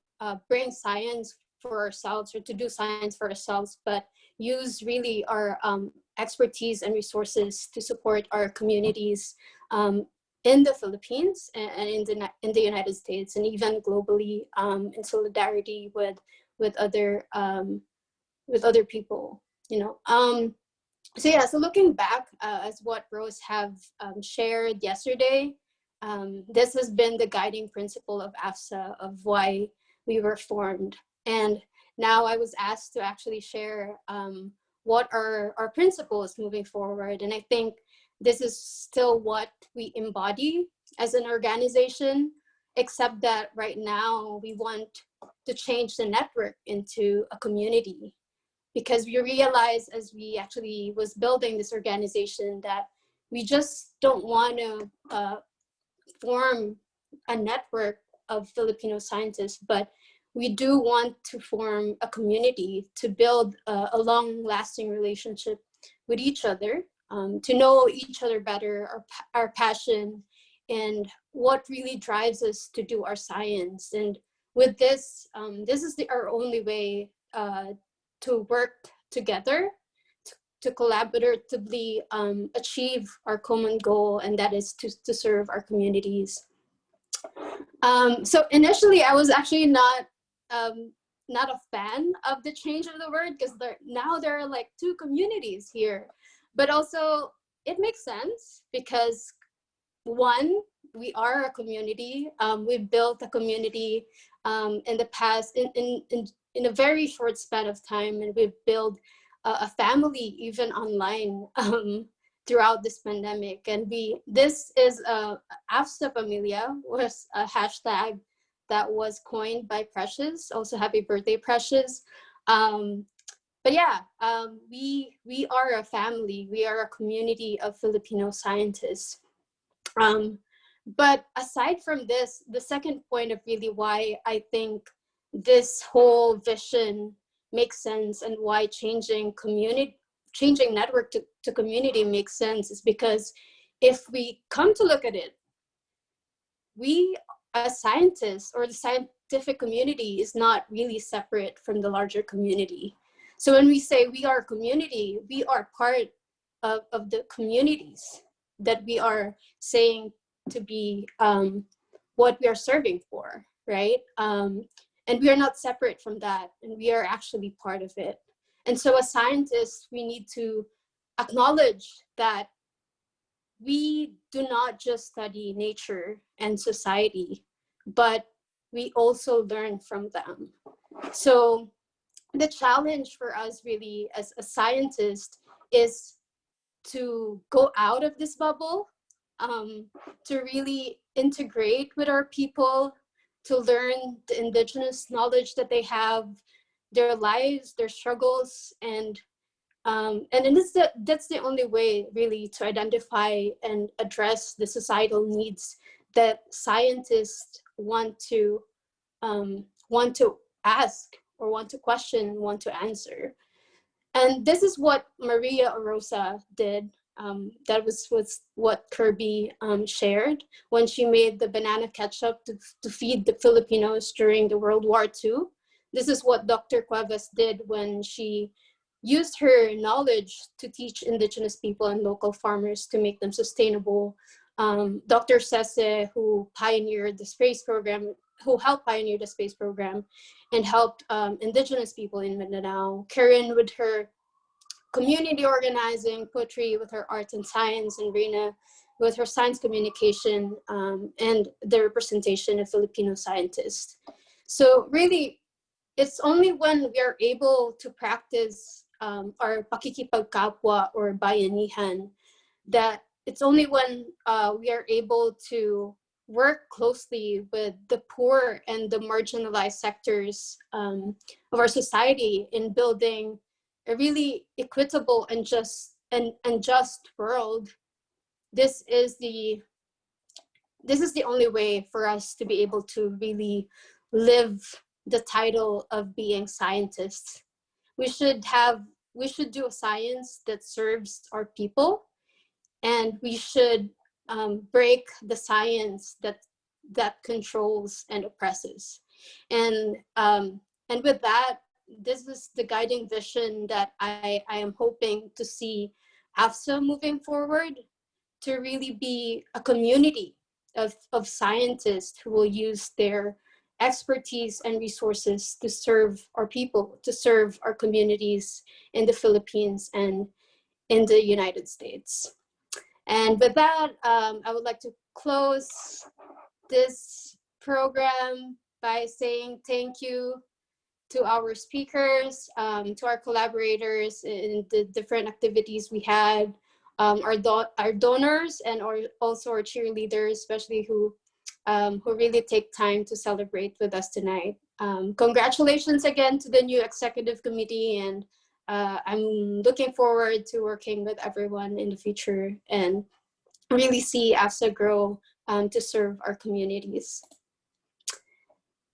bring science for ourselves or to do science for ourselves, but use really our expertise and resources to support our communities in the Philippines and in the United States, and even globally in solidarity with other people, you know. So yeah, so looking back as what Rose have shared yesterday, this has been the guiding principle of AFSA, of why we were formed. And now I was asked to actually share what are our principles moving forward. And I think this is still what we embody as an organization, except that right now we want to change the network into a community, because we realized as we actually was building this organization that we just don't want to form a network of Filipino scientists, but we do want to form a community to build a long-lasting relationship with each other, to know each other better, our passion, and what really drives us to do our science. And with this, this is our only way to work together, to collaboratively achieve our common goal, and that is to serve our communities. So initially, I was actually not a fan of the change of the word, because now there are like two communities here, but also it makes sense because one, we are a community. We've built a community in the past in a very short span of time, and we've built a family even online throughout this pandemic. And this is AFSA Familia was a hashtag that was coined by Precious. Also, happy birthday, Precious. But yeah, we are a family. We are a community of Filipino scientists. But aside from this, the second point of really why I think this whole vision makes sense and why changing network to community makes sense is because if we come to look at it, we as scientists, or the scientific community, is not really separate from the larger community. So when we say we are a community, we are part of the communities that we are saying to be what we are serving for, right? And we are not separate from that, and we are actually part of it. And so as scientists, we need to acknowledge that we do not just study nature and society, but we also learn from them. So the challenge for us really as a scientist is to go out of this bubble, to really integrate with our people, to learn the indigenous knowledge that they have, their lives, their struggles, and that's the only way really to identify and address the societal needs that scientists want to ask, or want to question, want to answer. And this is what Maria Orosa did. That was what Kirby shared when she made the banana ketchup to feed the Filipinos during the World War II. this is what Dr. Cuevas did when she used her knowledge to teach indigenous people and local farmers to make them sustainable. Dr. Sese, who pioneered the space program, who helped pioneer the space program and helped indigenous people in Mindanao. Karen with her community organizing, Putri with her arts and science, and Rina with her science communication and the representation of Filipino scientists. So really, it's only when we are able to practice our pakikipagkapwa or bayanihan that it's only when we are able to work closely with the poor and the marginalized sectors of our society in building a really equitable and just world. This is the only way for us to be able to really live the title of being scientists. We should do a science that serves our people, and we should break the science that controls and oppresses. And with that, this is the guiding vision that I am hoping to see AFSA moving forward, to really be a community of scientists who will use their expertise and resources to serve our people, to serve our communities in the Philippines and in the United States. And with that, I would like to close this program by saying thank you to our speakers, to our collaborators in the different activities we had, our donors, and also our cheerleaders, especially who really take time to celebrate with us tonight. Congratulations again to the new executive committee, and I'm looking forward to working with everyone in the future and really see AFSA grow to serve our communities.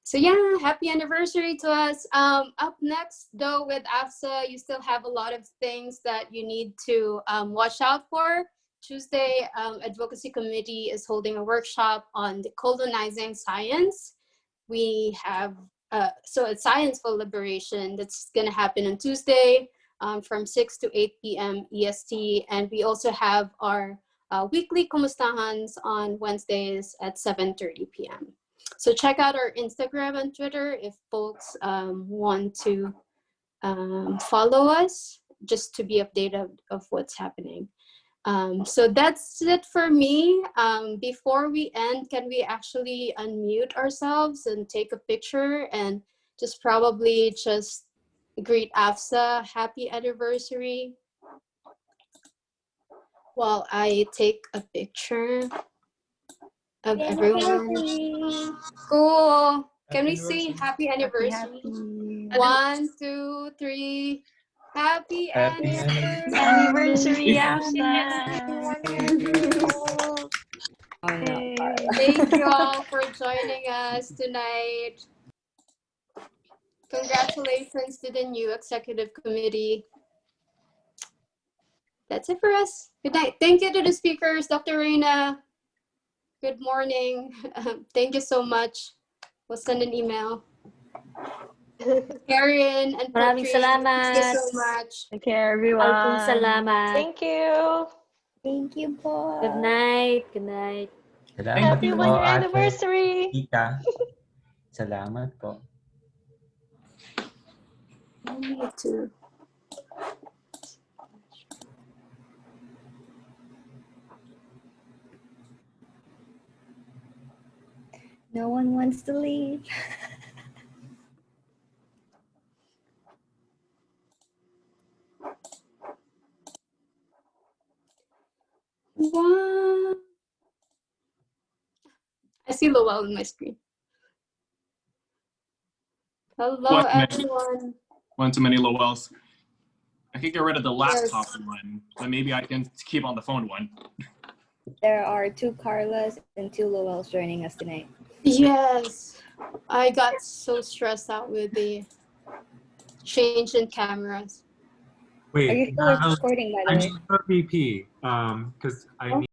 So yeah, happy anniversary to us. Up next though with AFSA, you still have a lot of things that you need to watch out for. Tuesday, Advocacy Committee is holding a workshop on decolonizing science. We have, so it's Science for Liberation that's gonna happen on Tuesday from 6 to 8 p.m. EST. And we also have our weekly Kumustahans on Wednesdays at 7:30 p.m. So check out our Instagram and Twitter if folks want to follow us, just to be updated of what's happening. So that's it for me. Before we end, can we actually unmute ourselves and take a picture and just probably just greet AFSA happy anniversary while I take a picture of everyone. Cool. Can we say happy anniversary? 1, 2, 3. Happy anniversary. Anniversary, Thank you all for joining us tonight. Congratulations to the new executive committee. That's it for us. Good night. Thank you to the speakers, Dr. Reina. Good morning. Thank you so much. We'll send an email. Karen and Maraming Putri, salamat. thank you so much. Take care, everyone. Alpong salamat. Thank you. Thank you po. Good night. Good night. Salamat Happy po, 1-year Ate anniversary. Ika. Salamat po. Me too. No one wants to leave. Wow. I see Lowell on my screen. Hello, everyone. One too many Lowells. I could get rid of the laptop Yes. one, but maybe I can keep on the phone one. There are 2 Carlas and 2 Lowells joining us tonight. Yes. I got so stressed out with the change in cameras. Are you Wait, still recording, by the I way? need a VP because I need